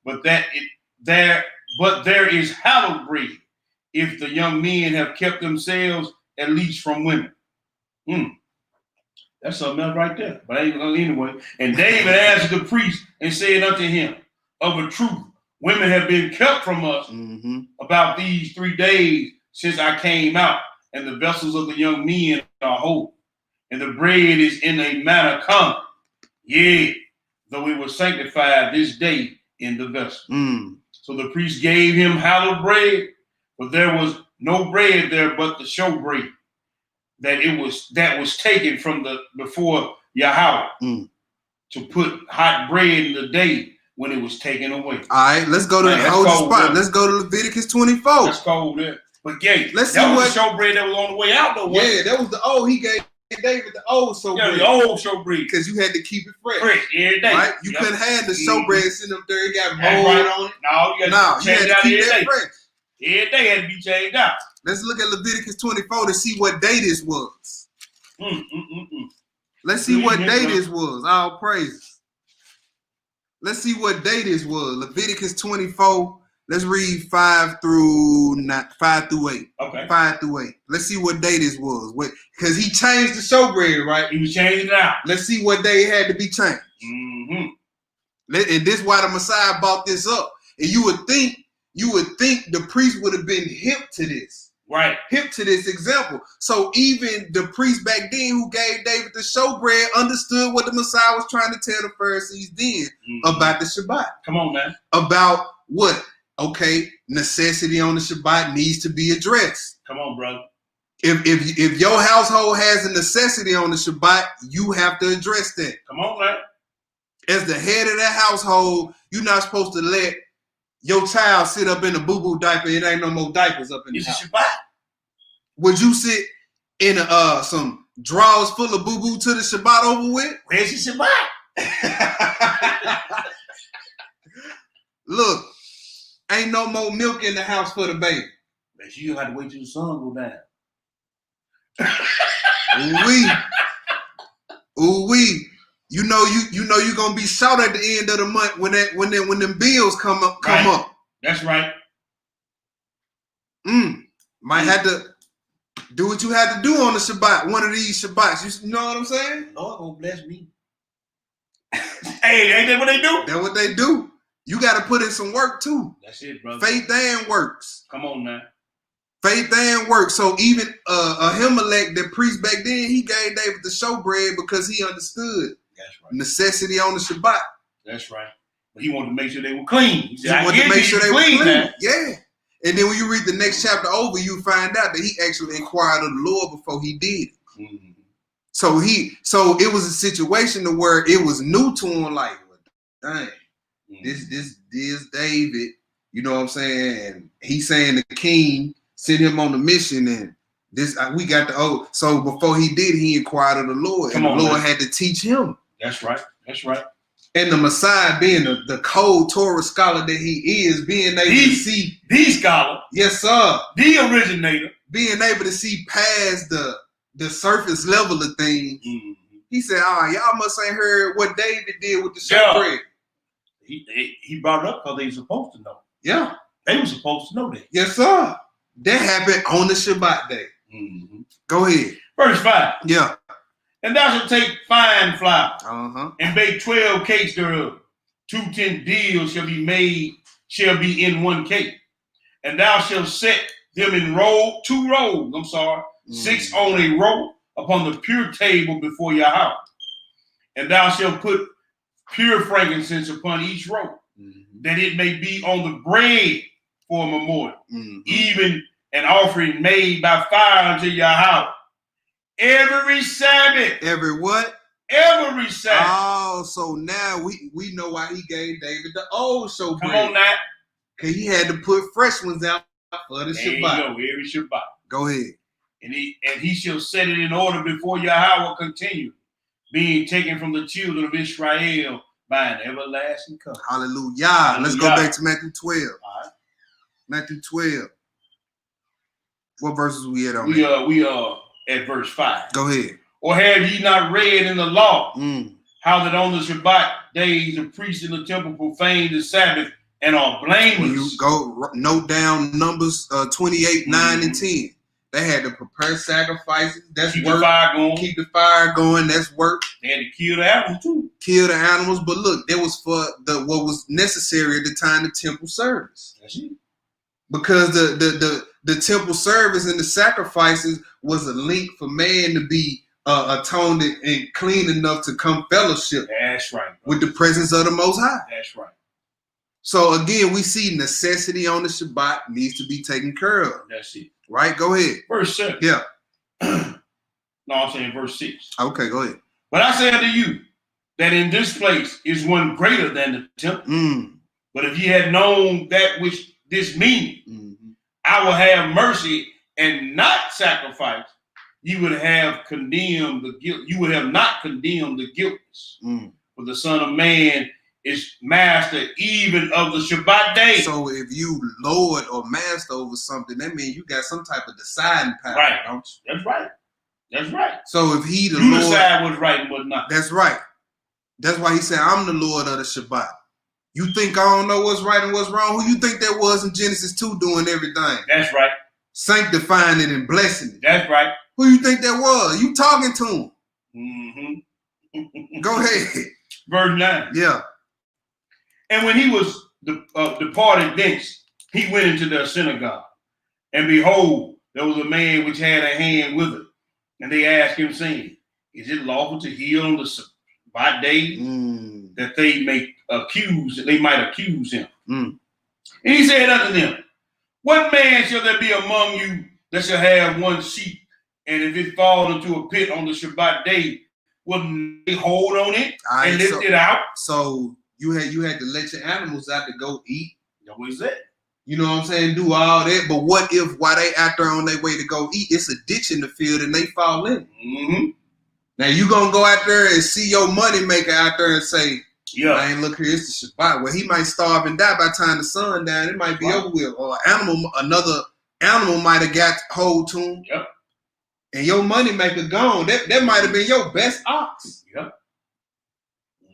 but there is hallowed bread, if the young men have kept themselves at least from women. That's something else right there. But anyway. And David answered the priest and said unto him, of a truth, women have been kept from us about these 3 days since I came out, and the vessels of the young men are whole, and the bread is in a manner common. Yeah, though it was sanctified this day in the vessel. So the priest gave him hallowed bread, but there was no bread there but the showbread that was taken from before Yahweh to put hot bread in the day when it was taken away. All right, let's go to the holy spot. Let's go to Leviticus 24. That's cold there. But let's see that was what the showbread that was on the way out though. Yeah, that was the old. He gave David the old showbread. Yeah, the old showbread. Because you had to keep it fresh. Fresh every day. Right? You couldn't have the showbread sitting up there. It got mold on it. No, you had to keep that fresh. Every day had to be changed out. Let's look at Leviticus 24 to see what day this was. Let's see what day this was. All praises. Let's see what day this was. Leviticus 24. Let's read 5 through 8. Okay. 5 through 8. Let's see what day this was. Because he changed the showbread, right? He was changing it out. Let's see what day it had to be changed. And this is why the Messiah brought this up. And you would think the priest would have been hip to this. Right. Hip to this example. So even the priest back then who gave David the showbread understood what the Messiah was trying to tell the Pharisees then about the Shabbat. Come on, man. About what? Okay, necessity on the Shabbat needs to be addressed. Come on, brother. If your household has a necessity on the Shabbat, you have to address that. Come on, man. As the head of that household, you're not supposed to let your child sit up in a boo-boo diaper. It ain't no more diapers up in the house. It's a Shabbat. Would you sit in some drawers full of boo-boo to the Shabbat over with? Where's the Shabbat? Look, ain't no more milk in the house for the baby. But you have to wait till the sun go down. Ooh-wee. You know you're gonna be short at the end of the month when them bills come up. That's right. Might have to do what you had to do on the Shabbat. One of these Shabbats. You know what I'm saying? Lord gonna bless me. Hey, ain't that what they do? That's what they do. You got to put in some work too. That's it, brother. Faith and works. Come on now. Faith and works. So even Ahimelech, the priest back then, he gave David the showbread because he understood. That's right. Necessity on the Shabbat. That's right. But he wanted to make sure they were clean. He said, wanted to make sure they were clean. Man. Yeah. And then when you read the next chapter over, you find out that he actually inquired of the Lord before he did it. So it was a situation to where it was new to him, like, well, dang, this David, you know what I'm saying? And he's saying the king sent him on the mission, and this we got the old. So before he did, he inquired of the Lord, and the Lord had to teach him. That's right. That's right. And the Messiah, being the cold Torah scholar that he is, being able to see the scholar, yes sir, the originator, being able to see past the surface level of things. He said, y'all must ain't heard what David did with the showbread. He brought it up because they were supposed to know. Yeah. They were supposed to know that. Yes, sir. That happened on the Shabbat day. Go ahead. Verse 5. Yeah. And thou shalt take fine flour and bake 12 cakes thereof. 2 10 deals shall be in one cake. And thou shalt set them in 2 rows, 6 on a row upon the pure table before your house. And thou shalt put pure frankincense upon each row, that it may be on the bread for a memorial, even an offering made by fire unto your house. Every Sabbath. Every what? every Sabbath. Oh, so now we know why he gave David the old showbread. Come on now. Because he had to put fresh ones out for the There Shabbat. you go, every Shabbat. Go ahead. And he shall set it in order before Yahweh continue, being taken from the children of Israel by an everlasting covenant. Hallelujah. Let's go back to Matthew 12. All right. Matthew 12. What verses we at on We that? are at verse 5. Go ahead. Or have ye not read in the law Mm. how that on the Shabbat days the priests in the temple profane the Sabbath and are blameless? When you go note down Numbers 28, 9, and 10. They had to prepare sacrifices. That's Keep work. the fire going. Keep the fire going. That's work. They had to kill the animal too. Kill the animals. But look, that was for what was necessary at the time of temple service. That's it. Because the temple service and the sacrifices was a link for man to be atoned and clean enough to come fellowship That's right, bro. with the presence of the Most High. That's right. So again, we see necessity on the Shabbat needs to be taken care of. That's it. Right? Go ahead. Verse 7. Yeah. No, I'm saying verse 6. Okay, go ahead. But I say unto you that in this place is one greater than the temple. Mm. But if ye had known that which this meaneth, Mm-hmm. I will have mercy and not sacrifice, you would have condemned the guilt. You would have not condemned the guiltless. Mm. For the Son of Man is master even of the Shabbat day. So if you lord or master over something, that means you got some type of deciding power. Right. Don't you? That's right. That's right. So if he the You Lord, decide what's right and what's not. that's right. That's why he said, I'm the Lord of the Shabbat. You think I don't know what's right and what's wrong? Who you think that was in Genesis 2 doing everything? That's right. Sanctifying it and blessing it. That's right. Who you think that was? You talking to him. Mm-hmm. Go ahead. Verse 9. Yeah. And when he was departed thence, he went into their synagogue. And behold, there was a man which had a hand withered. And they asked him, saying, is it lawful to heal on the Shabbat day, that they might accuse him? Mm. And he said unto them, what man shall there be among you that shall have one sheep, and if it fall into a pit on the Shabbat day, will they hold on it and lift it out? So you had to let your animals out to go eat. That's what he said. You know what I'm saying? Do all that. But what if while they out there on their way to go eat, it's a ditch in the field and they fall in? Mm-hmm. Now you gonna go out there and see your money maker out there and say, Yeah. man, look here, it's the Shabbat. Well, he might starve and die by the time the sun down. It might be over with. Or another animal might have got hold to him. Yep. And your money maker gone. That might have been your best ox. Yep.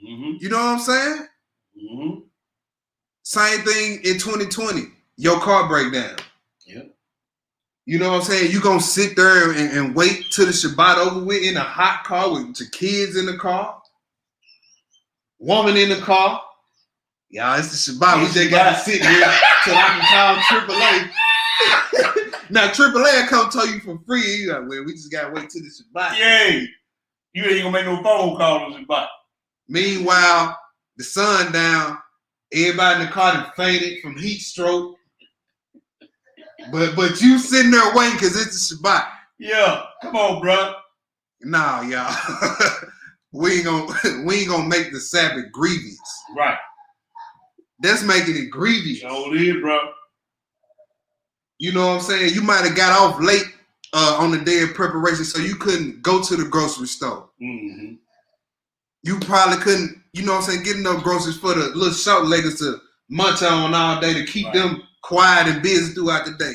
Mm-hmm. You know what I'm saying? Mm-hmm. Same thing in 2020. Your car breakdown. Yep. You know what I'm saying? You gonna sit there and wait till the Shabbat over with in a hot car with your kids in the car, woman in the car. Y'all, it's the Shabbat. We just gotta sit here till I can call AAA. Now AAA come tell you for free. You like, well, we just gotta wait till the Shabbat. Yay. You ain't gonna make no phone calls on Shabbat. Meanwhile, the sun down, everybody in the car done fainted from heat stroke. But you sitting there waiting because it's the Shabbat. Yeah, come on, bro. Nah, y'all. we ain't gonna make the Sabbath grievous. Right. That's making it grievous. So it is, bro. You know what I'm saying? You might have got off late on the day of preparation, so you couldn't go to the grocery store. Mm-hmm. You probably couldn't, you know what I'm saying, get enough groceries for the little short leggers to munch on all day to keep them quiet and busy throughout the day.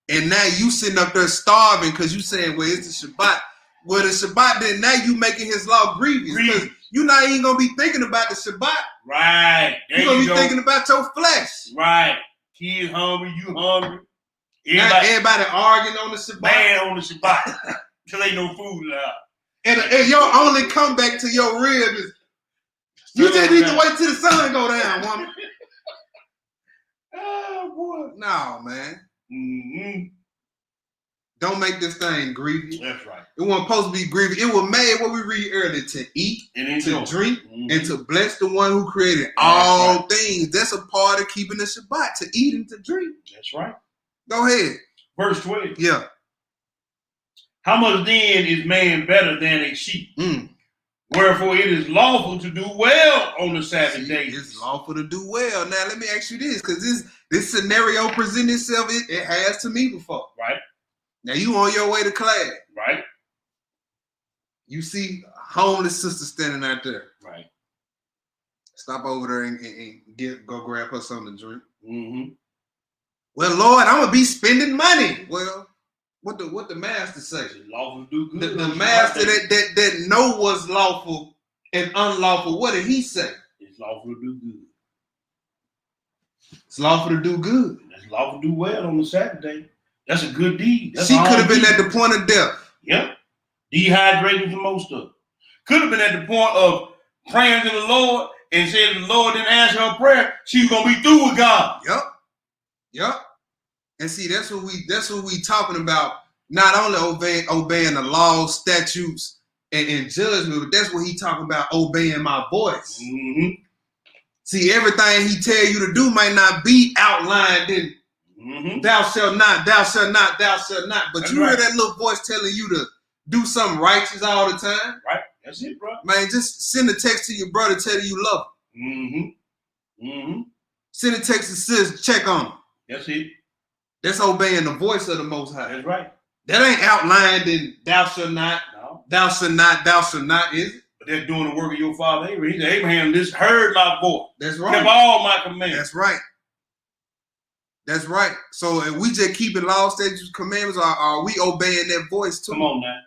And now you sitting up there starving because you saying, well, it's the Shabbat. Well, the Shabbat, then now you making his law grievous. Because you're not even going to be thinking about the Shabbat. Right. You're going to be thinking about your flesh. Right. Kids hungry, you hungry. Everybody arguing on the Shabbat. Man on the Shabbat. Till ain't no food in the house. And your only comeback to your rib is, you just need to wait till the sun go down, woman. Oh, boy. No, man. Mm-hmm. Don't make this thing grievous. That's right. It wasn't supposed to be grievous. It was made, what we read earlier, to eat, and to drink, and to bless the one who created all things. That's a part of keeping the Shabbat, to eat and to drink. That's right. Go ahead. Verse 12. Yeah. How much then is man better than a sheep? Wherefore it is lawful to do well on the Sabbath day. It's lawful to do well. Now let me ask you this, because this scenario presented itself, it has to me before. Right. Now you on your way to class. Right. You see a homeless sister standing out there. Right. Stop over there and go grab her something to drink. Mm-hmm. Well, Lord, I'm gonna be spending money. Well, what the master say? It's lawful to do good. The master that know what's lawful and unlawful. What did he say? It's lawful to do good. It's lawful to do good. It's lawful to do well on the Sabbath day. That's a good deed. That's she could have been at the point of death. Yep. Dehydrated for most of it. Could have been at the point of praying to the Lord and said the Lord didn't answer her prayer. She was gonna be through with God. Yep. And see, that's what we talking about. Not only obeying the laws, statutes, and judgment, but that's what he talking about, obeying my voice. Mm-hmm. See, everything he tell you to do might not be outlined in thou shalt not, thou shalt not, thou shalt not. But that's you hear that little voice telling you to do something righteous all the time. Right. That's it, bro. Man, just send a text to your brother telling you love him. Mm-hmm. Mm-hmm. Send a text to sis, check on him. That's it. That's obeying the voice of the Most High. That's right. That ain't outlined in thou shalt not, thou shalt not, thou shalt not, is it? But they're doing the work of your father Abraham. He said, Abraham, this heard my voice. That's right. Kept all my commands. That's right. That's right. So if we just keeping law, statutes, commandments, are we obeying that voice too? Come on now.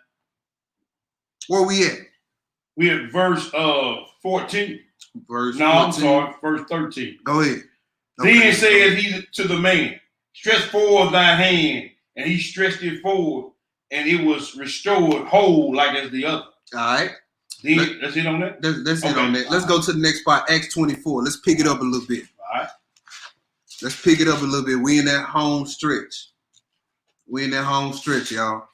Where we at? We at verse 14. Verse 14. I'm sorry, verse 13. Go ahead. Okay. Then says he to the man, stretch forward thy hand, and he stretched it forward, and it was restored whole like as the other. All right. Then, that's it on that? That's it on that. Let's go to the next part, Acts 24. Let's pick it up a little bit. All right. Let's pick it up a little bit. We in that home stretch. We in that home stretch, y'all.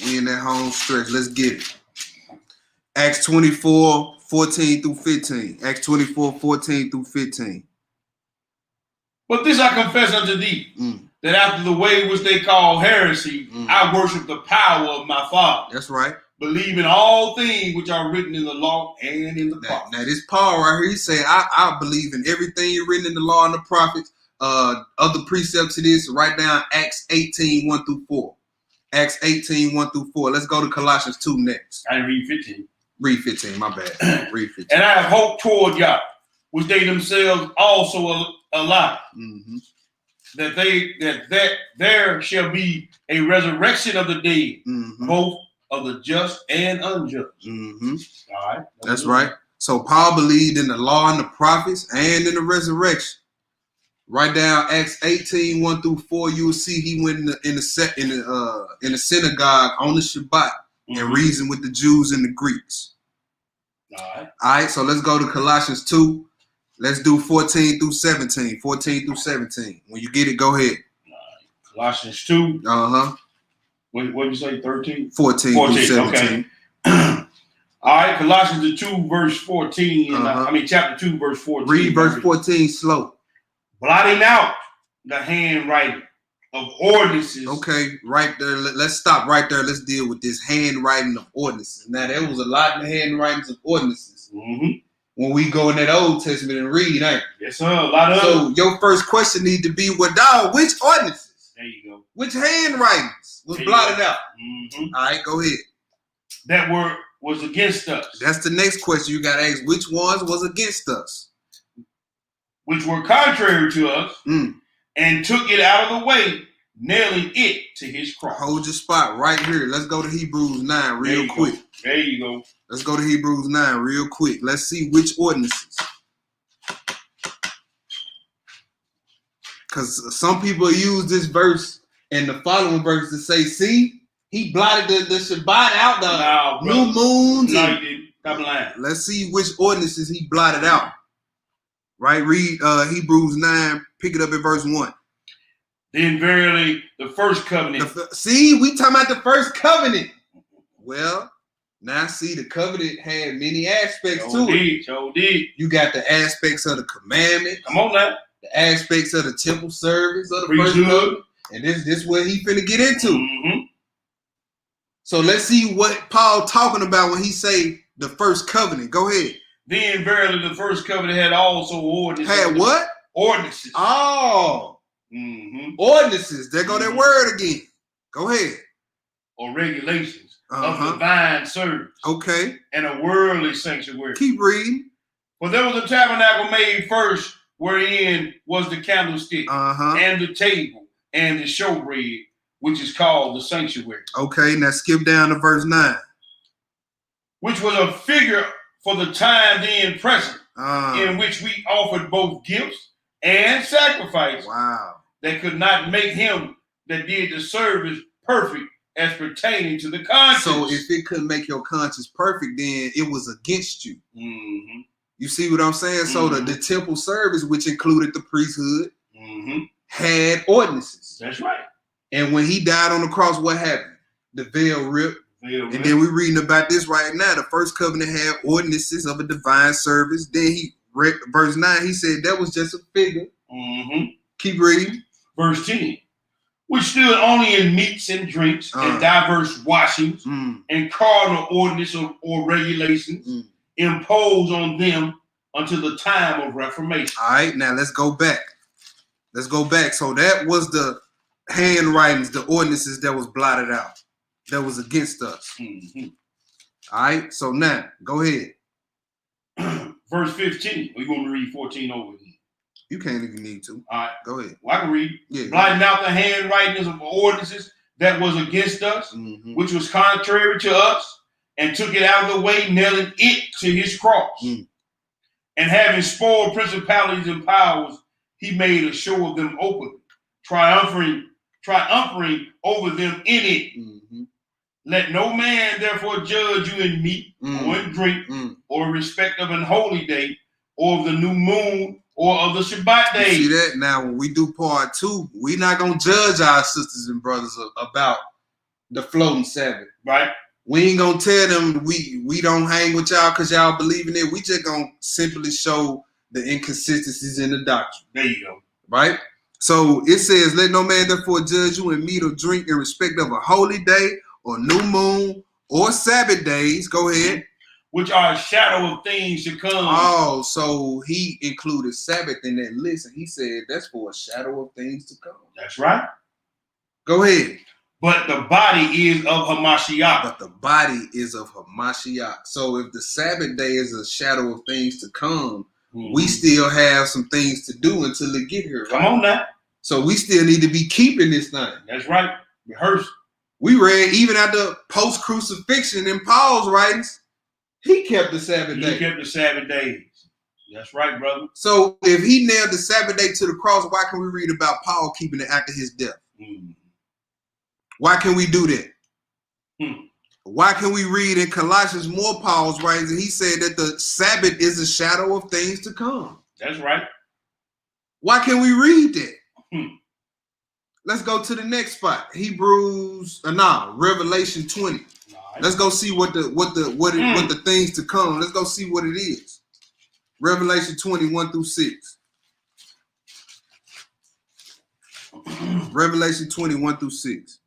We in that home stretch. Let's get it. Acts 24, 14 through 15. Acts 24, 14 through 15. But this I confess unto thee, that after the way which they call heresy, I worship the power of my Father. That's right. Believing all things which are written in the law and in the prophets. Now this Paul right here, he said, I believe in everything written in the law and the prophets. Other precepts to this, write down Acts 18, 1 through 4. Acts 18, 1 through 4. Let's go to Colossians 2 next. I read 15. Read 15, my bad. Read 15. And I have hope toward Yah, which they themselves also alive. Mm-hmm. That there shall be a resurrection of the dead, both of the just and unjust. Mm-hmm. All right. That's right. So Paul believed in the law and the prophets and in the resurrection. Write down Acts 18, 1 through 4. You will see he went in the synagogue on the Shabbat and reasoned with the Jews and the Greeks. All right. So let's go to Colossians 2. Let's do 14 through 17. 14 through 17. When you get it, go ahead. Colossians 2. Uh-huh. What did you say, 13? 14 through 17. Okay. All right, Colossians 2, verse 14. Chapter 2, verse 14. Read verse 14 slow. Blotting out the handwriting of ordinances. Okay, right there. Let's stop right there. Let's deal with this handwriting of ordinances. Now, there was a lot in the handwritings of ordinances. When we go in that Old Testament and read, ain't it? Yes, sir. A lot of So your first question need to be, well, dog, which ordinances? There you go. Which handwritings was blotted out? All right, go ahead. That was against us. That's the next question you got to ask. Which ones was against us? Which were contrary to us, and took it out of the way, nailing it to his cross. Hold your spot right here. Let's go to Hebrews 9 real quick. There you go. Let's go to Hebrews 9 real quick. Let's see which ordinances. Because some people use this verse and the following verse to say, see, he blotted the Shabbat out, the new moons. No, he didn't. Stop lying. Let's see which ordinances he blotted out. Right? Read Hebrews 9, pick it up at verse 1. Then verily the first covenant. See, we talking about the first covenant. Well, now see, the covenant had many aspects to it. Sure did. You got the aspects of the commandment. Come on now. The aspects of the temple service of the first covenant. And this is what he finna get into. So let's see what Paul talking about when he say the first covenant. Go ahead. Then verily the first covenant had also ordinances. Had what? Ordinances. Oh. Ordinances. There go that word again. Go ahead. Or regulations of divine service. Okay. And a worldly sanctuary. Keep reading. For there was a tabernacle made first, wherein was the candlestick and the table and the showbread, which is called the sanctuary. Okay, now skip down to verse 9. Which was a figure for the time then present, in which we offered both gifts and sacrifices. Wow. That could not make him that did the service perfect as pertaining to the conscience. So if it couldn't make your conscience perfect, then it was against you. You see what I'm saying? So the temple service, which included the priesthood, had ordinances. That's right. And when he died on the cross, what happened? The veil ripped. And then we're reading about this right now. The first covenant had ordinances of a divine service. Then he read verse 9. He said that was just a figure. Keep reading. Verse 10. Which stood only in meats and drinks and diverse washings and cardinal ordinance or regulations imposed on them until the time of Reformation. All right, now let's go back. Let's go back. So that was the handwritings, the ordinances that was blotted out, that was against us. All right, so now go ahead. Verse 15. We're going to read 14 over here. You can't even need to. All right. Go ahead. Well, I can read. Yeah. Blotting out the handwritings of ordinances that was against us, which was contrary to us, and took it out of the way, nailing it to his cross. And having spoiled principalities and powers, he made a show of them openly, triumphing over them in it. Let no man therefore judge you in meat or in drink or in respect of an holy day or of the new moon or of the Shabbat day. You see that? Now, when we do part 2, we're not going to judge our sisters and brothers about the floating Sabbath. Right. We ain't going to tell them we don't hang with y'all because y'all believe in it. We just going to simply show the inconsistencies in the doctrine. There you go. Right? So it says, let no man therefore judge you in meat or drink in respect of a holy day or new moon or Sabbath days. Go ahead. Which are a shadow of things to come. Oh, so he included Sabbath in that list, and he said that's for a shadow of things to come. That's right. Go ahead. But the body is of Hamashiach. But the body is of Hamashiach. So if the Sabbath day is a shadow of things to come, we still have some things to do until it get here. Right? Come on now. So we still need to be keeping this thing. That's right. Rehearse. We read even after post-crucifixion in Paul's writings, he kept the Sabbath day. He kept the Sabbath days. That's right, brother. So if he nailed the Sabbath day to the cross, why can we read about Paul keeping it after his death? Why can we do that? Why can we read in Colossians more Paul's writings and he said that the Sabbath is a shadow of things to come? That's right. Why can we read that? Let's go to the next spot. Revelation 20. Let's go see what the things to come. Let's go see what it is. Revelation 21 through 6. Revelation 21 through 6.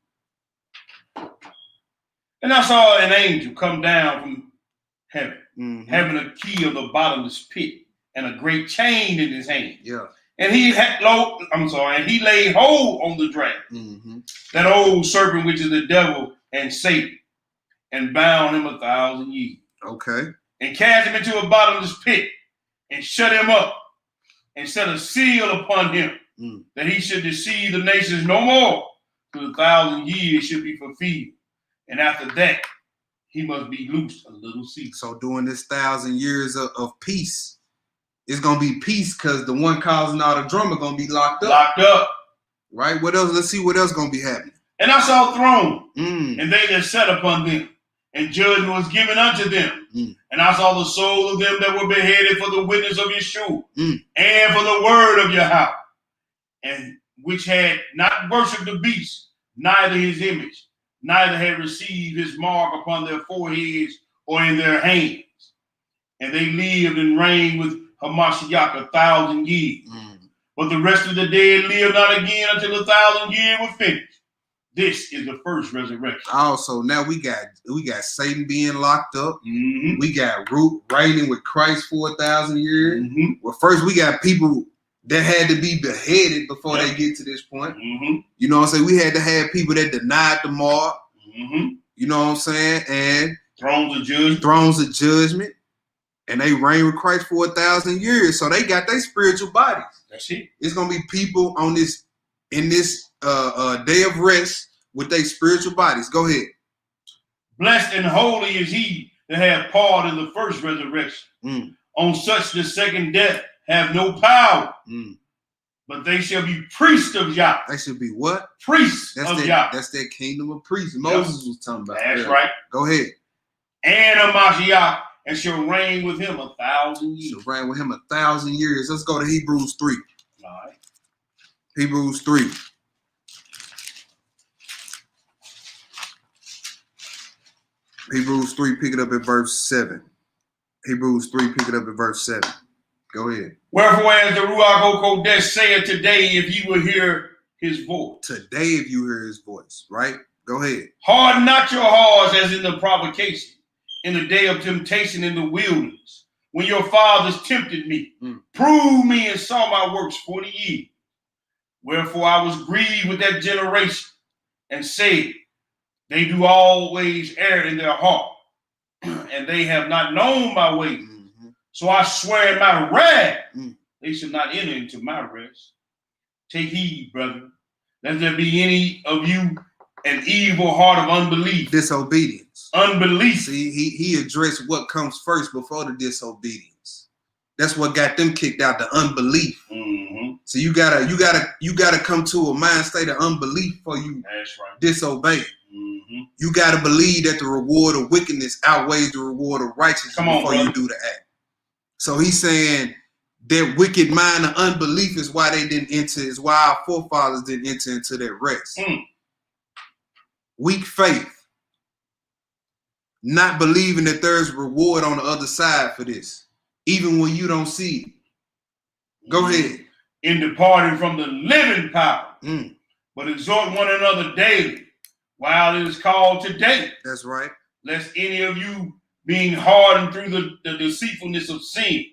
And I saw an angel come down from heaven, having a key of the bottomless pit and a great chain in his hand. Yeah. And he laid hold on the dragon, that old serpent which is the devil and Satan, and bound him 1,000 years. Okay. And cast him into a bottomless pit, and shut him up, and set a seal upon him, that he should deceive the nations no more, till 1,000 years should be fulfilled. And after that, he must be loosed a little season. So during this 1,000 years of peace, it's going to be peace because the one causing all the drama going to be locked up. Locked up. Right? What else? Let's see what else going to be happening. And I saw a throne, and they that sat upon them, and judgment was given unto them. And I saw the souls of them that were beheaded for the witness of Yeshua, and for the word of Yahweh, and which had not worshipped the beast, neither his image, neither had received his mark upon their foreheads or in their hands. And they lived and reigned with Hamashiach 1,000 years. But the rest of the dead lived not again until 1,000 years were finished. This is the first resurrection. Also, now we got Satan being locked up. Mm-hmm. We got Root reigning with Christ for 1,000 years. Mm-hmm. Well, first we got people that had to be beheaded before they get to this point. Mm-hmm. You know what I'm saying? We had to have people that denied the mark. Mm-hmm. You know what I'm saying? And Thrones of judgment. And they reign with Christ for 1,000 years. So they got their spiritual bodies. That's it. It's gonna be people on this in this day of rest with their spiritual bodies. Go ahead. Blessed and holy is he that have part in the first resurrection. On such the second death have no power, but they shall be priests of Yah. They should be what? Priests of Yah. That's that kingdom of priests Moses was talking about. That's right. Go ahead. And of Mashiach, and shall reign with him 1,000 years. Shall reign with him 1,000 years. Let's go to Hebrews 3. All right. Hebrews 3. Hebrews 3, pick it up at verse 7. Hebrews 3, pick it up at verse 7. Go ahead. Wherefore, as the Ruach HaKodesh saith today, if you will hear his voice. Today, if you hear his voice, right? Go ahead. Harden not your hearts as in the provocation, in the day of temptation in the wilderness, when your fathers tempted me, proved me and saw my works 40 years. Wherefore I was grieved with that generation and said, they do always err in their heart, and they have not known my ways. So I swear in my wrath, they shall not enter into my rest. Take heed, brethren, lest there be any of you an evil heart of unbelief. Disobedience. Unbelief. See, he addressed what comes first before the disobedience. That's what got them kicked out, the unbelief. So you gotta come to a mind state of unbelief before you disobey. You gotta believe that the reward of wickedness outweighs the reward of righteousness before you do the act. So he's saying that wicked mind of unbelief is why they didn't enter, is why our forefathers didn't enter into that rest. Weak faith. Not believing that there's reward on the other side for this, even when you don't see it. Go ahead. In departing from the living power, but exhort one another daily, while it is called today. That's right. Lest any of you being hardened through the deceitfulness of sin.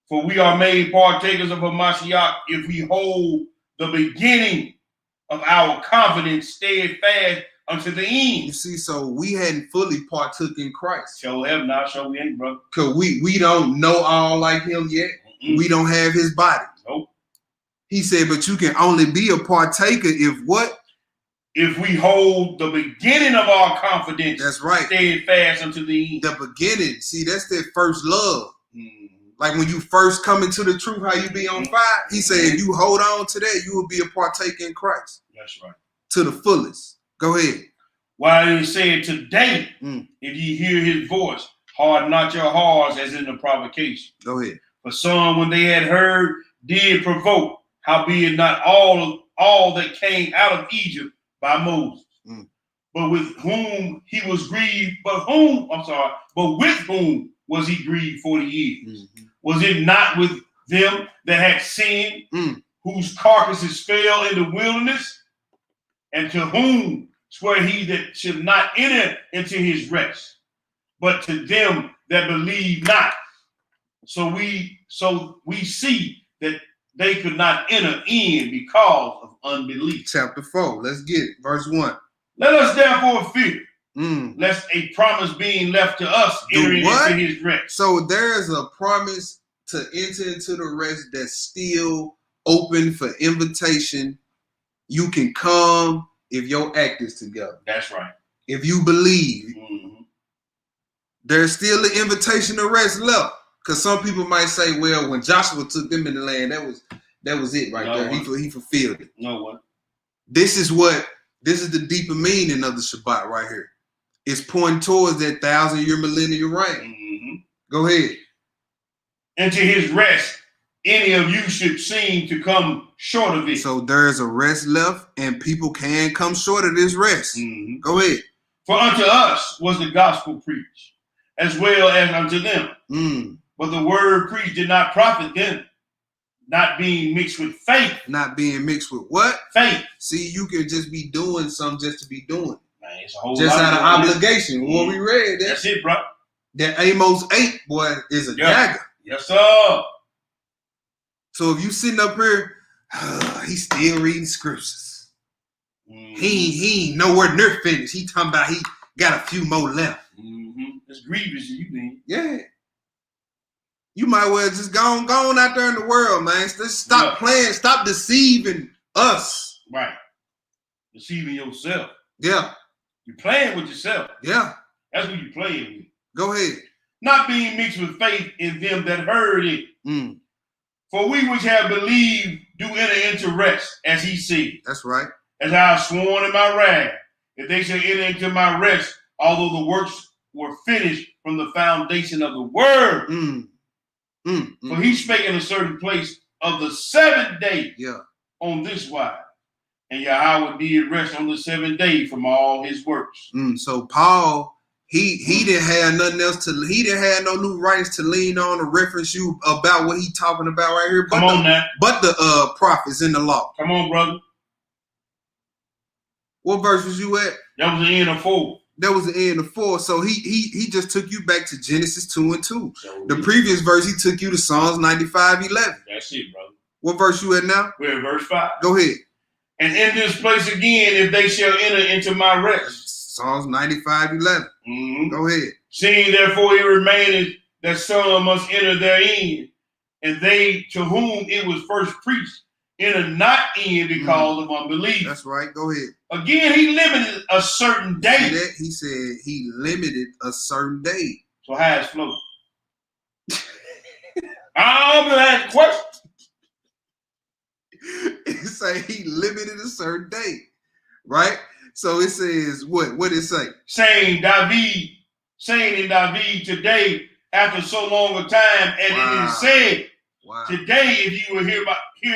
For we are made partakers of a Mashiach if we hold the beginning of our confidence steadfast unto the end. You see, so we hadn't fully partook in Christ. Show have not, show we ain't, brother. Because we don't know all like him yet. We don't have his body. Nope. He said, but you can only be a partaker if what? If we hold the beginning of our confidence, that's right, steadfast unto the end. The beginning, see, that's that first love. Like when you first come into the truth, how you be on fire. He said, if you hold on to that, you will be a partaker in Christ. That's right. To the fullest. Go ahead. While it is said today, if ye hear his voice, harden not your hearts as in the provocation. Go ahead. For some, when they had heard, did provoke, howbeit not all that came out of Egypt by Moses, but with whom he was grieved, but with whom was he grieved 40 years? Was it not with them that had sinned, whose carcasses fell in the wilderness? And to whom swear he that should not enter into his rest, but to them that believe not? So we see that they could not enter in because of unbelief. Chapter 4, let's get it. Verse 1. Let us therefore fear, lest a promise being left to us entering into his rest. So there is a promise to enter into the rest that's still open for invitation. You can come if your act is together. That's right. If you believe, there's still an invitation to rest left. Because some people might say, well, when Joshua took them in the land, that was it right there. He fulfilled it. No one. This is the deeper meaning of the Shabbat right here. It's pointing towards that 1,000-year millennial reign. Go ahead. Into his rest, any of you should seem to come short of it. So there's a rest left, and people can come short of this rest. Go ahead. For unto us was the gospel preached, as well as unto them. But the word preached did not profit them, Not being mixed with faith. Not being mixed with what? Faith. See, you can just be doing something just to be doing it. Man, it's a whole just lot out of obligation. Mm-hmm. What we read. That's it, bro. That Amos 8, boy, is a dagger. Yes, sir. So if you sitting up here, he's still reading scriptures. Mm-hmm. He ain't nowhere near finished. He talking about he got a few more left. Mm-hmm. It's grievous, you mean? Yeah. You might well just go on out there in the world, man. Just stop playing. Stop deceiving us. Right. Deceiving yourself. Yeah. You're playing with yourself. Yeah. That's what you're playing with. Go ahead. Not being mixed with faith in them that heard it. Mm. For we which have believed do enter into rest, as he said. That's right. As I have sworn in my wrath, that they shall enter into my rest, although the works were finished from the foundation of the world. For he spake in a certain place of the 7th day on this wise. And Yahweh did rest on the 7th day from all his works. So Paul, he didn't have nothing else to, he didn't have no new writings to lean on or reference you about what he talking about right here. But but the prophets in the law. Come on, brother. What verse was you at? That was the end of 4. That was the end of 4. So he just took you back to Genesis 2 and 2. The previous verse, he took you to Psalms 95:11. That's it, brother. What verse you at now? We're at verse 5. Go ahead. And in this place again, if they shall enter into my rest. Psalms 95:11. Mm-hmm. Go ahead. Seeing therefore it remaineth that some must enter therein, and they to whom it was first preached enter not in because of unbelief. That's right. Go ahead. Again, he limited a certain day. See that? He said he limited a certain day. So how it's flowing? I'm gonna ask a question. It say he limited a certain day, right? So it says what? What did it say? Saying in David today, after so long a time, and it is said, today, if you will hear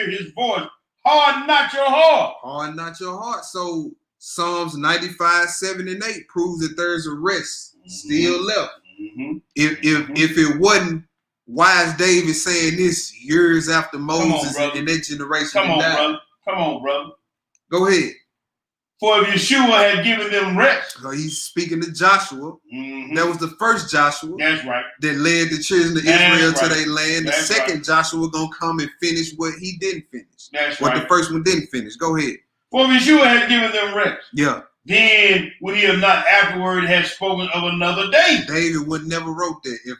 his voice, harden not your heart. Harden not your heart. So Psalms 95:7-8 proves that there's a rest still left. If it wasn't wise David saying this years after Moses and that generation. Come on, brother. Go ahead. For if Yeshua had given them rest. So he's speaking to Joshua. That was the first Joshua. That's right. That led the children of Israel to their land. The second Joshua gonna come and finish what he didn't finish. That's what the first one didn't finish. Go ahead. For if Yeshua had given them rest. Yeah. Then would he have not afterward have spoken of another day? David would never wrote that if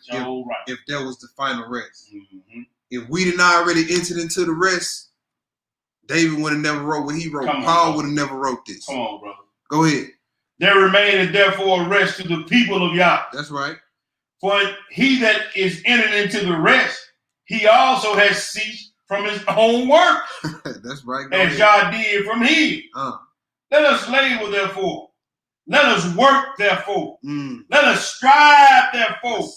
that was the final rest. If we didn't already entered into the rest, David would have never wrote what he wrote. Paul would have never wrote this. Come on, brother. Go ahead. There remaineth therefore a rest to the people of Yah. That's right. For he that is entered into the rest, he also has ceased from his own work. That's right. As Yah did from his. Let us labor, therefore. Let us work, therefore. Let us strive, therefore,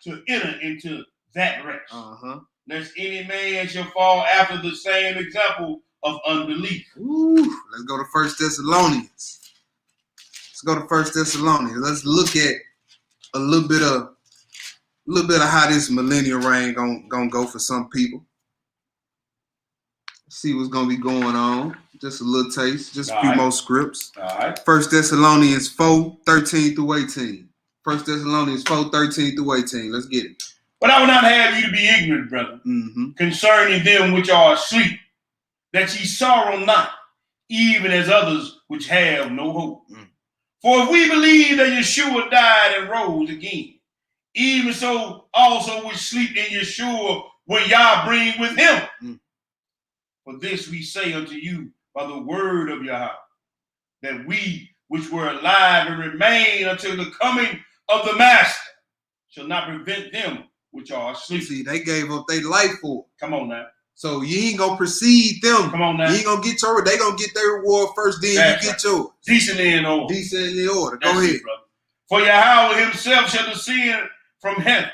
to enter into that rest. Lest any man shall fall after the same example of unbelief. Let's go to 1 Thessalonians. Let's look at a little bit of how this millennial reign gonna go for some people. See what's gonna be going on. Just a little taste, just a few more scripts. All right. 1 Thessalonians 4:13-18. 1 Thessalonians 4:13-18. Let's get it. But I will not have you to be ignorant, brother, concerning them which are asleep, that ye sorrow not, even as others which have no hope. For if we believe that Yeshua died and rose again, even so also which sleep in Yeshua will Yah bring with him. For this we say unto you by the word of Yahweh, that we which were alive and remain until the coming of the Master shall not prevent them which are asleep. See, they gave up their life for it. Come on now. So you ain't gonna precede them. Come on now. You ain't gonna get your, they gonna get their reward first, then you get yours. Decently in order. Decently in order. Go ahead. It, brother. For Yahweh himself shall descend from heaven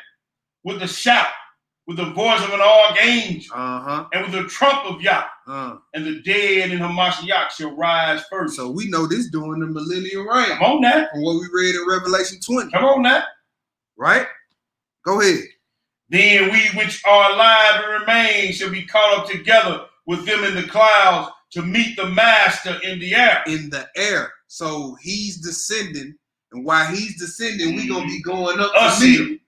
with a shout, with the voice of an archangel, and with the trump of Yah, and the dead in Hamashiach shall rise first. So we know this during the millennial reign. Come on now. From what we read in Revelation 20. Come on now. Right? Go ahead. Then we which are alive and remain shall be caught up together with them in the clouds to meet the master in the air. In the air. So he's descending, and while he's descending, we're gonna be going up to meet him.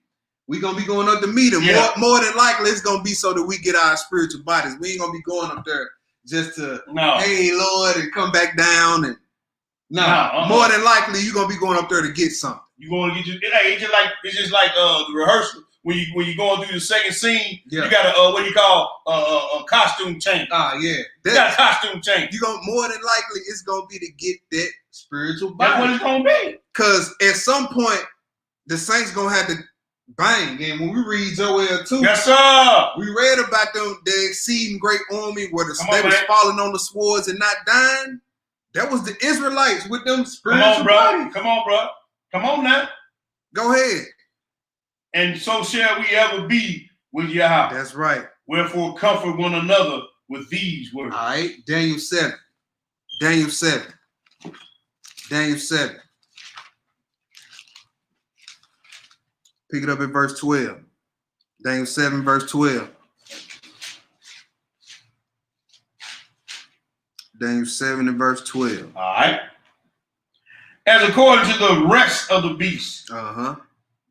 We're gonna be going up to meet him. Yeah. More than likely, it's gonna be so that we get our spiritual bodies. We ain't gonna be going up there just to hey Lord and come back down and more than likely you're gonna be going up there to get something. You're going to get it's just like the rehearsal when you going through the second scene. Yeah. You got a what you call a costume change. Yeah, you got a costume change. You gonna more than likely it's gonna be to get that spiritual body. That's what it's gonna be. Cause at some point the saints gonna have to bang. And when we read Joel 2, yes, sir, we read about them the exceeding great army where they was falling on the swords and not dying. That was the Israelites with them spiritual bodies. Come on, bro. Come on now. Go ahead. And so shall we ever be with Yahweh. That's right. Wherefore comfort one another with these words. All right. Daniel 7. Daniel 7. Daniel 7. Pick it up at verse 12. Daniel 7, verse 12. Daniel 7 and verse 12. All right. As according to the rest of the beasts,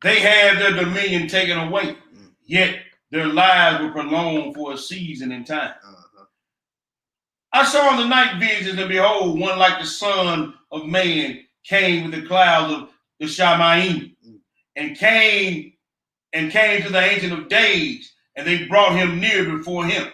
they had their dominion taken away, yet their lives were prolonged for a season and time. I saw in the night visions, and behold, one like the Son of Man came with the clouds of the Shamayim, and came to the Ancient of Days, and they brought him near before him.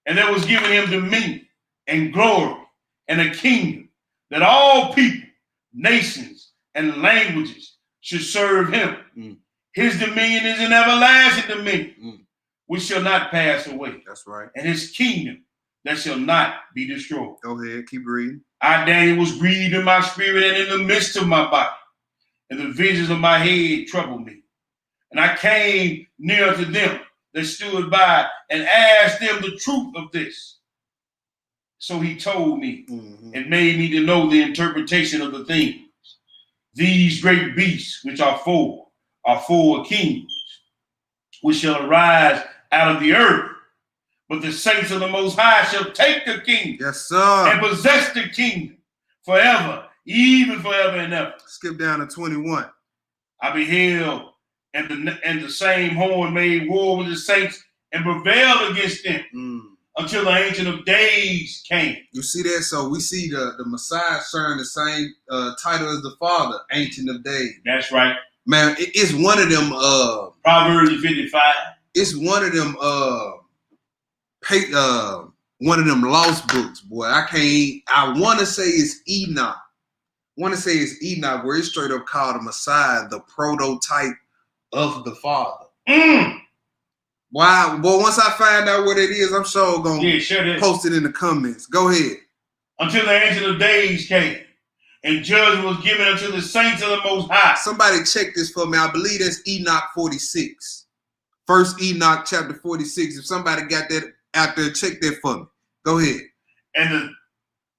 And there was given him dominion and glory and a kingdom, that all people, nations, and languages should serve him. His dominion is an everlasting dominion, which shall not pass away. That's right. And his kingdom that shall not be destroyed. Go ahead, keep reading. I, Daniel, was grieved in my spirit and in the midst of my body, and the visions of my head troubled me. And I came near to them that stood by and asked them the truth of this. So he told me and made me to know the interpretation of the things. These great beasts, which are four kings, which shall arise out of the earth. But the saints of the Most High shall take the kingdom, yes, sir, and possess the kingdom forever, even forever and ever. Skip down to 21. I beheld, and the same horn made war with the saints and prevailed against them until the Ancient of Days came. You see that? So we see the Messiah sharing the same title as the Father, Ancient of Days. That's right. Man, it's one of them Proverbs 55. It's one of them one of them lost books, boy. I want to say it's Enoch. Where it's straight up called the Messiah, the prototype of the Father. Wow. Well, once I find out what it is, I'm sure going to post it in the comments. Go ahead. Until the Ancient of Days came, and judgment was given unto the saints of the Most High. Somebody check this for me. I believe that's Enoch 46. First Enoch chapter 46. If somebody got that out there, check that for me. Go ahead. And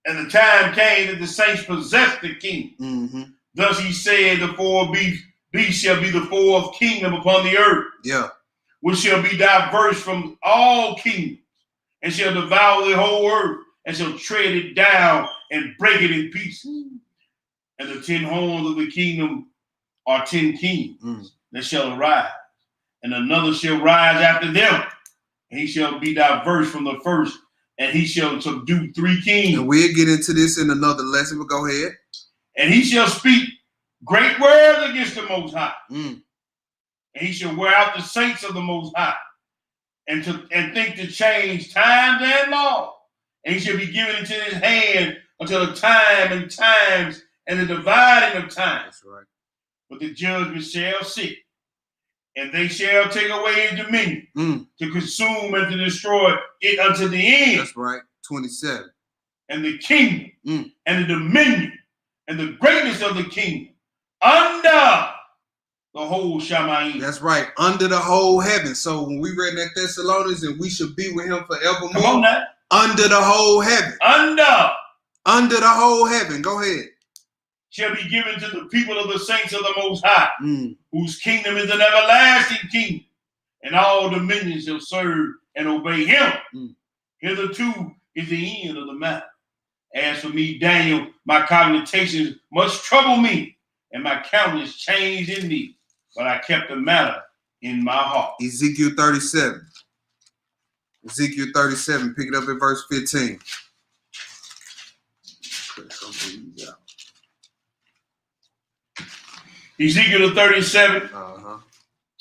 the time came that the saints possessed the kingdom. Thus he said, the four beasts shall be the fourth kingdom upon the earth. Yeah. Which shall be diverse from all kingdoms, and shall devour the whole earth, and shall tread it down and break it in pieces. And the 10 horns of the kingdom are 10 kings that shall arise, and another shall rise after them, and he shall be diverse from the first, and he shall subdue 3 kings. And we'll get into this in another lesson, but go ahead. And he shall speak great words against the Most High. And he shall wear out the saints of the Most High, and think to change times and law. And he shall be given into his hand until the time and times and the dividing of times. That's right. But the judgment shall sit, and they shall take away his dominion to consume and to destroy it unto the end. That's right. 27. And the kingdom and the dominion and the greatness of the kingdom under the whole Shamayim. That's right. Under the whole heaven. So when we read that Thessalonians, and we should be with him forevermore. Come on now. Under the whole heaven. Under the whole heaven. Go ahead. Shall be given to the people of the saints of the Most High, whose kingdom is an everlasting kingdom, and all dominions shall serve and obey him. Mm. Hitherto is the end of the matter. As for me, Daniel, my cogitations much trouble me, and my countenance changed in me, but I kept the matter in my heart. Ezekiel 37. Ezekiel 37, pick it up at verse 15. Ezekiel 37 Uh-huh.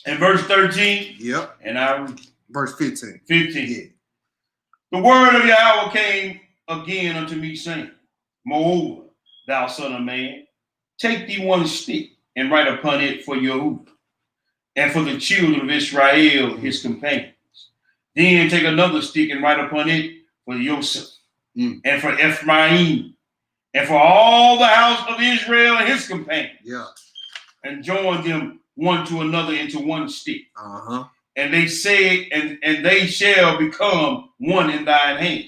and verse 13. Yep. And Verse 15. 15. Yeah. The word of Yahweh came again unto me, saying, Moreover, thou son of man, take thee one stick and write upon it for Yehudah, and for the children of Israel, his companions. Then take another stick and write upon it for Joseph, and for Ephraim, and for all the house of Israel and his companions. Yeah. And join them one to another into one stick. Uh-huh. And they say, and they shall become one in thine hand.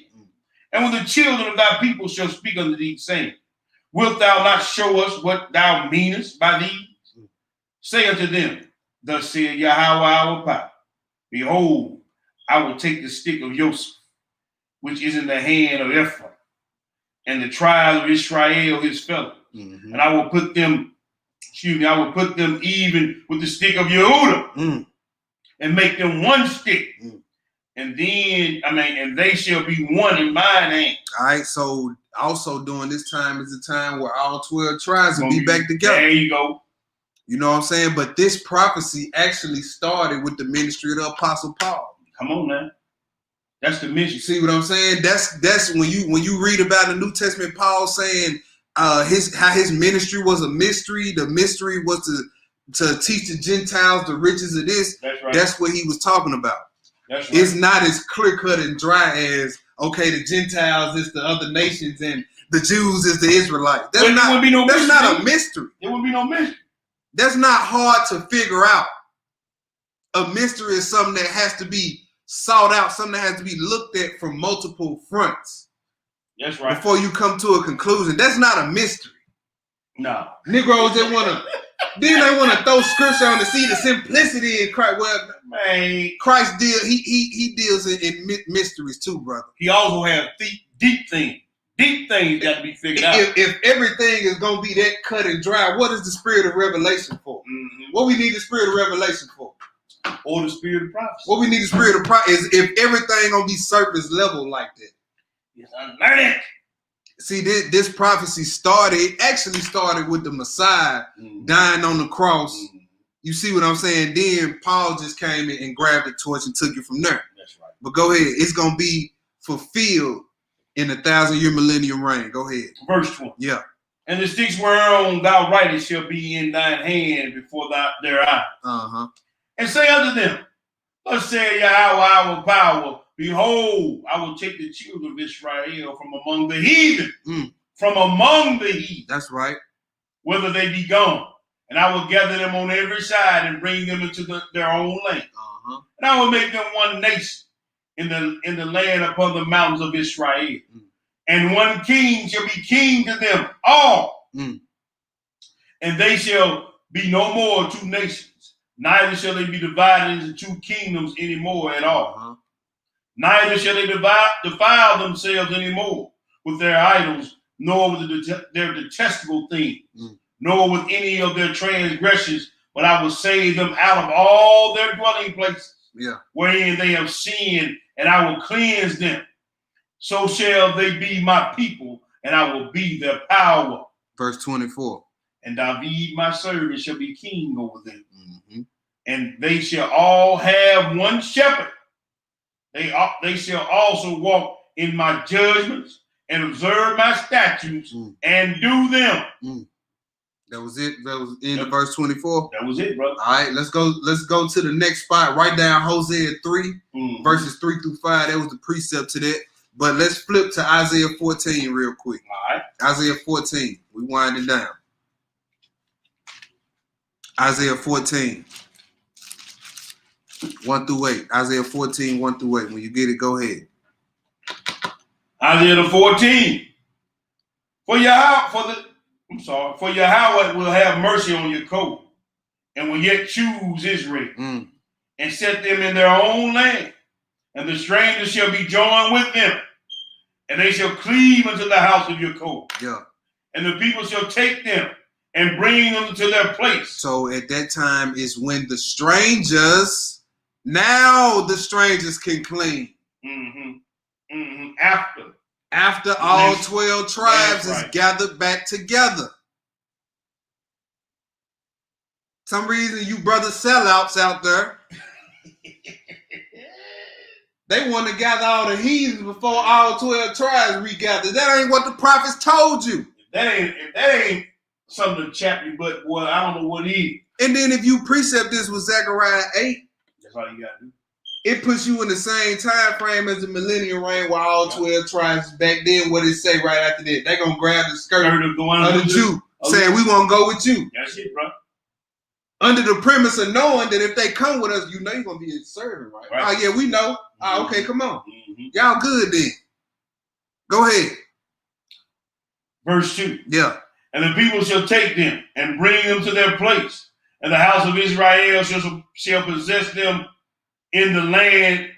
And when the children of thy people shall speak unto thee, saying, Wilt thou not show us what thou meanest by these? Say unto them, Thus saith Yahweh our power, Behold, I will take the stick of Joseph, which is in the hand of Ephraim, and the tribe of Israel his fellow, and I will put them, I will put them even with the stick of Yehudah, and make them one stick. And then, and they shall be one in mine hand. All right, so also during this time is the time where all 12 tribes will be back together. There you go. You know what I'm saying? But this prophecy actually started with the ministry of the Apostle Paul. Come on, man. That's the mission. You see what I'm saying? That's when you read about the New Testament, Paul saying how his ministry was a mystery. The mystery was to teach the Gentiles the riches of this. That's right. That's what he was talking about. That's right. It's not as clear cut and dry as, okay, the Gentiles is the other nations and the Jews is the Israelites. That's not a mystery. There would be no mystery. That's not hard to figure out. A mystery is something that has to be sought out, something that has to be looked at from multiple fronts. That's right. Before you come to a conclusion. That's not a mystery. No. Negroes that want to, then they want to throw scripture on to see the simplicity in Christ. Well, man, Christ he deals in mysteries too, brother. He also has deep things. Deep things got to be figured out. If everything is going to be that cut and dry, what is the spirit of revelation for? What we need the spirit of revelation for? Or the spirit of prophecy. What we need the spirit of prophecy is if everything going to be surface level like that. Yes, I learned it. See, this prophecy actually started with the Messiah dying on the cross. You see what I'm saying? Then Paul just came in and grabbed the torch and took it from there. That's right. But go ahead. It's going to be fulfilled in 1,000-year millennium reign. Go ahead. Verse 20. Yeah. And the sticks whereon thou writest shall be in thine hand before their eyes. Uh-huh. And say unto them, Thus saith Yahweh our power, Behold, I will take the children of Israel from among the heathen. From among the heathen. That's right. Whether they be gone. And I will gather them on every side and bring them into their own land. Uh-huh. And I will make them one nation in the land upon the mountains of Israel. And one king shall be king to them all. And they shall be no more two nations. Neither shall they be divided into two kingdoms anymore at all. Uh-huh. Neither shall they defile themselves anymore with their idols, nor with their detestable things, nor with any of their transgressions, but I will save them out of all their dwelling places, wherein they have sinned, and I will cleanse them. So shall they be my people, and I will be their power. Verse 24. And David, my servant, shall be king over them. And they shall all have one shepherd. They shall also walk in my judgments and observe my statutes and do them. That was it. That was in the verse 24. That was it, brother. All right, let's go to the next spot. Write down Hosea 3, verses 3 through 5. That was the precept to that. But let's flip to Isaiah 14 real quick. All right. Isaiah 14. We wind it down. Isaiah 14. 1 through 8. Isaiah 14, 1 through 8. When you get it, go ahead. Isaiah 14. For Yahweh will have mercy on your coat, and will yet choose Israel, and and set them in their own land. And the strangers shall be joined with them, and they shall cleave unto the house of your coat. Yeah. And the people shall take them and bring them to their place. So at that time is when the strangers can clean. After all 12 tribes is gathered back together. Some reason you brother sellouts out there, they want to gather all the heathens before all 12 tribes regather. That ain't what the prophets told you. If that ain't something to chap you, but well, I don't know what is. And then if you precept this with Zechariah 8, that's all you got to do. It puts you in the same time frame as the millennial reign where all 12 tribes back then. What it say right after that? They gonna grab the skirt of the Jew, saying we gonna go with you. That's it, bro. Under the premise of knowing that if they come with us, you know you're gonna be a servant, right? Oh yeah, we know. Oh, okay, come on. Y'all good then. Go ahead. Verse 2. Yeah. And the people shall take them and bring them to their place, and the house of Israel shall possess them in the land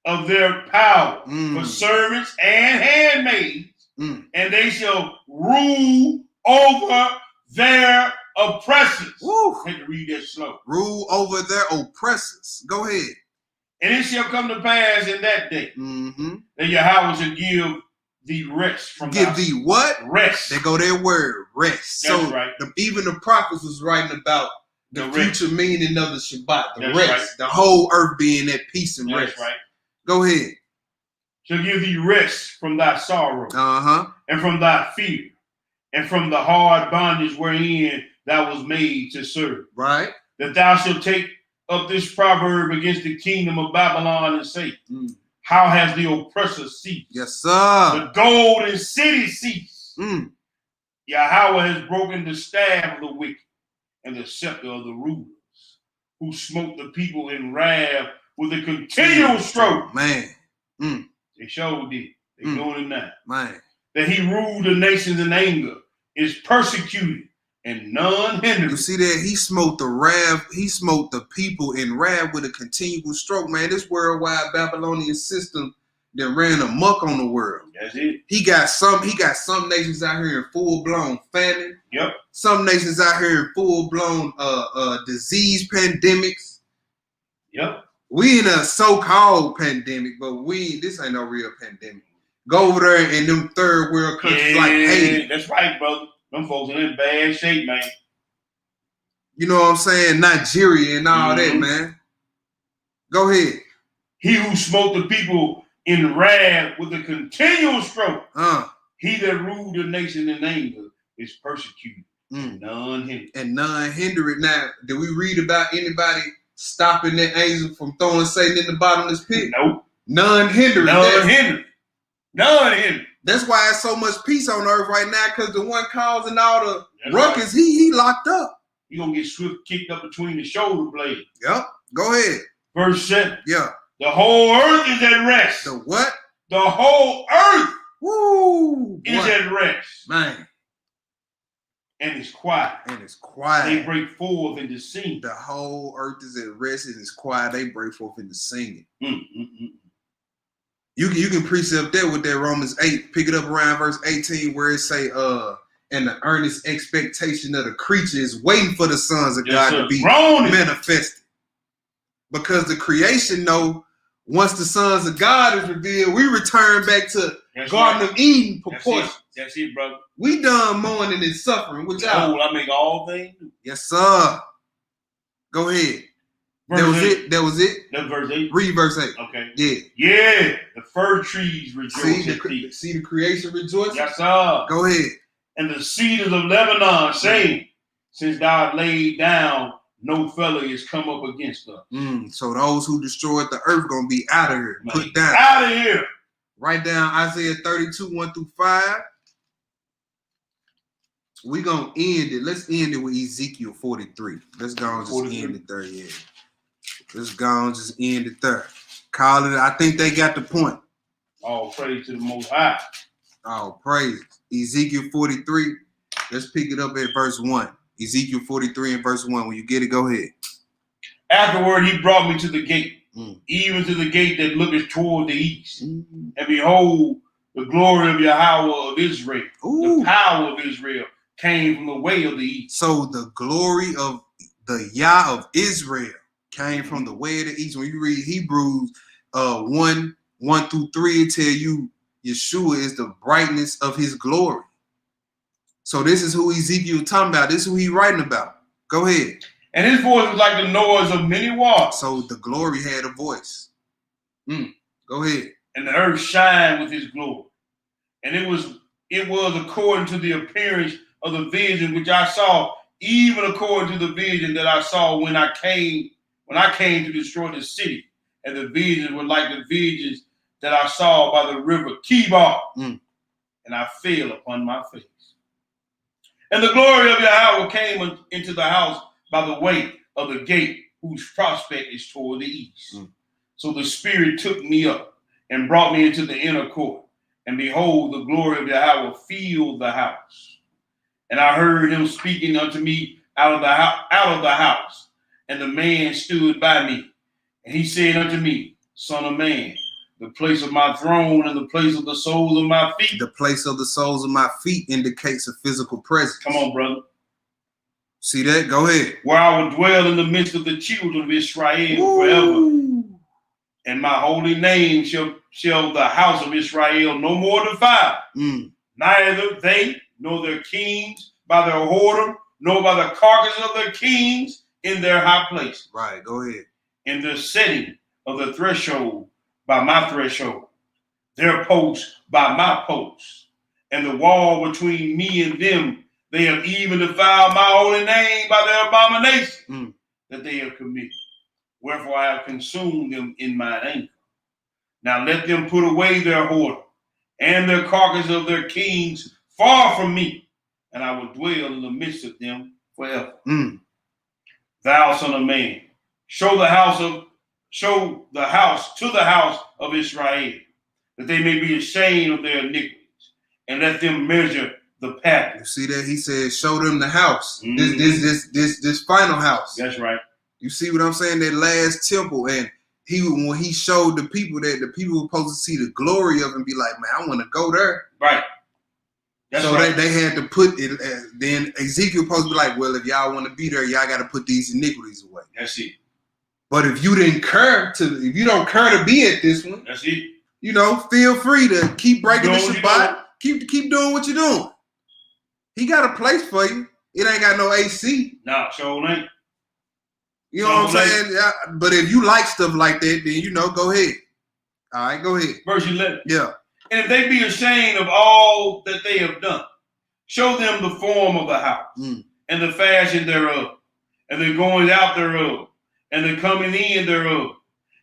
of their power for servants and handmaids, and they shall rule over their oppressors. Woo. I had to read that slow. Rule over their oppressors. Go ahead. And it shall come to pass in that day that Yahweh shall give thee rest from give thee what? Rest. They go their word, rest. That's so right. Even the prophets was writing about the future meaning of the Shabbat, the That's rest, right. the whole earth being at peace and That's rest. right. Go ahead. Shall give thee rest from thy sorrow, and from thy fear, and from the hard bondage wherein thou was made to serve. Right. That thou shalt take up this proverb against the kingdom of Babylon and say, how has the oppressor ceased? Yes, sir. The golden city ceased. Yahweh has broken the staff of the wicked and the scepter of the rulers, who smote the people in wrath with a continual stroke. Man. They showed it. They doing it now. Man. That he ruled the nations in anger, is persecuted, and none hindered. You see that? He smote the wrath. He smote the people in wrath with a continual stroke. Man, this worldwide Babylonian system that ran amok on the world. That's it. He got some nations out here in full-blown famine. Yep. Some nations out here in full-blown disease pandemics. Yep. We in a so-called pandemic, but this ain't no real pandemic. Go over there in them third world countries like Haiti. That's right, brother. Them folks in bad shape, man. You know what I'm saying? Nigeria and all that, man. Go ahead. He who smote the people in wrath with a continual stroke. He that ruled the nation in anger is persecuted. None hindered. And none hindered. Now, did we read about anybody stopping that angel from throwing Satan in the bottomless pit? Nope. None hindered. None hindered. None hindered. That's why it's so much peace on earth right now, because the one causing all the ruckus, he locked up. You're going to get swift kicked up between the shoulder blades. Yep. Go ahead. Verse 7. Yeah. The whole earth is at rest. The what? The whole earth is at rest. Man. And it's quiet. They break forth into singing. The whole earth is at rest and it's quiet. They break forth into singing. You can precept that with that Romans 8. Pick it up around verse 18 where it say, and the earnest expectation of the creature is waiting for the sons of God to be manifested. Because the creation know once the sons of God is revealed, we return back to Garden of Eden proportions. That's it, brother. We done mourning and suffering. Which I make all things new. Yes, sir. Go ahead. That was it. That's verse 8. Read verse 8. Okay. Yeah. Yeah. The fir trees rejoice. See the creation rejoice? Yes, sir. Go ahead. And the cedars of Lebanon saying, since thou art laid down, no fellow is come up against us. So those who destroyed the earth gonna be out of here. Man, put down. Out of here. Write down Isaiah 32, 1-5. We're gonna end it. Let's end it with Ezekiel 43. Let's go and just end it there. Yeah. Let's go and just end it there. Call it. I think they got the point. All praise to the Most High. All praise. Ezekiel 43. Let's pick it up at verse 1. Ezekiel 43 and verse 1. When you get it, go ahead. Afterward, he brought me to the gate, even to the gate that looketh toward the east. And behold, the glory of Yahweh of Israel, the power of Israel, came from the way of the east. So the glory of the Yah of Israel came from the way of the east. When you read Hebrews 1:1-3, it tell you Yeshua is the brightness of his glory. So this is who Ezekiel talking about. This is who he writing about. Go ahead. And his voice was like the noise of many waters. So the glory had a voice. Go ahead. And the earth shined with his glory. And it was according to the appearance of the vision which I saw, even according to the vision that I saw when I came to destroy the city. And the visions were like the visions that I saw by the river Kibar. And I fell upon my face. And the glory of Yahweh came into the house by the way of the gate, whose prospect is toward the east. So the Spirit took me up and brought me into the inner court. And behold, the glory of Yahweh filled the house. And I heard him speaking unto me out of the house. And the man stood by me. And he said unto me, Son of man, the place of my throne and the place of the soles of my feet. The place of the soles of my feet indicates a physical presence. Come on, brother. See that? Go ahead. Where I will dwell in the midst of the children of Israel forever. And my holy name shall the house of Israel no more defile. Neither they nor their kings by their whoredom, nor by the carcass of their kings in their high places. Right, go ahead. In the setting of the threshold by my threshold, their posts by my posts, and the wall between me and them, they have even defiled my holy name by their abomination that they have committed. Wherefore I have consumed them in mine anger. Now let them put away their whoredom and their carcass of their kings far from me, and I will dwell in the midst of them forever. Thou son of man, show the house to the house of Israel, that they may be ashamed of their iniquities, and let them measure the pattern. You see that? He said, show them the house. This final house. That's right. You see what I'm saying? That last temple, and when he showed the people that the people were supposed to see the glory of and be like, man, I want to go there. Right. That's so right. they had to put it. Then Ezekiel supposed to be like, well, if y'all want to be there, y'all got to put these iniquities away. That's it. But if you don't care to be at this one, that's it. You know, feel free to keep breaking the Shabbat. Keep doing what you're doing. He got a place for you. It ain't got no AC. Nah, sure ain't. You know what I'm saying? Yeah, but if you like stuff like that, then go ahead. All right, go ahead. Verse 11. Yeah. And if they be ashamed of all that they have done, show them the form of the house and the fashion thereof, and the going out thereof, and the coming in thereof,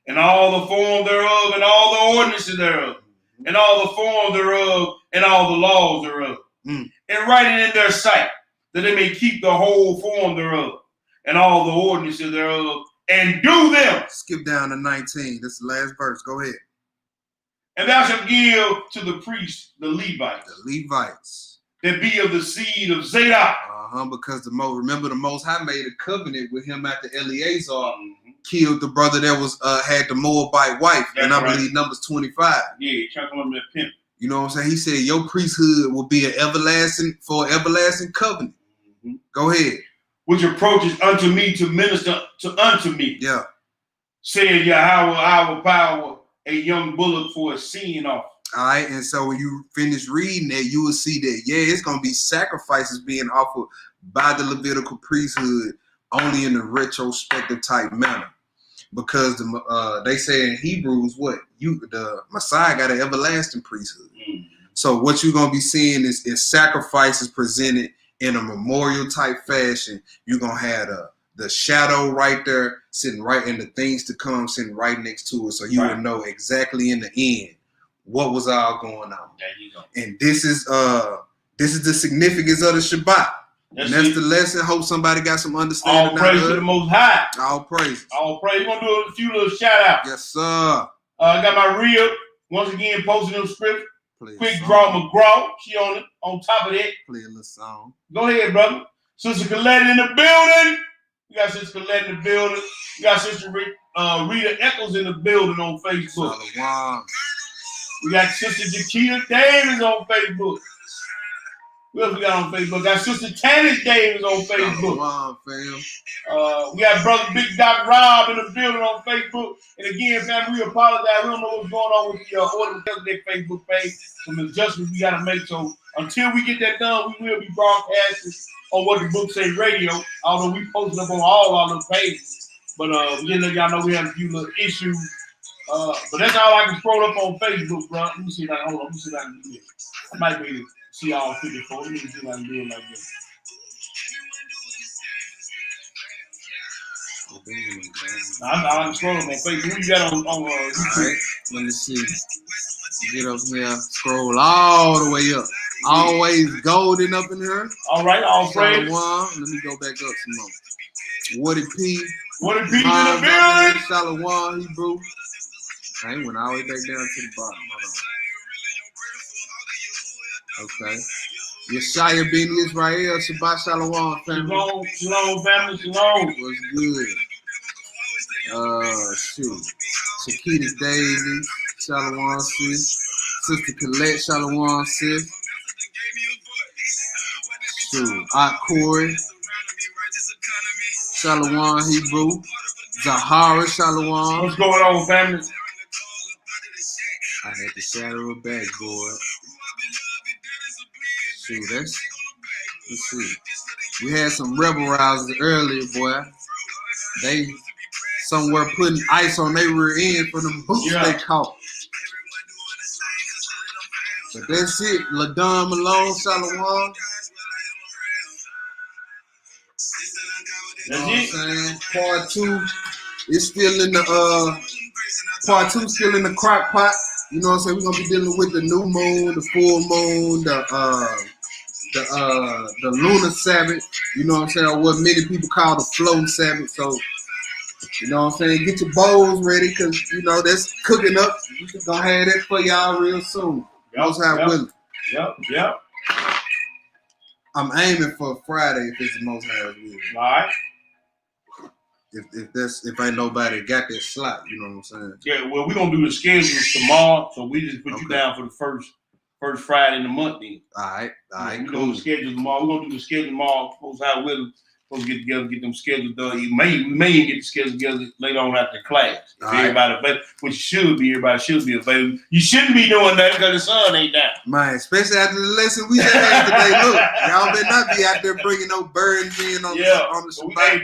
and all the form thereof, and all the ordinances thereof, and all the form thereof, and all the laws thereof, and write it in their sight, that they may keep the whole form thereof, and all the ordinances thereof, and do them. Skip down to 19. This is the last verse. Go ahead. And thou shalt give to the priests the Levites. The Levites. That be of the seed of Zadok. Because remember the Most High made a covenant with him after Eleazar killed the brother that was had the Moabite wife. That's and I believe Numbers 25. Yeah, trying to come up with a pimp. You know what I'm saying? He said your priesthood will be an everlasting covenant. Go ahead. Which approaches unto me to minister unto me. Yeah. Said Yahweh, our power, a young bullock for a sin offering. All right, and so when you finish reading that, you will see that, it's going to be sacrifices being offered by the Levitical priesthood only in a retrospective type manner. Because they say in Hebrews, the Messiah got an everlasting priesthood. So what you're going to be seeing is sacrifices presented in a memorial type fashion. You're going to have the shadow right there, sitting right in the things to come, sitting right next to it. So you will know exactly in the end what was all going on. There you go. And this is the significance of the Shabbat. That's the lesson. Hope somebody got some understanding. All praise to the Most High. All praise. All praise. We're going to do a few little shout outs. Yes, sir. I got my reel once again posting them scripts. Quick Draw McGraw. She on top of that. Play a little song. Go ahead, brother. Sister Colette in the building. We got Sister Colette in the building. We got Sister Rita Eccles in the building on Facebook. Shalom. We got Sister Jaquita Davis on Facebook. Who else we got on Facebook? We got Sister Tannis Davis on Facebook. Shalom, fam. We got Brother Big Doc Rob in the building on Facebook. And again, fam, we apologize. We don't know what's going on with the Order of Melchizedek Facebook page. Some adjustments we got to make. So until we get that done, we will be broadcasting on What the Book Say Radio. Although we posted up on all our little pages. But we didn't let y'all know we had a few little issues. But that's all I can scroll up on Facebook, bro. Let me see if I can hold on. Let me see if I can do this. I might be able to see all 54. Let me see if I can do it like this. I'm scrolling on Facebook. Who you got on YouTube? Alright, let me see. Get up here, scroll all the way up. Always golden up in here. All right, all praise. Let me go back up some more. Woody P. Woody P in the building. Shalom, Hebrew. I ain't went all the way back down to the bottom. Hold on. Okay. Yeshaya Ben Israel, Shabbat Shalom, family. Shalom, family, shalom. What's good? Shoot. Shakita Daisy, Shalom, sis. Sister Colette, Shalom, sis. Shoot. Aunt Corey, Shalom, Hebrew. Zahara, Shalom. What's going on, family? I had to shadow a backboard. Shoot, let's see. We had some rebel rousers earlier, boy. They somewhere putting ice on their rear end for them boots they caught. But that's it. LaDon Malone, Shalom. That's You know what it. I'm saying? Part 2 is still in the part 2 still in the crock pot. You know what I'm saying? We're gonna be dealing with the new moon, the full moon, the lunar Sabbath. You know what I'm saying? Or what many people call the floating Sabbath. So, you know what I'm saying? Get your bowls ready, cause you know that's cooking up. We can go have that for y'all real soon. Yep. I'm aiming for Friday if it's the Most High will. All right. If ain't nobody got that slot, you know what I'm saying? Yeah, well, we're gonna do the schedules tomorrow, so we just put you down for the first Friday in the month then. All right, We're cool. gonna do the schedule tomorrow. We're gonna do the schedule tomorrow. Supposed to get together, get them schedules done. We may even get the schedule together later on after class. If everybody available, which everybody should be available. You shouldn't be doing that because the sun ain't down. Man, especially after the lesson we just had today. Look, y'all better not be out there bringing no burdens in on the Shabbat. I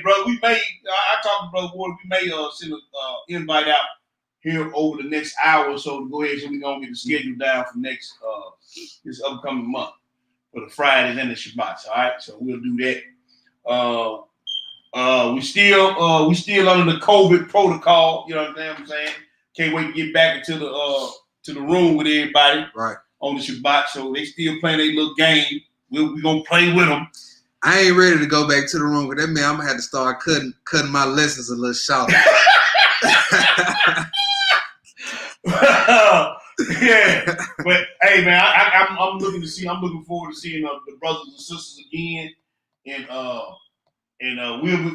talked to Brother Ward. We may send an invite out here over the next hour or so to go ahead, so we're gonna get the schedule down for next this upcoming month for the Fridays and the Shabbats. All right, so we'll do that. We still under the COVID protocol. You know what I'm saying? Can't wait to get back into the room with everybody on the Shabbat. So they still playing their little game. We're gonna play with them. I ain't ready to go back to the room, but that means I'm gonna have to start cutting my lessons a little short. Yeah, but hey, man, I'm looking forward to seeing the brothers and sisters again, and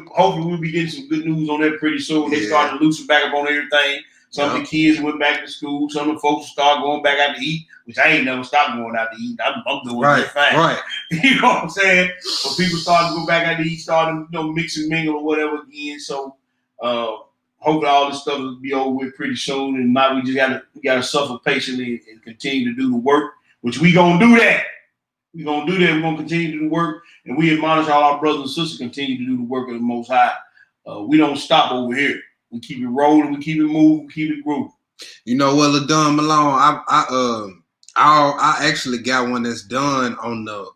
hopefully we'll be getting some good news on that pretty soon. They started to loosen back up on everything. Some of the kids went back to school. Some of the folks started going back out to eat, which I ain't never stopped going out to eat. I'm doing just fine. Right. You know what I'm saying? So people started to go back out to eat, started mix and mingle or whatever again. So hopefully all this stuff will be over with pretty soon. And now we just gotta suffer patiently and continue to do the work, which we gonna do that. We're gonna do that. We're gonna continue to do the work, and we admonish all our brothers and sisters continue to do the work of the Most High. We don't stop over here. We keep it rolling. We keep it moving. We keep it grooving. You know what, LaDon Malone? I actually got one that's done on the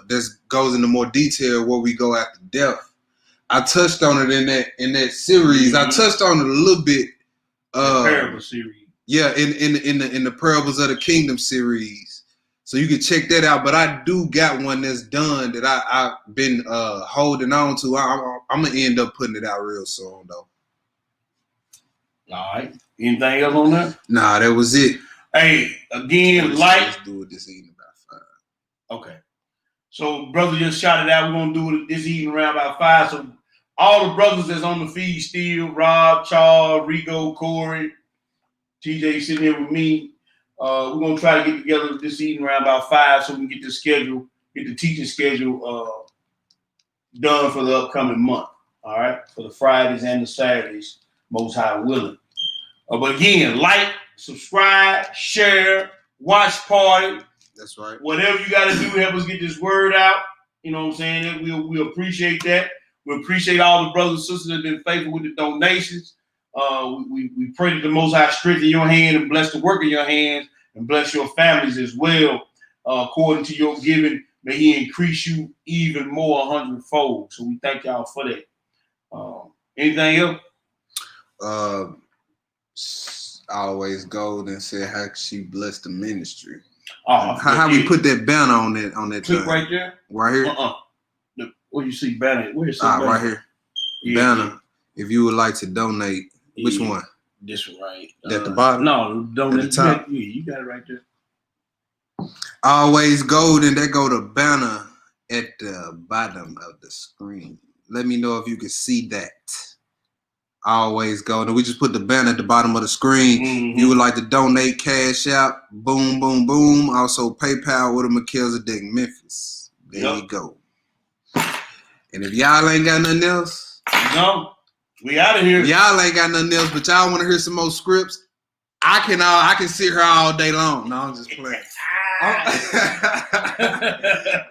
that goes into more detail where we go after death. I touched on it in that series. I touched on it a little bit. The Parable series. Yeah, in the Parables of the Kingdom series. So you can check that out. But I do got one that's done that I've been holding on to. I'm gonna end up putting it out real soon though. All right. Anything else on that? Nah, that was it. Hey, again, let's do it this evening about 5. Okay. So brother just shot it out. We're gonna do it this evening around about 5. So All the brothers that's on the feed still, Rob, Charles, Rico, Corey, TJ sitting here with me. We're going to try to get together this evening around about 5 so we can get the teaching schedule done for the upcoming month. All right? For the Fridays and the Saturdays, most high willing. But again, like, subscribe, share, watch party. That's right. Whatever you got to do to help us get this word out. You know what I'm saying? We appreciate that. We appreciate all the brothers and sisters that have been faithful with the donations. We pray that the Most High strengthen your hand and bless the work of your hands and bless your families as well. According to your giving, may He increase you even more 100-fold. So we thank y'all for that. Anything else? Always gold and said how she blessed the ministry. Oh, how we put that banner on that click right there? Right here? Where you see banner? Where you see banner? Right here. Yeah, banner. If you would like to donate, which one? This one right. At the bottom? No, donate. At the top? You got it right there. Always golden. That go to banner at the bottom of the screen. Let me know if you can see that. Always golden. We just put the banner at the bottom of the screen. Mm-hmm. If you would like to donate, cash out, boom, boom, boom. Also PayPal with a Melchizedek Memphis. There you go. And if y'all ain't got nothing else, no, we out of here. Y'all ain't got nothing else, but y'all want to hear some more scripts. I can sit here all day long. No, I'm just playing.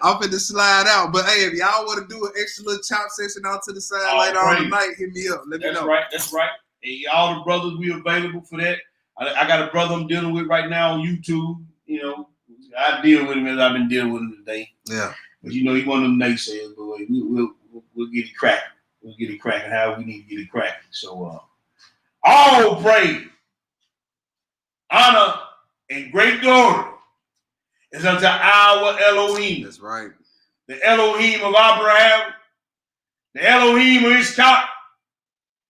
I'm finna slide out. But hey, if y'all want to do an extra little chop session out to the side later on tonight, hit me up. Let me know. That's right. Hey, all the brothers, we available for that. I got a brother I'm dealing with right now on YouTube. You know, I deal with him as I've been dealing with him today. Yeah. But you know, he one of them naysayers, but we'll get it cracking. We'll get it cracking how we need to get it cracking. So all praise, honor, and great glory is unto our Elohim. That's right. The Elohim of Abraham, the Elohim of Ishak,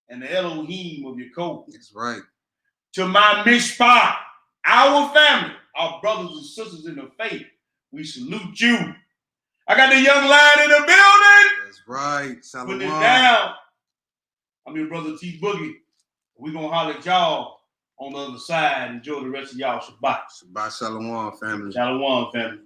and the Elohim of Jacob. That's right. To my mishpah, our family, our brothers and sisters in the faith, we salute you. I got the young lion in the building. That's right. Shalom. Putting it down. I'm your brother T Boogie. We're going to holler at y'all on the other side. Enjoy the rest of y'all Shabbat. Shabbat Shalom, family. Shalom, family.